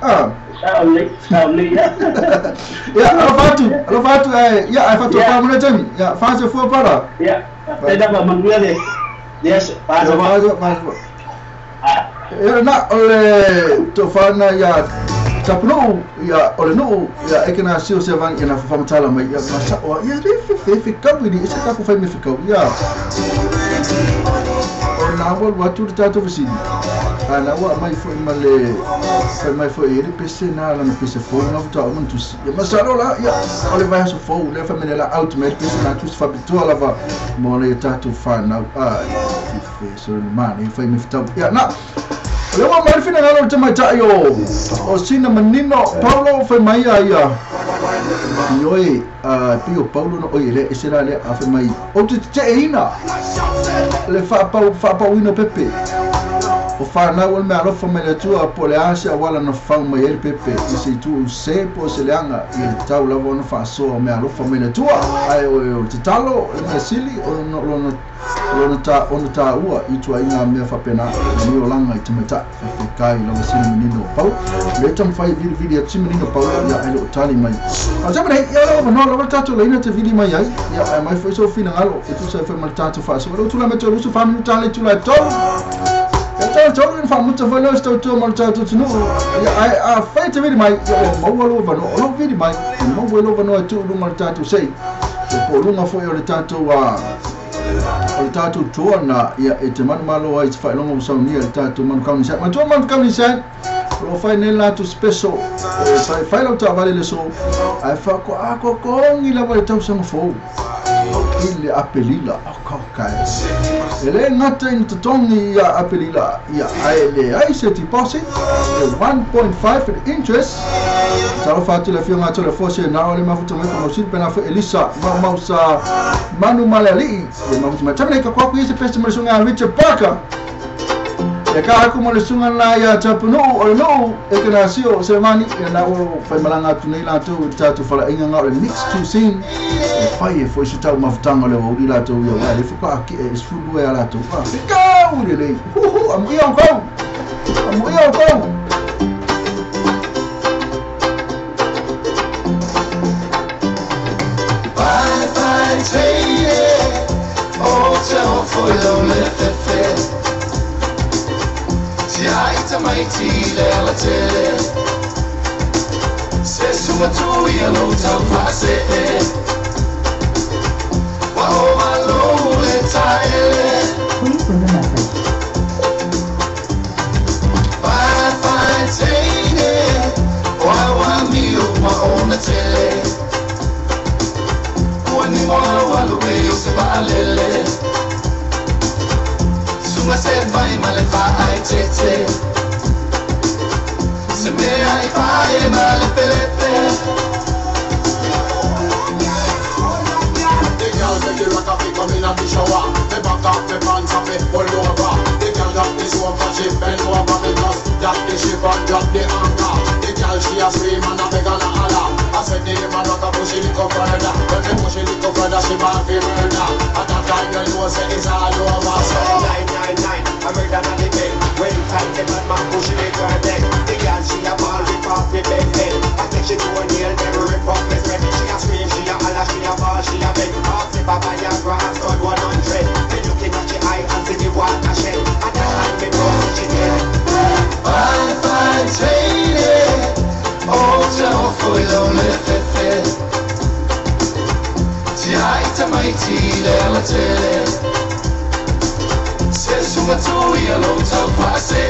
sa ole ya alo fatu ia ai fatu pa mo temi ya fa se fu para ya e da ba manguia de yes pa ya na ole to fana ya tapno ya ole no ya ekena sio se van ina fa mtala mai ya masa o ya fi kabu ni isa ka fa mi fi kabu ya na wal watu tato visini ana wa mai fo male fa mai fo iri pese na la pese fo na futa o man tusi ya masalo la ya ole vai so fo le fa me la ultimate pese na tusi fa bitola va mo le tato fa na so mani fai me fitau ya na le wa mai fina ngalo te mai tai o sina manino Paulo fai mai ia yoi pio Paulo no oile esera le a fai mai o te ina le fa pa wino pepe o fa na wal me alofa me le tua po le asia wala na fa mai el pepe i se tu se po se le anga i tau la vona fa so me alofa me le tua ai o te talo me sili o no lo ta ua i tua inga me fa pena ni o langa i te mata fa kai la sili menino pau le tam fai video ti menino pau ya ai lo tali mai a jabe nei ya lo no lo tatu le ina te video mai ai ya mai foi so fina ngalo e tu se fa mal tatu fa so lo tu la meto lu su fa mi tali tu la to então eu falo muito valor estou tu mal tatu tu no a feita video mai mo lo va no lo video mai mo lo va no tu lu mal tatu sei po lu ma foi o tatu o tatu tuana ia e te manu malo ai te whai longa usaunia le tatu manu kauni sa ma tua manu kauni sa lo whai nei latu special whai lau ta vale le so ai whako ako kongi la vale tau sanga fau ile apelila o kai ele ngata in tatongi ia apelila ia ai le ai se ti posi 1.5 in interest tau fatu le fio ngata le fose na ole mafuta mai kono sil pena fo Elisa mausa manu malali e mausa ma tamne ka kwa ise peste mo sunga Richard Parker e ka ko mo sunga na ya tapuno o no e kana sio semani e na o fai malanga tunei la tu tatu fala inga ngau mix to sing fai foi se tau mafutanga le o ila tu ya wale fuka ki e sfudu ya la tu fa ka ule le am ia ko bye take oh tell for your life ti ai ta mai ti le la tele se suma tu ia lo ta fase wa o ma lo le taele Please leave a message. bye take wa mi o ma ona tele ni wa lo ve se va lele suma se vai male fa ai tete se me ai fa male pelete the girl make the rock up come in at the shower the back up the pants up it all over the girl got this one for she bend over because that the ship and drop the anchor the girl she a scream and a beg and a holler I said the man rock up push it up further when they push it up further she ball for murder at that time you know say it's all over so 999 I'm ready on the bed when time the man push it her neck the girl she a ball rip off the bed head I think she do a nail then rip off the thread she a scream she a holler she a ball she a beg off the papa ya grass got 100 they looking at your eye and see the water shed at that time me know she dead bye lady oh tell for your life ti ai ta mai ti le la tele se suma tu ia lo ta pase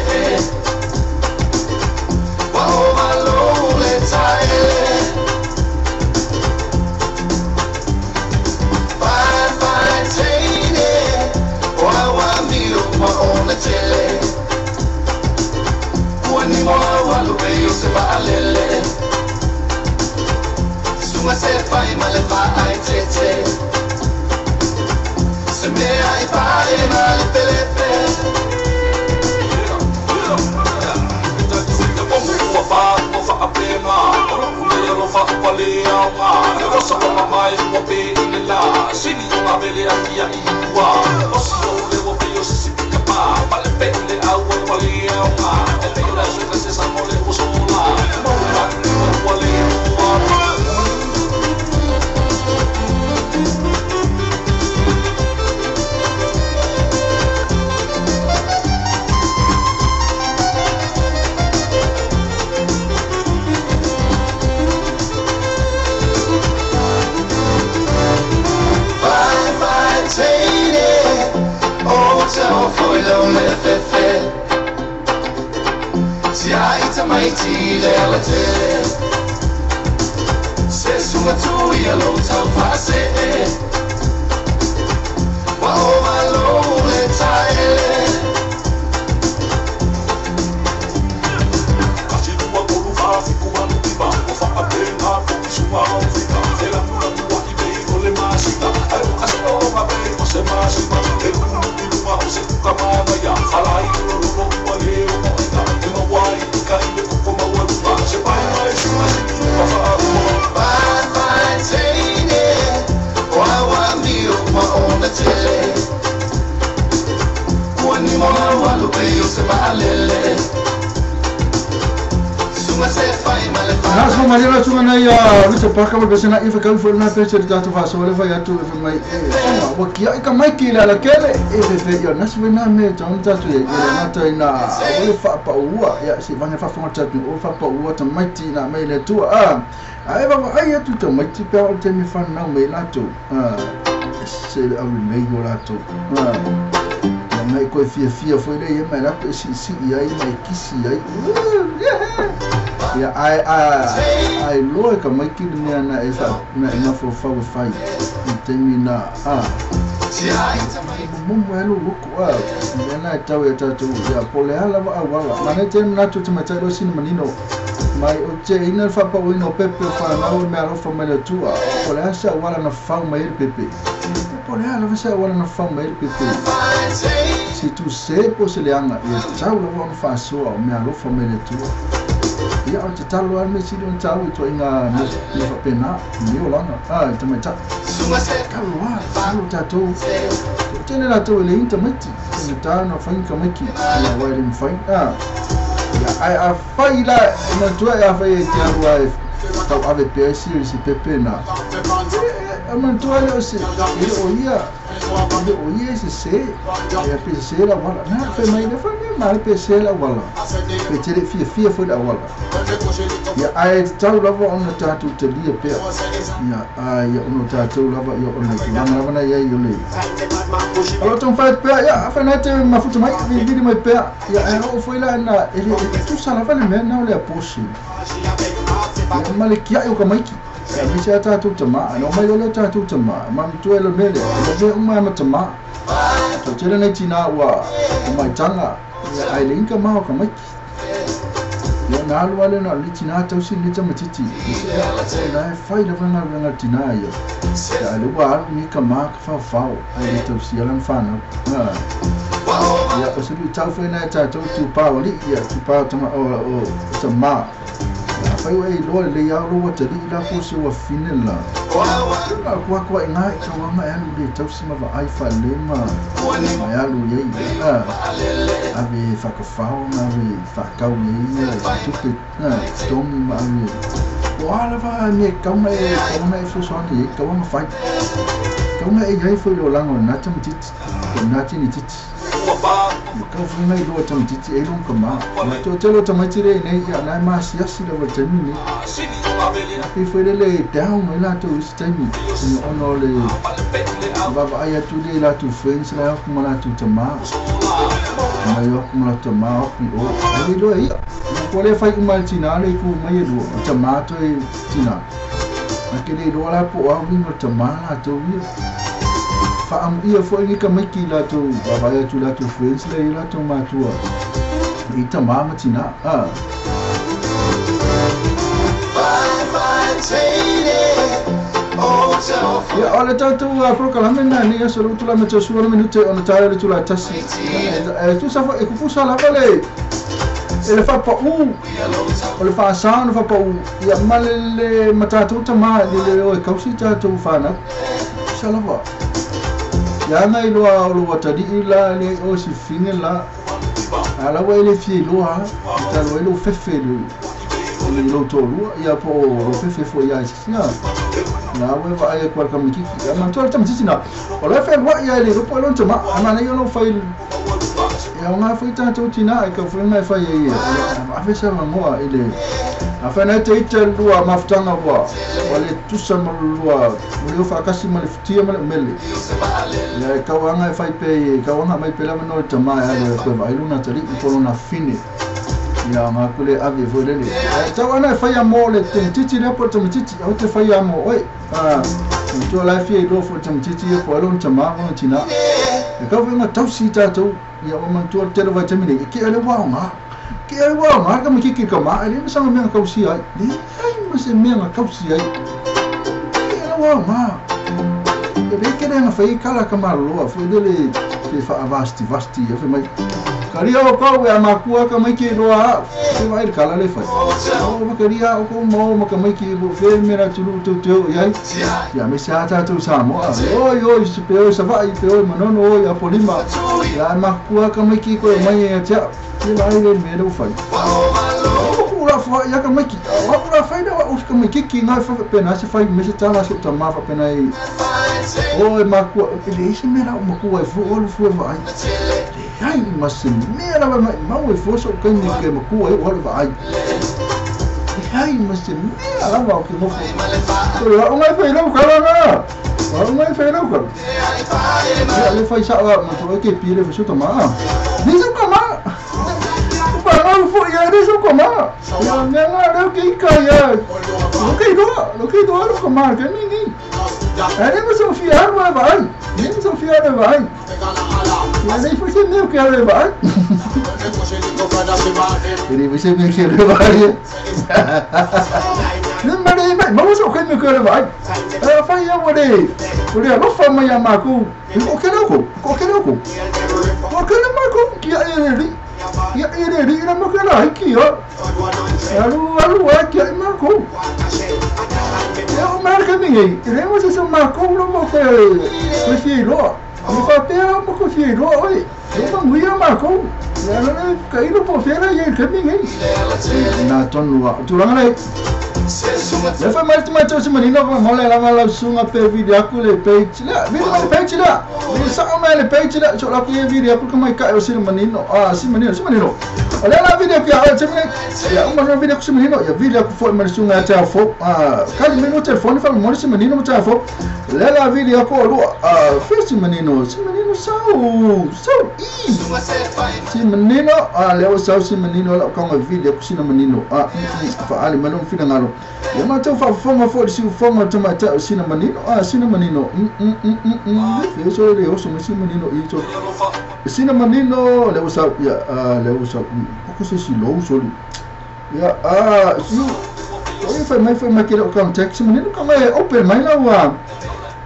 wa o ma lo le taele bye tene wa mi o ma ona tele ni wa lo ve yo se va lele suma se fai male fa ai tete se me ai fai male pelete fa apema lo fa palia ma lo sa ma mai mo pe la sini ma vele akia i wa o si le wo pe yo se pa vale pe le agua palia ma la suerte se samole usola mo wale foi lonely fefe si ai ta mai ti le la te se suma tu ia lo ta pase wa o ma lo le tae Maria Sumana ya Lisa Parker wa besena ifa ka fo na pese de tatu fa so le fa ya tu ifa mai wa kia ka mai ki la kele ife yo na swena me ton tatu ya na ta ina o fa pa ua ya si vanga fa fa tatu o fa pa ua ta mai ti na mai le tu ai va ai tu ta mai ti pa o te mi fa na me la tu se a me go la tu mai ko fia foi le mai la si ai mai kisi ai ya ai loe ka mai ki ni na esa na fo fa fai termina mumu elo luku na tawe tatu ya pole ala wala mana termina tu tama tado sin manino mai o che ina fa pa wino pepe fa na o me alo fa me tu pole asa wala na fa mai pepe pole ala fa wala na fa mai pepe si tu se po se le anga e tau lo on fa so o me alo fa me tu ya o te talo al me si don tau to inga me fa pena mi o lana tama ta kalwa talo tato tene la to le intamati ni ta no fa inka maki ya wale mfai ya ai fai la na to ya fai ti arwa tau ave pe series pepe na man to ale o se o ia se ya pe se la wala na fe mai na fa mai pe se la wala pe tere fia foi la wala ya ai tau lava on ta tu te dia pe ya ai on ta tu lava yo on le lava na ya yo le alo ton fa pe ya fa na te mafuta mai vidi mai pe ya ai o foi la na ele tu sala fa le men na le posi ya male kia yo ka mai ki ya mi se ta tu tama no mai yo le ta tu tama mam tu ele mele le uma ma tama to tere na tina wa mai tanga ya ai le inka ma ka mai ya na lu wale na li tina tau sin ni tama titi ya fai la vanga tina yo ya lu wa ni ka ma fa fa ai tau si alan fa na ya o se tau fa na ta tu pa li ya tu pa tama o tama fai wei lo le ya lo te di la ko se wa finela kwa ina ka wa ma ya lu tau si ma va ai fa le ma ya lu ye ave fa ka fa na ve fa ka ni tu te tom ma ni wala va ni ka ma fo so ni ka ma fa ka ma e gai fo lo lango na tam tit na ti ni tit ka fu mai lo tam tit e lo ka ma to te lo tam ti re nei ya na ma si asi lo te ni e fo le down mai la to stemi ni ono le baba aya tu le la tu friends la ku ma la tu tama mai yo ku ma la tama pi o ai lo ai ko le fai mal tina le ku mai lo tama to e tina akele lo la po a mi no tama la to wi fa am ia fo ni ka mai ki la to baba aya tu la tu friends le la to ma tu i tama ma tina ya ole tatu proclamena ni so lu tula me so lu minute on tare lu tula tasi tu sa e ku pusa la vale ele fa pa ole fa sa no fa pa ya malele matatu tama le o kausi tatu fa na sa la va ya mai lo watadi ila le o si finela ala wa ele fi lo ha ta lo ele fefe lo to lo ya po lo fefe fo ya sia na we va ai kwa kama kiki ama to tam sisina ora fe wa ya le po lo tama ama na yo no fail ya una faita to tina ai ka fu na fa ye a fe sa mo ile a fa na te tel lua maftanga wa wale tusama lua mo fa kasi mal ftia mal mele ya ka wa nga fa pe ka wa nga mai pe la no tama ya le ko va iluna tali ko na fine ya ma kule ave volele tawa na fa ya mo le titi le po tam titi o te fa ya mo oi to la fi do fo tam titi ko lo tama mo tina e ka fa tau sita to ya o man to te va tamine ki ele wa ma ka mi ki ka ma ele sa me ka usi ai ni ai ma se me ka usi ai ele wa ma e be ke na fa kala ka ma lo fo dele ke fa vasti e fa mai karia o ka we amakua ka mai ki roa e vai kala le fa o ma karia o ko mo ka mai ki bo fe mera tulu to ya me sa ta to sa mo o se pe o sa vai pe o ma no ya polima ya amakua ka mai ki ko mai ya cha e vai le me do fa o la fo ya ka mai ki wa ura faida wa us ka mai ki ngai fa pena se fai mesi tala se tama fa pena i o ma ku ele isi mera ma ku ai fu ol fu vai ai mas mera ma o fu so ka ni ke ma ku ai ol vai ai mas mera ma ku mo fu o ngai fa no ka na o ngai fa no ka ya le fai sa wa ma to ke pire fu so tama ni so ka ma Parang fu ya ni so koma. Ya nena ada ke kaya. Lo ke do koma ke ni. Ada masa fiar wa vai. Ni so fiar wa vai. Ya ni fu se me ke wa vai. Ini bisa me ke wa vai. Ni mari mai, mau so ke me ke wa vai. Fa ya wa de. Udah lo fa ma ya ma ku. Ko ke lo ko. Ko ke lo ko. Ko ke lo ma ku ya ni. Ya ini dia nak kena iki ya. Lalu aki aku. Ya mereka ni, dia mesti semua aku belum mau ke fiero. Apa dia mau ke fiero? Oi, dia menggunakan aku. Ya lalu kalau mau fiero ya kami ni. Nah tonua, turang lagi. Ya foi macam semua ni nak mulai lama langsung apa video aku le page lah. Video mana page lah. Bisa amal le page lah. Soal aku yang video aku kemai kat si menino. Si menino. Ada video aku yang macam ni. Ya umar video aku si menino. Ya video aku foi macam sungai cafok. Kali menino telefon fal mau si menino cafok. Lela video aku lu si menino sau. Si menino lewat sau si menino lah kau video aku si menino. Faali malum fina ngalo. Ya macam forma for si forma macam si menino. Si menino. So dia usung si menino itu. Si menino lewat sau ya lewat sau. Aku si low sorry. Ya si. Oi foi makira contact si menino kau open mai lah.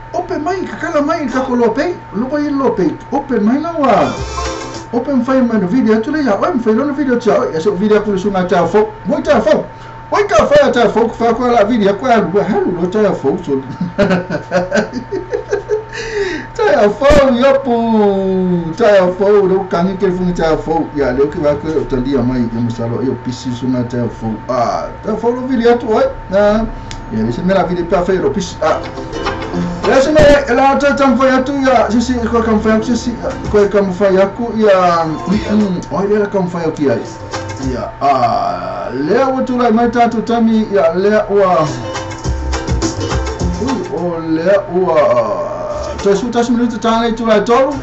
Open mai kakala mai kakolope. Lupa lope. Open mai lah. Open file mana video tu le ya. Oi file no video tu. Ya so video aku sungai cafok. Moi cafok. Oi cafok cafok. Fa ko la video aku alu halu lo cafok so. Cafok ya pu. Cafok lo kangi ke fun cafok. Ya le ke va ke tolia mai ya musalo yo pisi sungai cafok. Cafok lo video tu oi. Ya bisa mera video pa fa yo pisi. Lasa la tata mfanya tu ya sisi kwa kamfanya sisi kwa kamfanya ku ya dia kamfanya kia ya leo tu la mai tatu tami ya leo leo tusuta minuto tanga tu la tolu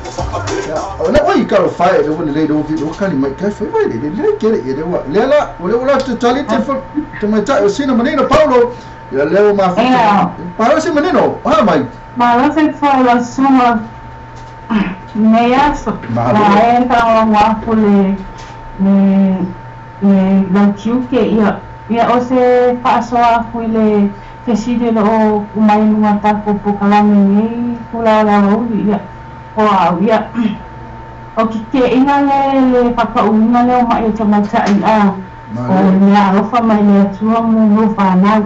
ya na oi karo fai do le do video kali mai kai fai vai le kere ya dewa lela tu tali telefon tu mai ta sina menino Paulo. Ya leo mafuta. Para si menino, mai. Para se fala suma. Neaso. Entra orang wapu le lanchiu ke ia ose paso aku le keside lo umai lumata ko pokala ni kula la ya. Oh ya. Okike ina le papa una le mai chama chai Oh ya rofa mai le tuang mu fana.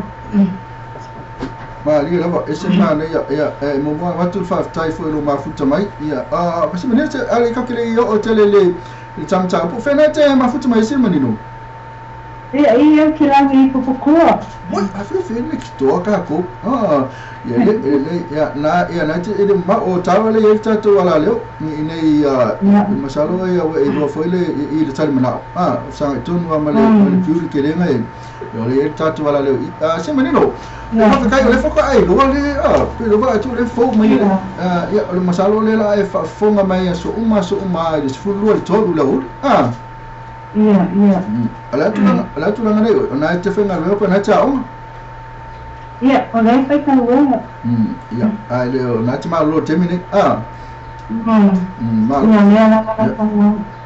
Ma dia apa SMA ni ya mo watu fa tai foi lo mafuta mai ya pasi menete ali ka kile yo hotel le chamcha po fenete mafuta mai si menino iya kilangi ko ko moi afi fene kito ka ko ya na te ele ma o tawa le yeta to wala leo ni masalo ya do foi le tali mana sa tun wa male pure kele ngai yo le yeta to wala leo si menino Apa kai le foka ai lo le pero va tu le fo mai ya le masalo le la fa fonga mai so uma de fu lo todo lo iya ala tu ngane na te fenga lo pa na chao iya ona fa ka lo ya ai le na te ma lo termine ma ya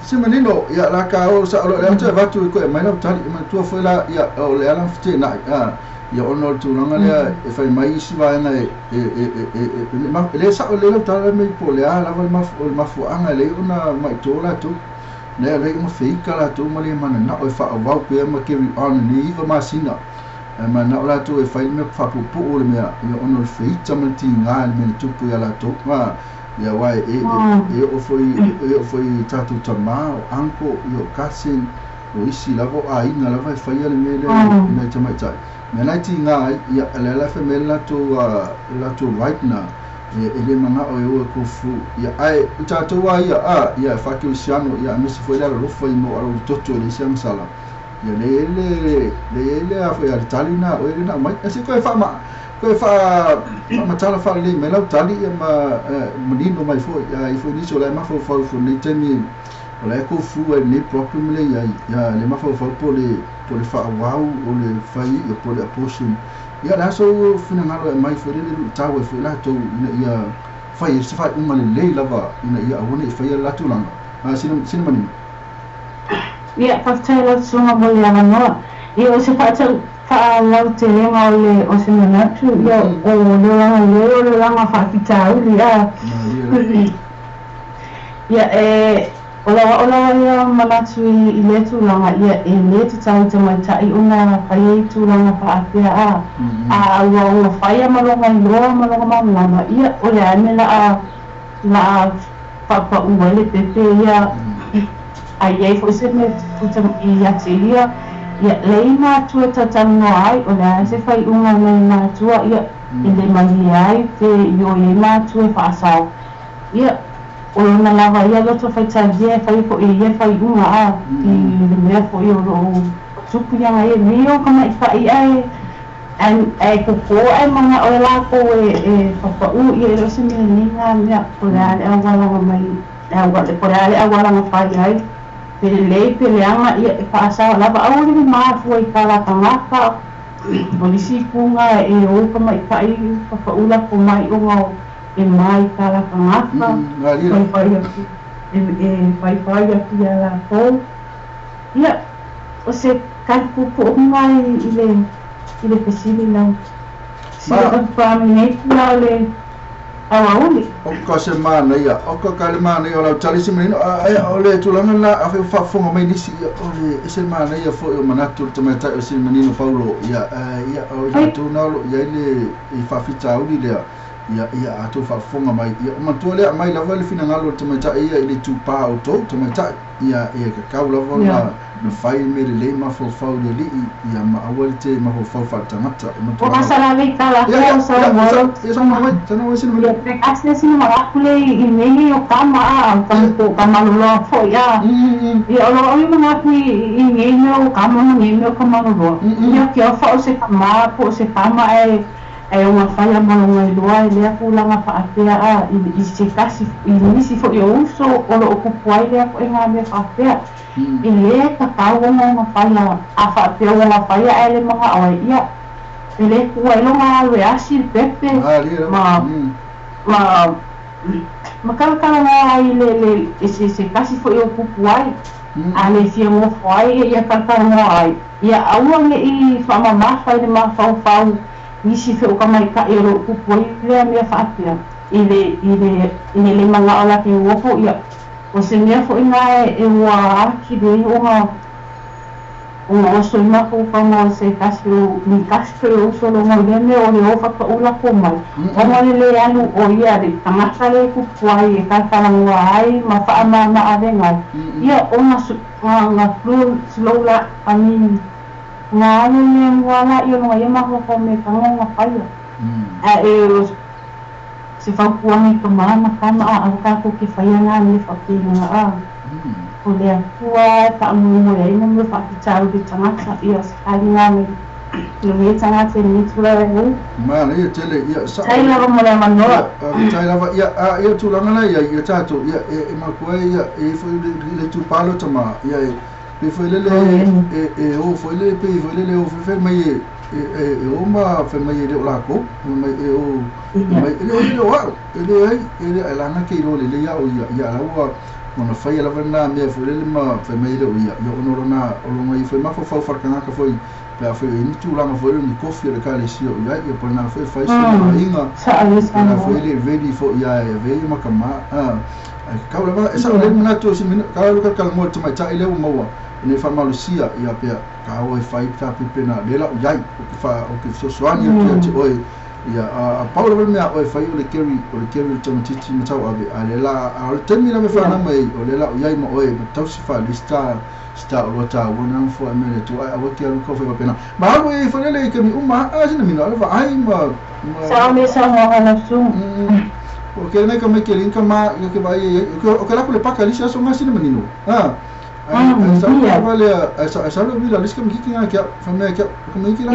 si menino ya la ka o sa lo le te va tu ko mai na tali ma tu foi la ya o le ala fte na ya ono tu nanga le fai mai si va na le sa le ta me po le ala ma fu anga le una mai to la tu le le mo fi kala tu mali mana na o fa wa pe ma ke on ni va ma sina ma na la tu fai me fa pu pu le me ya ono fi tamal ti nga me tu pu ya la tu ma ya wai o foi tatu tama anko yo kasin o isi lava o ainga lava e whaia le mele me te mai tai. Me nai ti ngā ia le lafe me lato right na ele manga o e ua kufu ia ai tātou a ia whake o siano ia mesi foi la rofa i mo aro toto le siang sala. Ia le ele a foi ar tali na o ele na mai ese koe wha matala wha le me lau tali ia manino mai foi i foi niso lai mafau fau nei temi o le kufu e le problem le ia le mafau fau po le wha wau o le whai ia po le apostle ia la so fina ngalo e mai foi le tau e foi la tau ia whai se whai uma le lava ia awone e whai la tu langa sina manino. Ia whakatau sunga mo le anganoa. Ia o se whaalau te renga o se manatu. Ia o le langa whakitau ia. Ia o lawa ia manatu i le tūlanga ia e le te tau te mai tai una whai e tūlanga whaapea a ua whaia malonga i loa malonga maunama. Ia o le amela la whapa le pepe ia ai foi se me puta ia te ia lei na tua tatano ai o la se fai unha nei na tua ia ele mai ai te io e na tua fa sa ia o na lava ia lo to fai tsadia fai ko ia fai unha a i me fo io ro tupu ia ai mio kama i fai ai ai ko ai mana o la ko e fa u ia lo se me ninga mea ko la awala mai awala ko la awala fai ai peleanga ia e whaasau lava au rini maafu i kala tangaka polisi kunga e oka mai kai whakaula ko mai unga e mai kala tangaka whai aki a la kou ia o se kalpupu unga i le pesili lau sila kapamineitu lau le awauli o se mana ia o ka mana ia o lau tali simenino o le tulanga la a whafonga mai nisi o le se mana ia fo o manatu te mai tai o simenino Paulo ia o ia tunalo ia le i whawhita auli lea ia atu whafonga mai ia o matua lea mai lava le fina ngalo te mai tai ia i le tupa o tau te mai tai ia kakau lava na whai me le mawhawhau le li ia maawale te mawhawhau whatangata o masala vei kala kau sa moro ia sa mawai tana wai sinu mai asne sinu marakule i nehi o kama a tanto kamalolo fo ia ia olo oi mangaku i nehi o kama nehi o kamalolo ia kia whao se kama po se kama e uma whaia malonga i loa e lea kulanga whaapea a i se kasi i nisi fo i o uso olo o kupuai lea ko e ngā mea whaapea i lea kakau o ngā whaia a whaapea o ngā whaia e le mga awa ia e le kua ilo ngā alwe asi pepe ma kalakala ngā ai le se kasi fo i o kupuai a le fia mo whai ia kalakala ngā ai ia auange i whamamafa i le mawhau nisi fe o kamai ka e ro kupoi le mea whaapea i le manga ala ki uopo ia o se mea fo ina e ua aki de o oso i mako whama se kasi o ni kasi o oso lo ngau le mea o le ofa ka ula ko mai o ngau le anu o ia le tangata le kupuai e kalkalangua ai ma whaama ma arengai ia o ngā flu slola amini ngā anu mea mwala i o nga ia mako ko me kangonga whaia e se whaupuangi ka maana kama a kako ke whaia ngā me whakeinga a o lea kua ta amungo e ina me whakitau de tangata i a sakari ngā me nungi tangata ni tura e hui mana ia tele ia tailava mo lea manoa tailava ia tūlanga lai ia tātou ia e makua ia e whai le tūpalo tama ia pe foi lele o foi lele pe foi lele o foi mai o ma foi mai le la ko mai o mai ele o ele la na ke ro le ya o ya la o ona fai la vana me foi lele ma foi mai le o ya yo no rona o mai foi ma foi fa kana ka foi pe foi ni tu la ma foi ni kofi le ka le si o ya e por na foi fai inga na foi le ready for ya ve ma kama ka la esa le na tu si ka lo ka mo tu mai ta ile o mo ne fa malusia ia pe ka o fai ta pipena lela o yai o que fa o que so soani que te oi ia Paulo le mea o fai o le keri tamatiti matau ave a le la a le temi la me whana mai o le la o iai ma oe ma tau si wha li sta o loa tā wana fo a mele tu a waki alu kofi wa pena ma hago e whanele i kemi uma a sina mino ala wa ai ma Sao me sa mo hala su. o ke nei ka mai ke linka ma i ke vai o ke laku le paka lisi aso ngā sina manino sa wale sa lo vila lisi ka mikiki ngā kia whamea kia ka mikiki la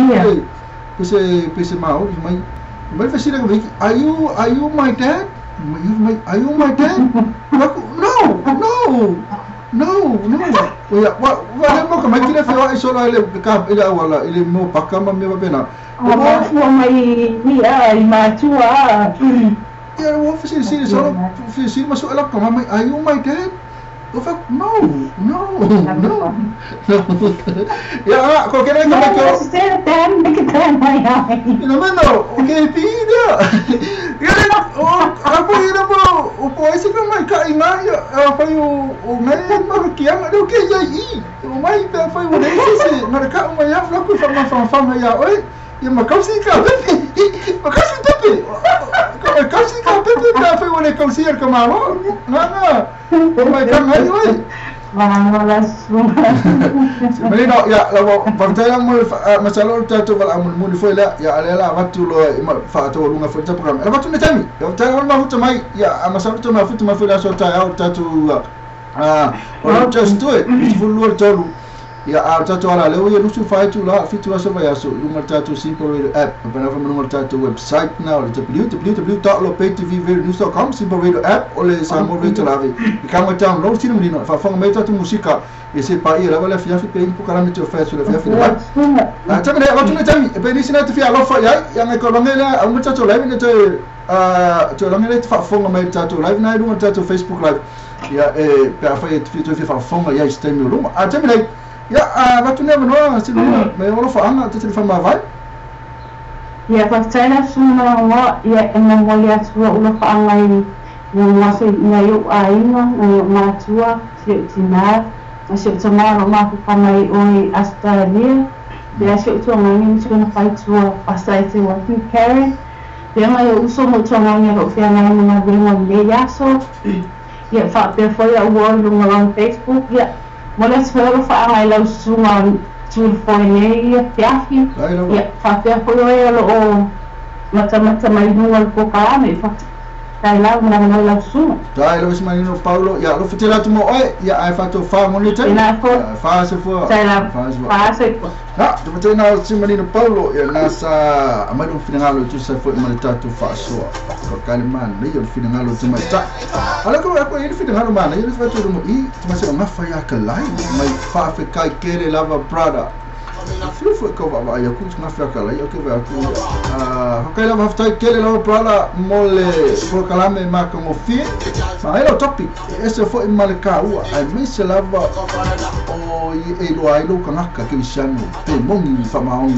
pese mao mai fasina ka mikiki are you my dad? Are you my dad? No. Ya, wa mo ka mai kile fa iso la ile ka ila wala ile mo pakama me bena. Mo mai ni ai ma tua. Ya, wo fasina solo fasina masuk ala ka mai are you my dad? No. Ya, ko kena ka mai ko. Ina mano, okay pida. Ya, apa ina mo? Upo isi ka mai ka ina ya, apa yo ngai ma ki ang do ke ya I. O mai ta fa wo dei se, na ka o mai ya fla ku fa ya oi. Ya ma kausi ka pepe. Ma kausi pepe. Ka kausi ka pepe ta fa wo le kausi ka ma lo. Na. O mai ka ngai oi. Wala semua. Menino ya lawa pantaya mo masalo tato wala amul muni foi la ya alela watu lo fa to lunga foi ta program. Ala watu netami. Ya tayar ma huta mai ya masalo to ma futa ma foi la so ta ya tato o just do it. Fulu tolu. Ya tato ala le o nusu fa tu la fitu so va ya so lunga tato simple radio app. Pana fa lunga tato website now www.lopaytvnews.com simple radio app ole sa mo radio lave. Kama download sino menino fa fa mai tato musika e se pa ira wala fiafi pe impo karame te oferta le fiafi la. Tama le watu netami e pe ni sina te fia lo fa ya ngai ko longela a mo tato live ne te to longela te fa fa mai tato live na lunga tato Facebook live. Ya pe fa e te fa fa ya stem lo. Tama le ya watu ne no sino me lo fa anga te fa ma vai. Ya pasal semua wa ya enam wali tua ulah pangai yang masih ngayu ainga ngayu matua siap sinar masih sama rumah pangai oi Australia dia siap tua ngani macam nak tua pasal itu waktu Karen dia ngayu usul macam ngani lo dia ngani nak beringan dia so ya fakir foi a wall long Facebook ya boleh sebab pangai lau semua tul foi nei tiafi ya fakir foi lo macam-macam mai nual ko kami tai la una la su tai lo Manino Paulo ya lo fitela tu mo oi ya ai fatto fa monita fa se fu tai la fa se ha tu fitela na si Manino Paulo ya nasa amado finangalo tu se fu monita tu fa so ko kaliman le yo finangalo tu mai ta ala ko ako il finangalo mana yo fa tu mo I tu ma se ma fa ya kalai mai fa fe kai kere lava brother Flu foi ko baba ya ku na fraka la yo ke va ku hokai la hafta kele la prala mole pro kalame ma como fi ma era topic esse foi malka ua ai mise lava o e lo ai lo kanaka ke visano pe mongi fa maong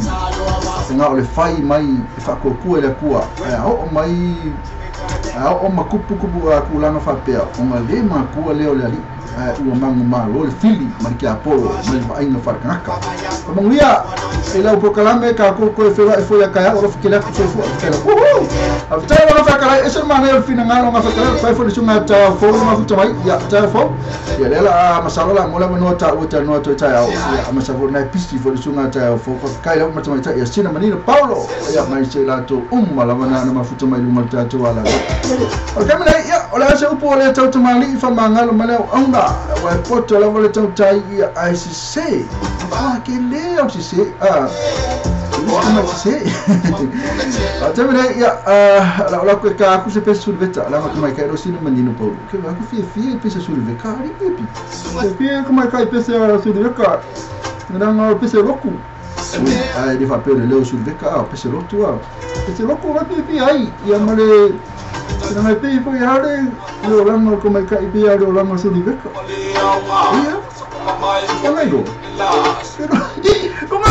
na ole fai mai fa ko ku ele kua o mai o makupu kupu ku langa fa pe o ma le ma ku le ole ali ua mangu malo le fili mariki Apollo mai vai na farkanaka manguia ela o proclame ka ko foi foi ka o fikela ko foi after la fakala ese mana el finangalo ma fakala foi foi sunga ta fo ma futa mai ya ta fo ya lela masalola mola nota uta nota ta ya masavo na pisti foi sunga ta fo kai la ma ta ya sina Manino Paulo ya mai se la to la mana na ma futa mai lu ta to ala o kamela ya ola se upo le ta mali fa mangalo mala onda wa poto la vole ta ya ai se se que leo se se como se atemela ya la ko ka ku se peso veta la ma mai ka sino Manino Paulo que va ku fi pesa sul veka ri pipi como ka pesa sul veka nang pesa roku ai di fa pele leo sul veka pesa roku va pipi ai ya male na mai pe foi hare lo lang ko mai ka ipia lo lang sul veka iya amigo como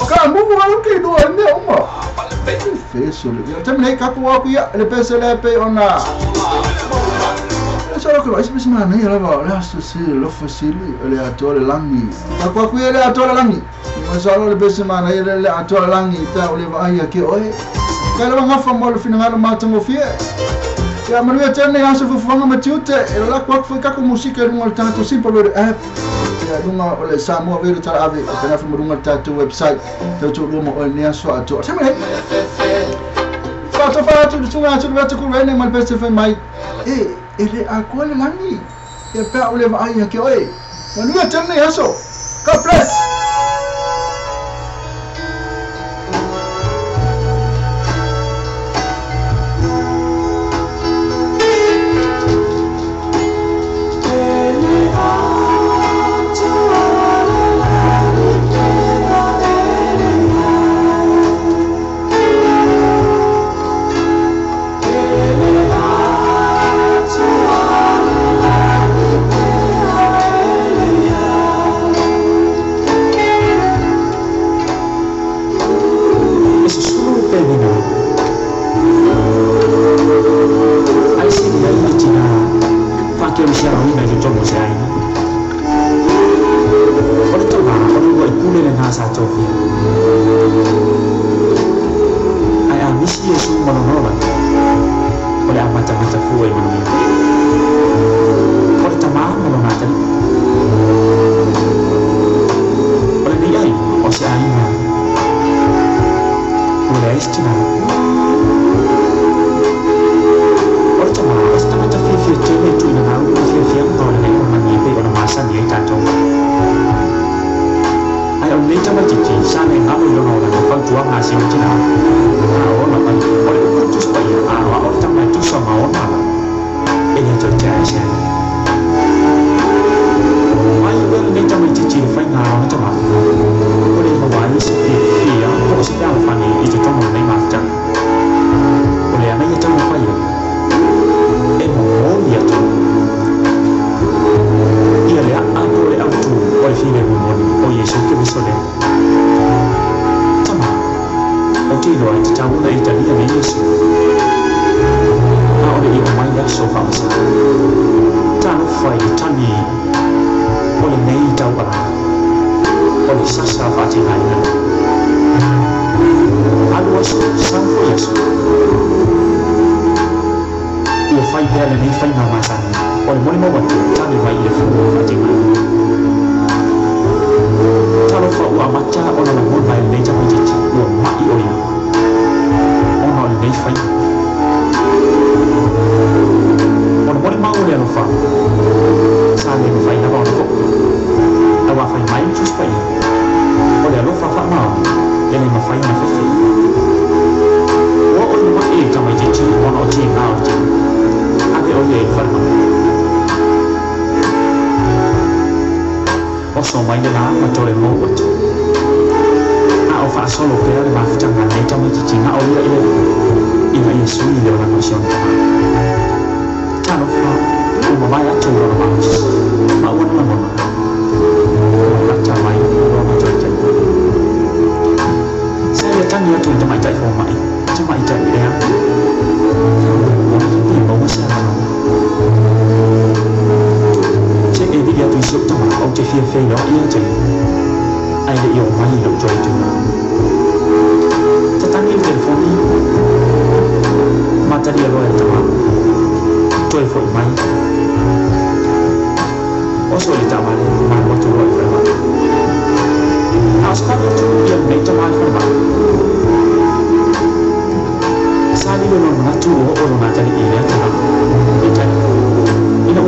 kamu mau ke do ane uma feso eu também capo aku ya le pesa le pe ona só que vai se mana ela vai lá se lo facile ele atole langi capo aku ele atole langi mas só le pesa mana ele atole langi ta ole vai aqui oi Kalau ngafa mo le fina ngalo matango fie. Ya manuia tene ya so fuanga matiute e la kwa foi ka ko musika runga tanto simple le app. Ya runga ole Samoa vero tara ave kana fu runga tatu website tatu rumo o ne so ato. Samale. Fato tunga tu betu ku rene mal best fe mai. Ele akola langi. Ya pa ole va ai ke oi. Manuia tene ya so. God bless. Ina